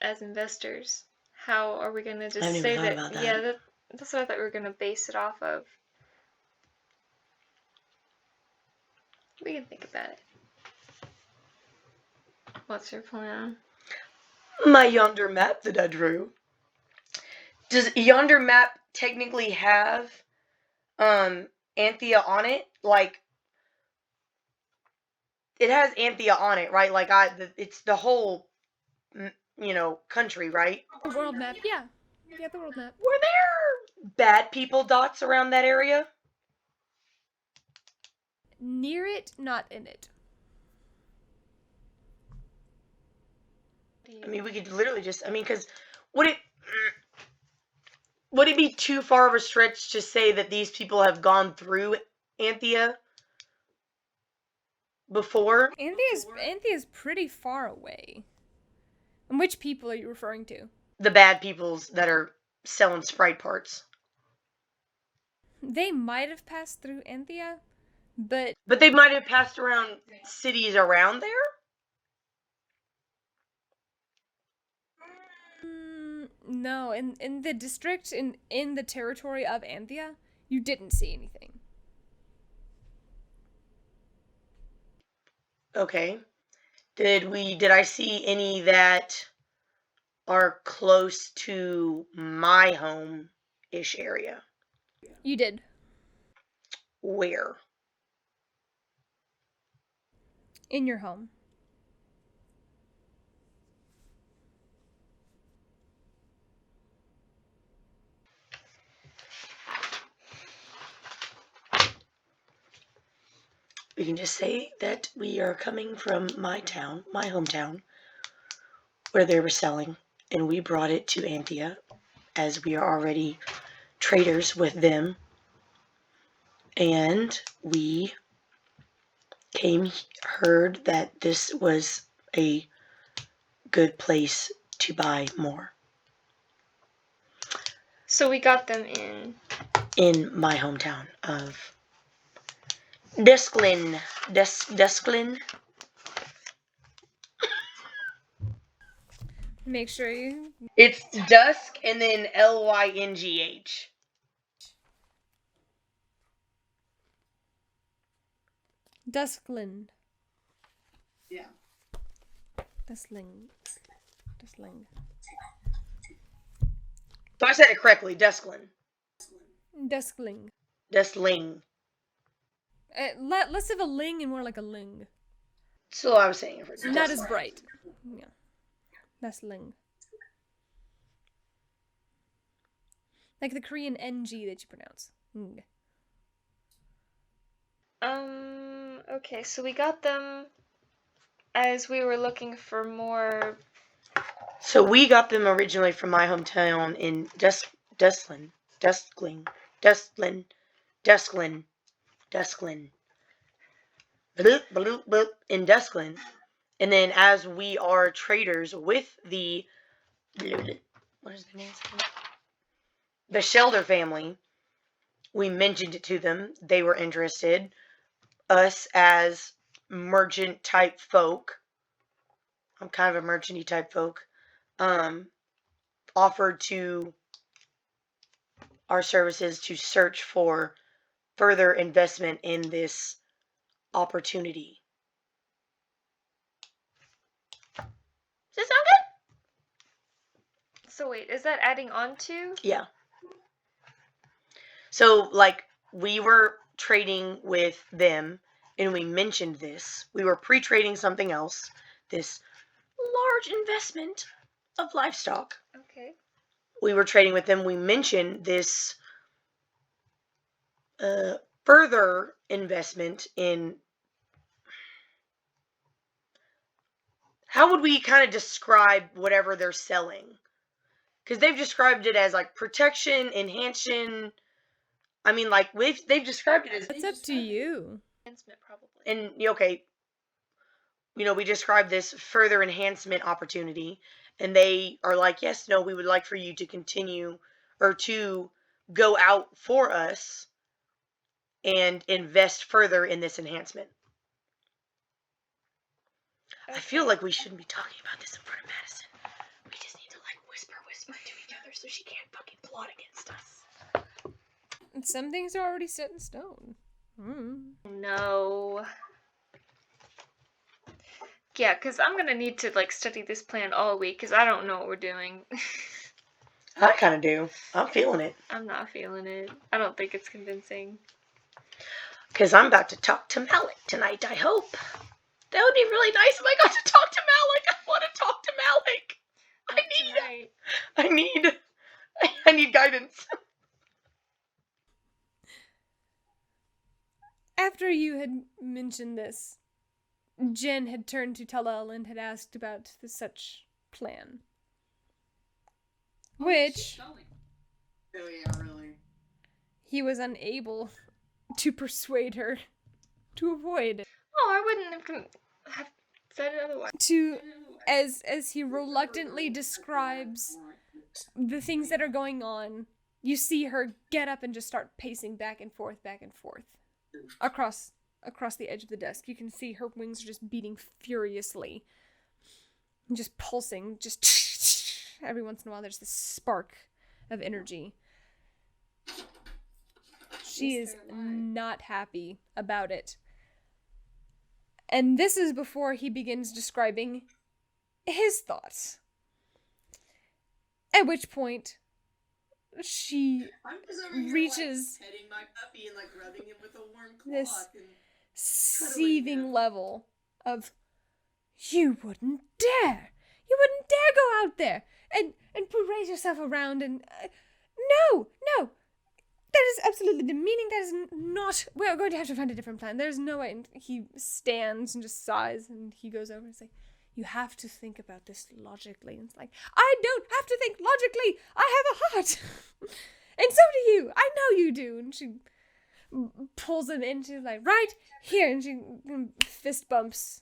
as investors, how are we gonna just haven't say even thought about that. Yeah, that's what I thought we were gonna base it off of. We can think about it. What's your plan? My yonder map that I drew. Does yonder map technically have Anthea on it? Like, it has Anthea on it, right? Like, it's the whole, country, right? The world map, yeah. Yeah, the world map. Were there bad people dots around that area? Near it, not in it. I mean, we could literally just, because would it be too far of a stretch to say that these people have gone through Anthea before? Anthea's pretty far away. And which people are you referring to? The bad peoples that are selling Sprite parts. They might have passed through Anthea, but they might have passed around cities around there? No, in the district, in the territory of Anthea, you didn't see anything. Okay. Did I see any that are close to my home-ish area? You did. Where? In your home. We can just say that we are coming from my town, my hometown, where they were selling, and we brought it to Anthea, as we are already traders with them, and we heard that this was a good place to buy more. So we got them in my hometown of Desklin. Desklin. Make sure you... It's Dusk and then Lynghh. Duskland. Yeah. Duskling. So I said it correctly. Duskling. Duskling. Dustling. Less of a ling and more like a ling. So I was saying it for Not as bright. Yeah. Duskling. Like the Korean NG that you pronounce. Ng. Okay, so we got them as we were looking for more. So we got them originally from my hometown in Dusklin. In Dusklin. And then as we are traders with the, what is the name? The Shelder family, we mentioned it to them. They were interested. Us as merchant type folk, I'm kind of a merchanty type folk, offered to our services to search for further investment in this opportunity. Does that sound good? So wait, is that adding on to? Yeah. So, like, we were trading with them, and we mentioned this. We were pre-trading something else, this large investment of livestock. Okay. We were trading with them. We mentioned this further investment in, how would we kind of describe whatever they're selling? Because they've described it as like protection, enhancement. I mean, like they've described it as. That's up to you. Enhancement, probably. And okay, we described this further enhancement opportunity, and they are like, yes, no, we would like for you to continue or to go out for us and invest further in this enhancement. Okay. I feel like we shouldn't be talking about this in front of Madison. We just need to like whisper to each other so she can't fucking plot against us. Some things are already set in stone. No. Yeah, because I'm gonna need to like study this plan all week because I don't know what we're doing. I kind of do. I'm feeling it. I'm not feeling it. I don't think it's convincing. Because I'm about to talk to Malik tonight, I hope. That would be really nice if I got to talk to Malik. I want to talk to Malik. I need guidance. After you had mentioned this, Jen had turned to Talal and had asked about the such plan. Which Really. he was unable to persuade her to avoid. Oh, I wouldn't have said it otherwise. As he reluctantly describes the things that are going on, you see her get up and just start pacing back and forth across the edge of the desk. You can see her wings are just beating furiously, just pulsing, just every once in a while there's this spark of energy. She is not happy about it. And this is before he begins describing his thoughts. At which point, she I'm just over here, reaches like, petting my puppy and like rubbing him with a warm cloth. this And seething level of, you wouldn't dare go out there and parade yourself around and no, that is absolutely demeaning. That is not, we're going to have to find a different plan. There's no way. And he stands and just sighs, and he goes over and says, you have to think about this logically. And it's like, I don't have to think logically. I have a heart. And so do you. I know you do. And she pulls him in. She's like, right here. And she fist bumps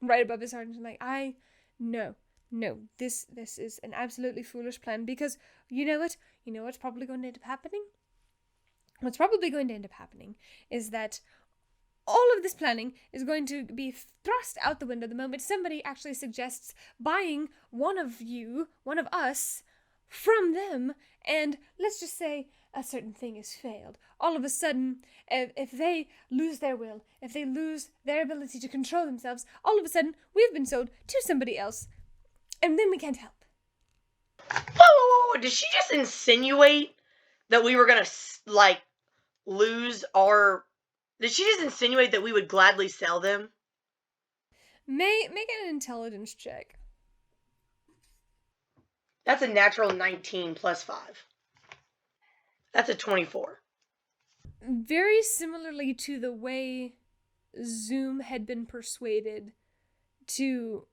right above his heart. And she's like, I know. No, this is an absolutely foolish plan because you know what? You know what's probably going to end up happening? What's probably going to end up happening is that all of this planning is going to be thrust out the window the moment somebody actually suggests buying one of us from them, and let's just say a certain thing has failed. All of a sudden, if they lose their will, if they lose their ability to control themselves, all of a sudden, we've been sold to somebody else. And then we can't help. Whoa, did she just insinuate that we were gonna, like, lose our... Did she just insinuate that we would gladly sell them? Make an intelligence check. That's a natural 19 plus 5. That's a 24. Very similarly to the way Zoom had been persuaded to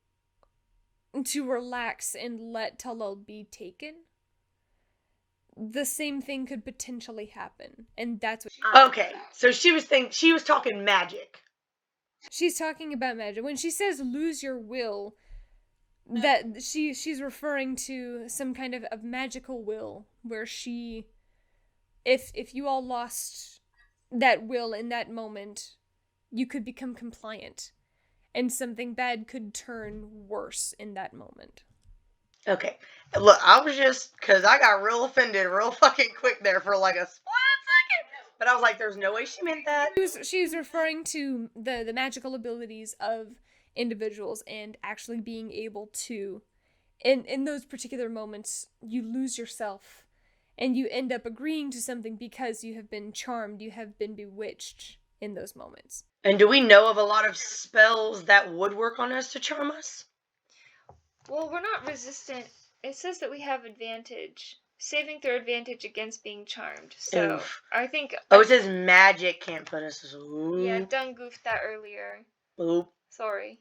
relax and let Talal be taken, the same thing could potentially happen, and that's what. Okay, so she was talking magic. She's talking about magic. When she says lose your will, that she's referring to some kind of magical will where she, if you all lost that will in that moment, you could become compliant, and something bad could turn worse in that moment. Okay, look, I was just, because I got real offended real fucking quick there for like a split second, but I was like, there's no way she meant that. She was referring to the magical abilities of individuals and actually being able to, in those particular moments, you lose yourself and you end up agreeing to something because you have been charmed, you have been bewitched in those moments. And do we know of a lot of spells that would work on us to charm us? Well, we're not resistant. It says that we have advantage. Saving throw advantage against being charmed. So, Oof. I think... Oh, it says magic can't put us... Ooh. Yeah, done goofed that earlier. Oop. Sorry.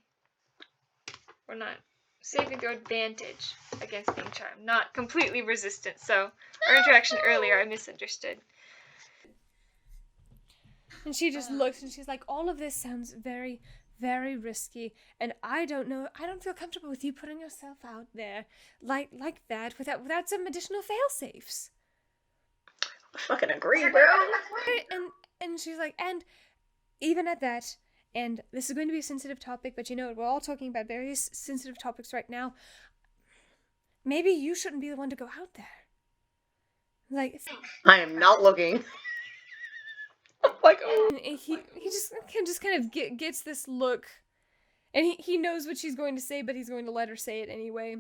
We're not... Saving throw advantage against being charmed. Not completely resistant, so... Our interaction earlier, I misunderstood. And she just looks and she's like, all of this sounds very, very risky, and I don't feel comfortable with you putting yourself out there like that without some additional fail-safes. I fucking agree, bro. And she's like, and even at that, and this is going to be a sensitive topic, but we're all talking about various sensitive topics right now. Maybe you shouldn't be the one to go out there. Like, I am not looking. Like, oh. he just kind of gets this look, and he knows what she's going to say, but he's going to let her say it anyway.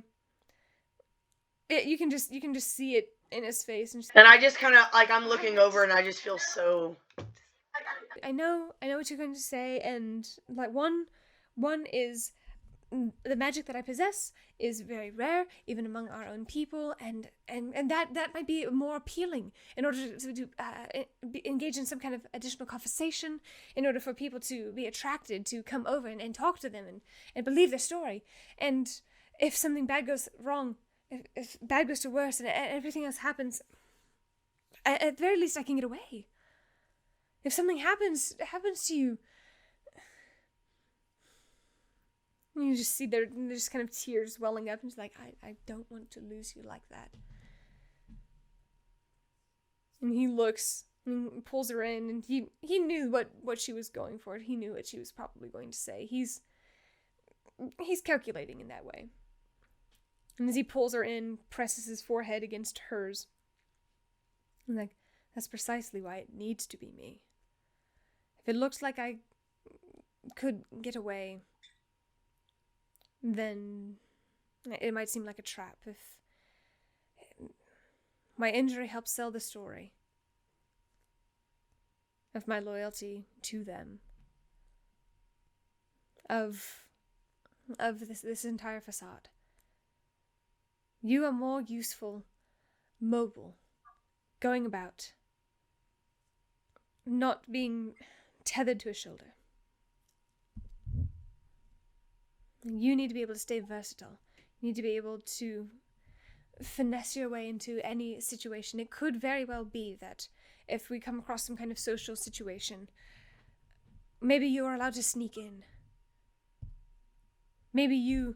You can just see it in his face, and I just kind of, like, I'm looking over and I just feel so... I know what you're going to say, and like one is the magic that I possess is very rare, even among our own people, and that might be more appealing in order to engage in some kind of additional conversation, in order for people to be attracted to come over and talk to them and believe their story. And if something bad goes wrong, if bad goes to worse and everything else happens, at the very least I can get away. If something happens to you, you just see there's just kind of tears welling up, and she's like, I don't want to lose you like that. And he looks and pulls her in, and he knew what she was going for. He knew what she was probably going to say. He's calculating in that way. And as he pulls her in, presses his forehead against hers, I'm like, that's precisely why it needs to be me. If it looks like I could get away, then it might seem like a trap. If my injury helps sell the story of my loyalty to them, of this entire facade, you are more useful, mobile, going about, not being tethered to a shoulder. You need to be able to stay versatile. You need to be able to finesse your way into any situation. It could very well be that if we come across some kind of social situation, maybe you are allowed to sneak in. Maybe you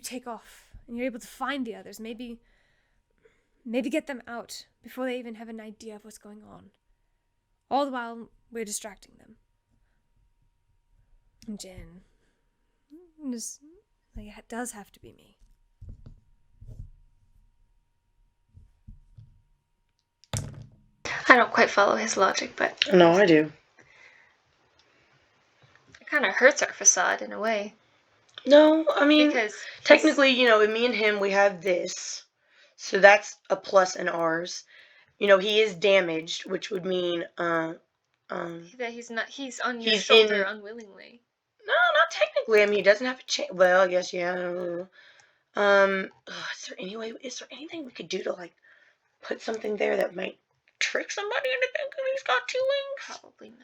take off and you're able to find the others. Maybe get them out before they even have an idea of what's going on. All the while, we're distracting them. And Jen, it does have to be me. I don't quite follow his logic, but No, I do. it kind of hurts our facade in a way. No, I mean, Because technically, you know, me and him, we have this. So that's a plus in ours. You know, he is damaged, which would mean, that he's on your he's shoulder in- unwillingly. no, not technically. I mean, he doesn't have a chain. Well, I guess, yeah. Is there anything we could do to, like, put something there that might trick somebody into thinking he's got 2 wings? Probably not.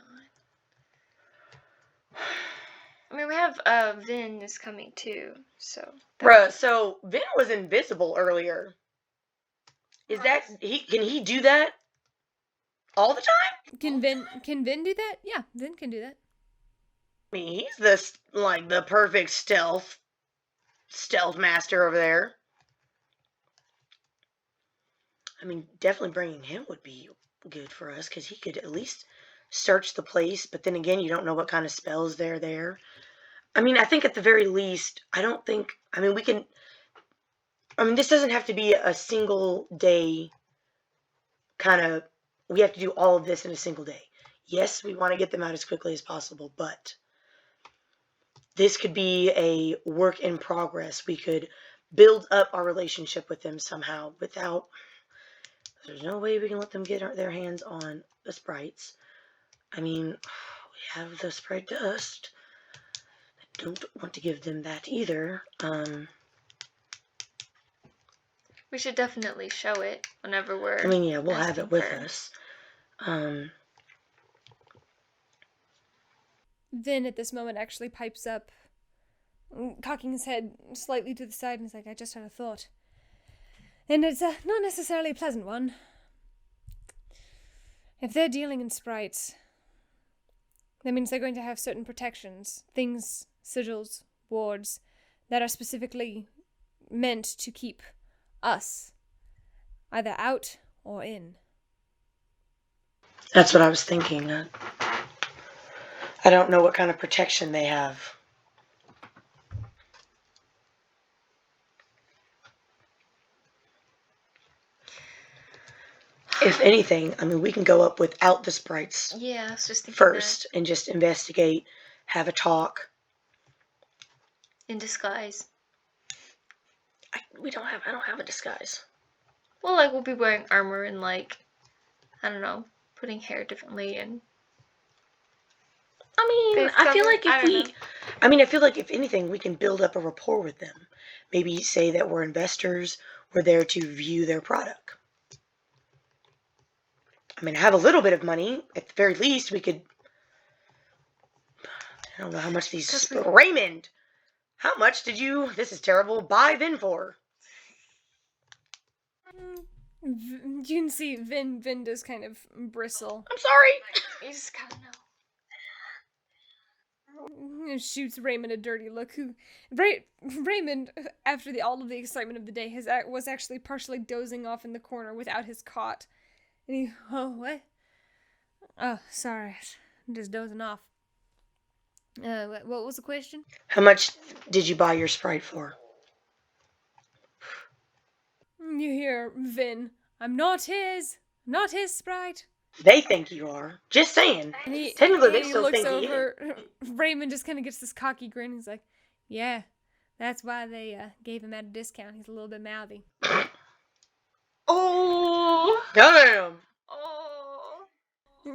I mean, we have Vin is coming too, so. Bruh, so Vin was invisible earlier. Is that can he do that all the time? Can Vin do that? Yeah, Vin can do that. I mean, he's the perfect stealth master over there. I mean, definitely bringing him would be good for us because he could at least search the place. But then again, you don't know what kind of spells they're there. I mean, I think at the very least, I don't think. I mean, we can. I mean, this doesn't have to be a single day kind of. We have to do all of this in a single day. Yes, we want to get them out as quickly as possible, but this could be a work in progress. We could build up our relationship with them somehow without. There's no way we can let them get their hands on the sprites. I mean, we have the sprite dust. I don't want to give them that either. We should definitely show it whenever we're. I mean, yeah, we'll have it with for... us. Vin at this moment actually pipes up, cocking his head slightly to the side, and is like, I just had a thought. And it's not necessarily a pleasant one. If they're dealing in sprites, that means they're going to have certain protections, things, sigils, wards, that are specifically meant to keep us either out or in. That's what I was thinking. I don't know what kind of protection they have. If anything, I mean, we can go up without the sprites. Yeah, I was just thinking first and just investigate, have a talk. In disguise. I don't have a disguise. Well, like, we'll be wearing armor and, like, I don't know, putting hair differently and. I mean, Face I feel cover? like I feel like if anything, we can build up a rapport with them. Maybe say that we're investors, we're there to view their product. I mean, I have a little bit of money. At the very least, we could. I don't know how much these. Raymond! How much did you. This is terrible. Buy Vin for? You can see Vin does kind of bristle. I'm sorry. You just gotta know. Shoots Raymond a dirty look. Raymond, after all of the excitement of the day, was actually partially dozing off in the corner without his cot. And he, what? Oh, sorry, I'm just dozing off. What was the question? How much did you buy your Sprite for? You hear, Vin, I'm not his Sprite. They think you are. Just saying. Technically, they still think he is. Raymond just kind of gets this cocky grin. He's like, yeah, that's why they gave him at a discount. He's a little bit mouthy. Oh! Damn! Oh!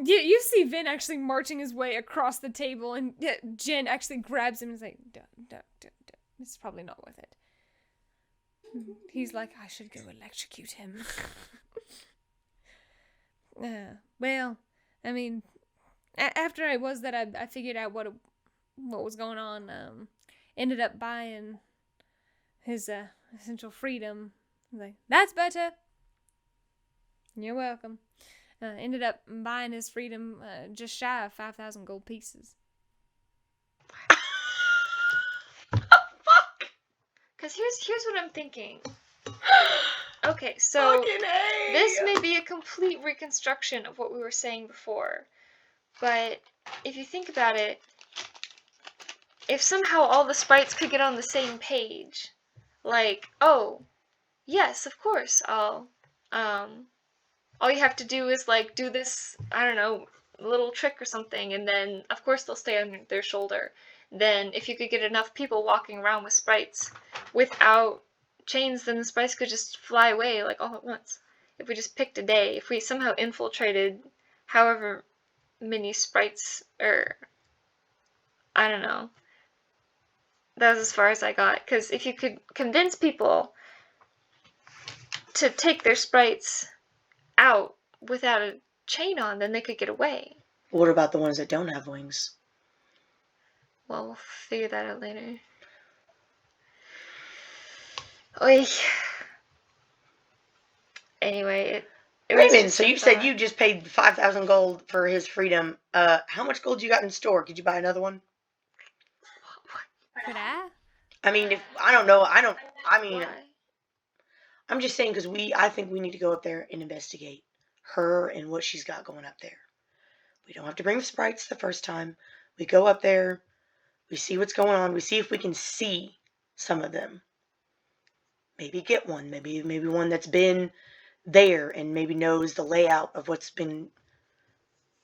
You see Vin actually marching his way across the table, and Jen actually grabs him and is like, don't. It's probably not worth it. He's like, I should go electrocute him. Well, I mean, after I figured out what was going on. Ended up buying his essential freedom. I was like, that's better. You're welcome. Ended up buying his freedom just shy of 5,000 gold pieces. Fuck! Because here's what I'm thinking. Okay, so this may be a complete reconstruction of what we were saying before, but if you think about it, if somehow all the sprites could get on the same page, like, oh, yes, of course, I'll all you have to do is like do this, I don't know, little trick or something, and then of course they'll stay on their shoulder. Then if you could get enough people walking around with sprites without chains, then the sprites could just fly away like all at once. If we just picked a day, if we somehow infiltrated however many sprites, or I don't know. That was as far as I got, because if you could convince people to take their sprites out without a chain on, then they could get away. What about the ones that don't have wings? Well, we'll figure that out later. Oy. Anyway, it was Raymond, just so a you said thought. you just paid 5,000 gold for his freedom. How much gold you got in store? Could you buy another one? Could I? I mean, if I don't know, I mean, Why? I'm just saying because I think we need to go up there and investigate her and what she's got going up there. We don't have to bring the sprites the first time. We go up there, we see what's going on, we see if we can see some of them. Maybe get one, maybe one that's been there and maybe knows the layout of what's been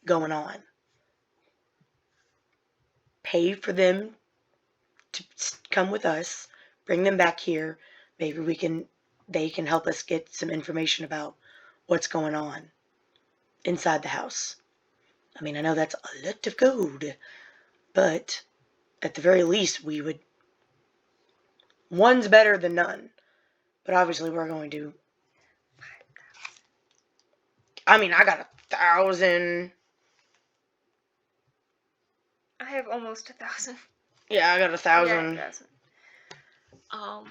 going on. Pay for them to come with us, bring them back here. Maybe they can help us get some information about what's going on inside the house. I mean, I know that's a lot of gold, but at the very least, one's better than none. But obviously, we're going to. I mean, I got 1,000. I have almost 1,000. Yeah, I got 1,000. Yeah, 1,000.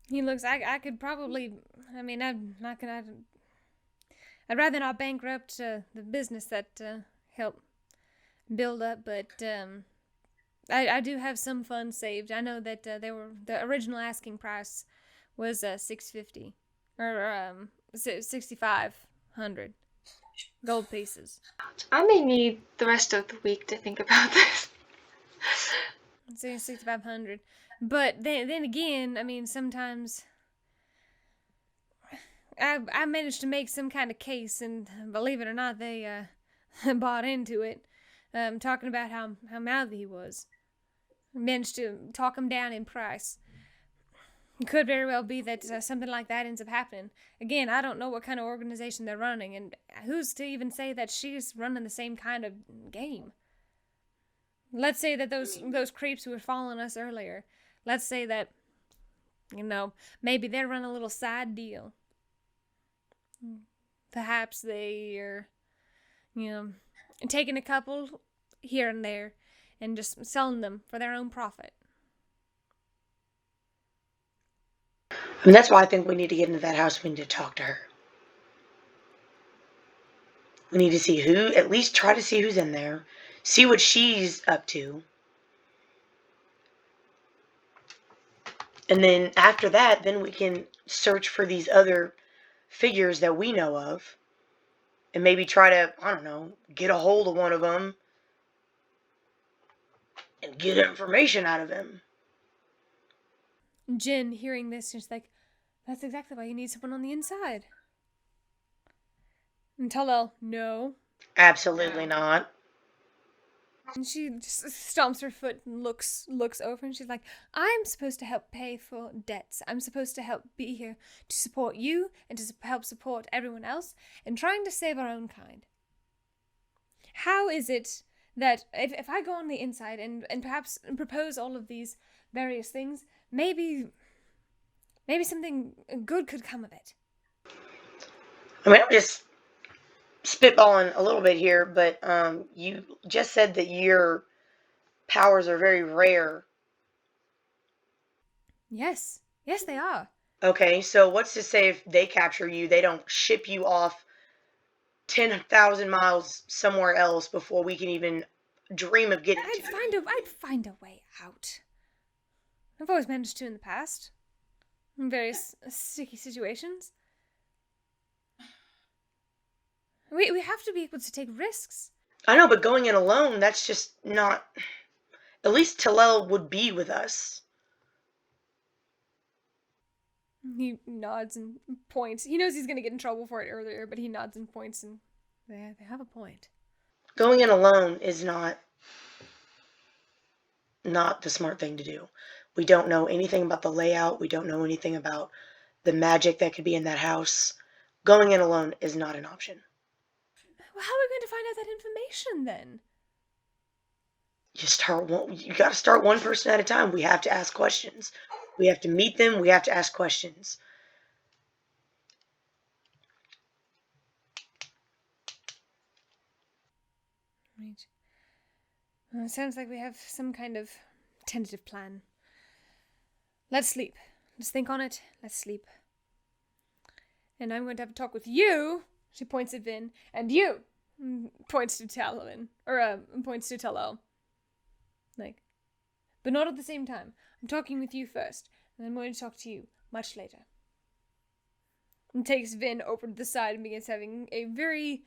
He looks. I could probably. I mean, I'm not gonna. I'd rather not bankrupt the business that helped build up, but I do have some funds saved. I know that the original asking price was $650 or 6,500 gold pieces. I may need the rest of the week to think about this. 6,500, but then again, I mean, sometimes I managed to make some kind of case, and believe it or not, they bought into it. Talking about how mouthy he was. Managed to talk him down in price. It could very well be that something like that ends up happening. Again, I don't know what kind of organization they're running, and who's to even say that she's running the same kind of game? Let's say that those creeps who were following us earlier, let's say that, maybe they're running a little side deal. Perhaps they are, taking a couple here and there and just selling them for their own profit. And that's why I think we need to get into that house. We need to talk to her. We need to see at least try to see who's in there. See what she's up to. And then after that, then we can search for these other figures that we know of. And maybe try to, I don't know, get a hold of one of them. And get information out of him. Jin, hearing this, is like, that's exactly why you need someone on the inside. And Talal, no. Absolutely not. And she just stomps her foot and looks over, and she's like, I'm supposed to help pay for debts. I'm supposed to help be here to support you and to help support everyone else and trying to save our own kind. How is it that if I go on the inside and perhaps propose all of these various things, maybe something good could come of it? I mean, I'm just spitballing a little bit here, but you just said that your powers are very rare. Yes, they are. Okay, so what's to say if they capture you, they don't ship you off 10,000 miles somewhere else before we can even dream of getting to you? I'd find a way out. I've always managed to in the past. In various sticky situations. We have to be able to take risks. I know, but going in alone, that's just not... At least Talal would be with us. He nods and points. He knows he's going to get in trouble for it earlier, but he nods and points, and they have a point. Going in alone is not the smart thing to do. We don't know anything about the layout. We don't know anything about the magic that could be in that house. Going in alone is not an option. Well, how are we going to find out that information then? You got to start one person at a time. We have to ask questions. We have to meet them. We have to ask questions. Right. Well, it sounds like we have some kind of tentative plan. Let's sleep. Let's think on it. Let's sleep. And I'm going to have a talk with you. She points at Vin. And you points to Talavin. Or points to Talal. Like, but not at the same time. I'm talking with you first. And I'm going to talk to you much later. And takes Vin over to the side and begins having a very,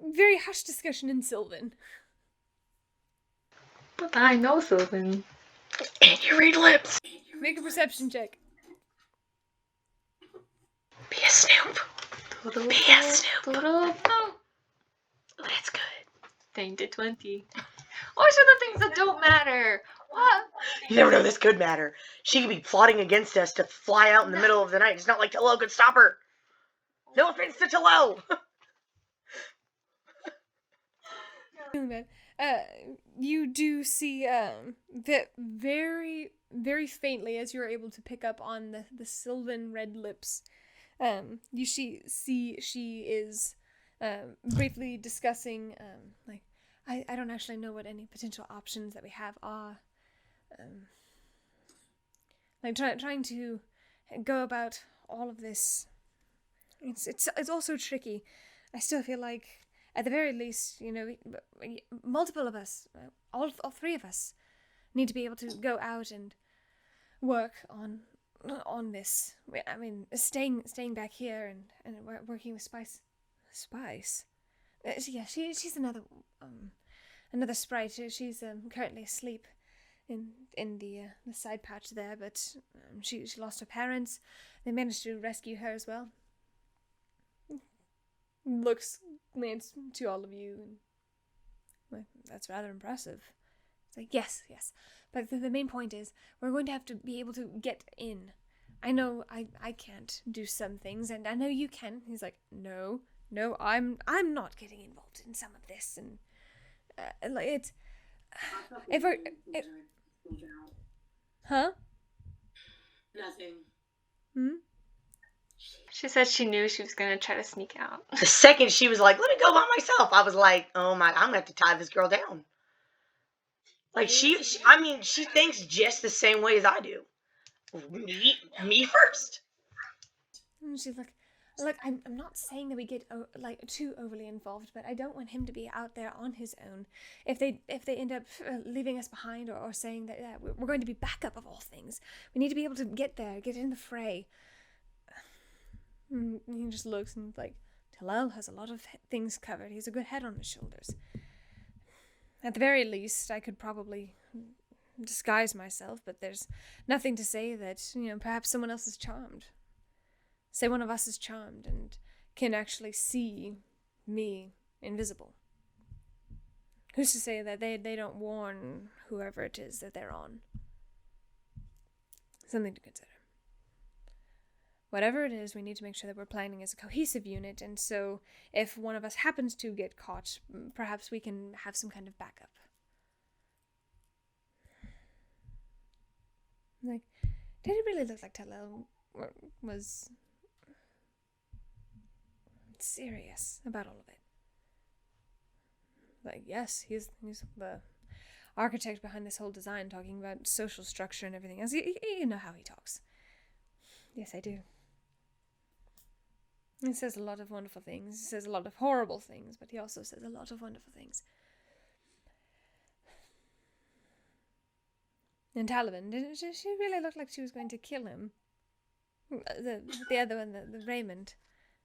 very hushed discussion in Sylvan. But I know Sylvan. And you read lips. Make a perception check. Be a snoop. Be a snoop. Oh, That's good. thing to 20. Always are the things that don't matter. What? You never know, this could matter. She could be plotting against us to fly out in the middle of the night. It's not like Talal could stop her. No offense to Talal. You do see that very, very faintly as you're able to pick up on the sylvan red lips. You see she is briefly discussing like I don't actually know what any potential options that we have are. Like trying to go about all of this. It's also tricky. I still feel like, at the very least, multiple of us, all three of us, need to be able to go out and work on this. I mean, staying back here and working with Spice. Yeah, she's another sprite. She's currently asleep in the side pouch there, but she lost her parents. They managed to rescue her as well. Glance to all of you, and well, that's rather impressive. It's like, yes, but the main point is we're going to have to be able to get in. I know I can't do some things, and I know you can. He's like, no, I'm not getting involved in some of this, and like it's huh? Nothing. She said she knew she was gonna try to sneak out. The second she was like, let me go by myself, I was like, oh my, I'm gonna have to tie this girl down. Like, she thinks just the same way as I do. Me first. And she's like, look, I'm not saying that we get too overly involved, but I don't want him to be out there on his own. If they end up leaving us behind or saying that we're going to be backup of all things, we need to be able to get in the fray. And he just looks and like, Talal has a lot of things covered. He's a good head on his shoulders. At the very least, I could probably disguise myself, but there's nothing to say that, perhaps someone else is charmed. Say one of us is charmed and can actually see me invisible. Who's to say that they don't warn whoever it is that they're on? Something to consider. Whatever it is, we need to make sure that we're planning as a cohesive unit, and so if one of us happens to get caught, perhaps we can have some kind of backup. Like, did it really look like Talal was serious about all of it? Like, yes, he's the architect behind this whole design, talking about social structure and everything else. You know how he talks. Yes, I do. He says a lot of wonderful things. He says a lot of horrible things, but he also says a lot of wonderful things. And Talavin, didn't she really look like she was going to kill him? The other one, the Raymond.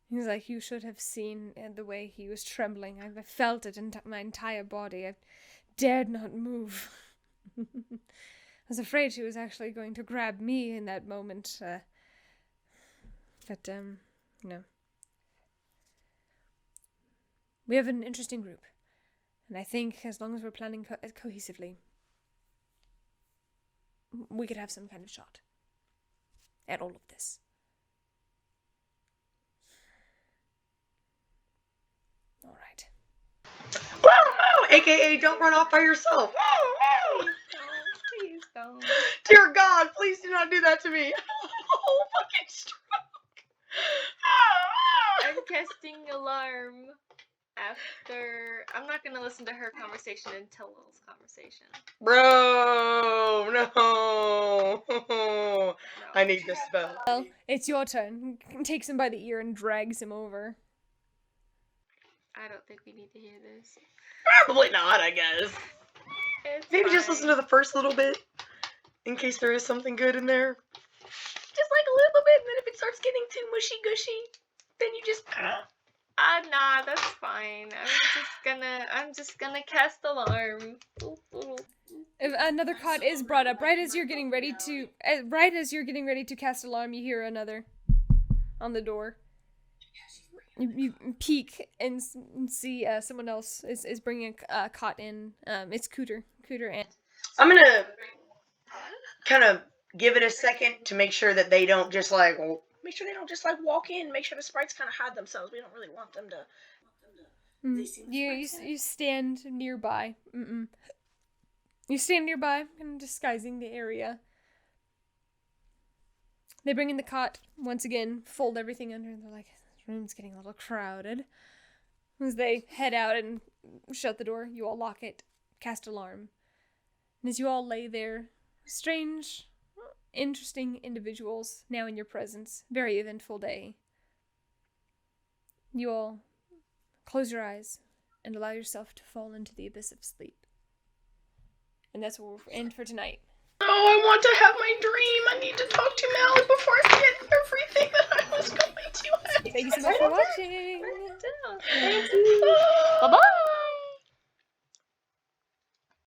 He's like, you should have seen the way he was trembling. I felt it in my entire body. I dared not move. I was afraid she was actually going to grab me in that moment. But, we have an interesting group. And I think as long as we're planning cohesively, we could have some kind of shot at all of this. All right. Woo! AKA, don't run off by yourself. Woo! Please don't. Dear God, please do not do that to me. Oh, fucking stroke. I'm casting alarm after. I'm not gonna listen to her conversation until Lil's conversation. Bro, no. No. I need this spell. Well, it's your turn. Takes him by the ear and drags him over. I don't think we need to hear this. Probably not, I guess. It's Maybe just fine. listen to the first little bit, in case there is something good in there. Just like a little bit, and then if it starts getting too mushy gushy, then you just. Nah, that's fine. I'm just gonna cast alarm. If another cot is brought up, right as you're getting ready to cast alarm, you hear another on the door. You peek and see someone else is bringing a cot in. It's Cooter and I'm gonna kind of give it a second to make sure that they don't just like. Make sure they don't just like walk in. Make sure the sprites kind of hide themselves. We don't really want them to. You stand nearby. You stand nearby, kind of disguising the area. They bring in the cot once again, fold everything under, and they're like, "This room's getting a little crowded." As they head out and shut the door, you all lock it, cast alarm, and as you all lay there, strange, interesting individuals now in your presence. Very eventful day. You all close your eyes and allow yourself to fall into the abyss of sleep. And that's where we'll end for tonight. Oh, I want to have my dream. I need to talk to Mally before I forget everything that I was going to. Thank you so much for watching. Bye bye.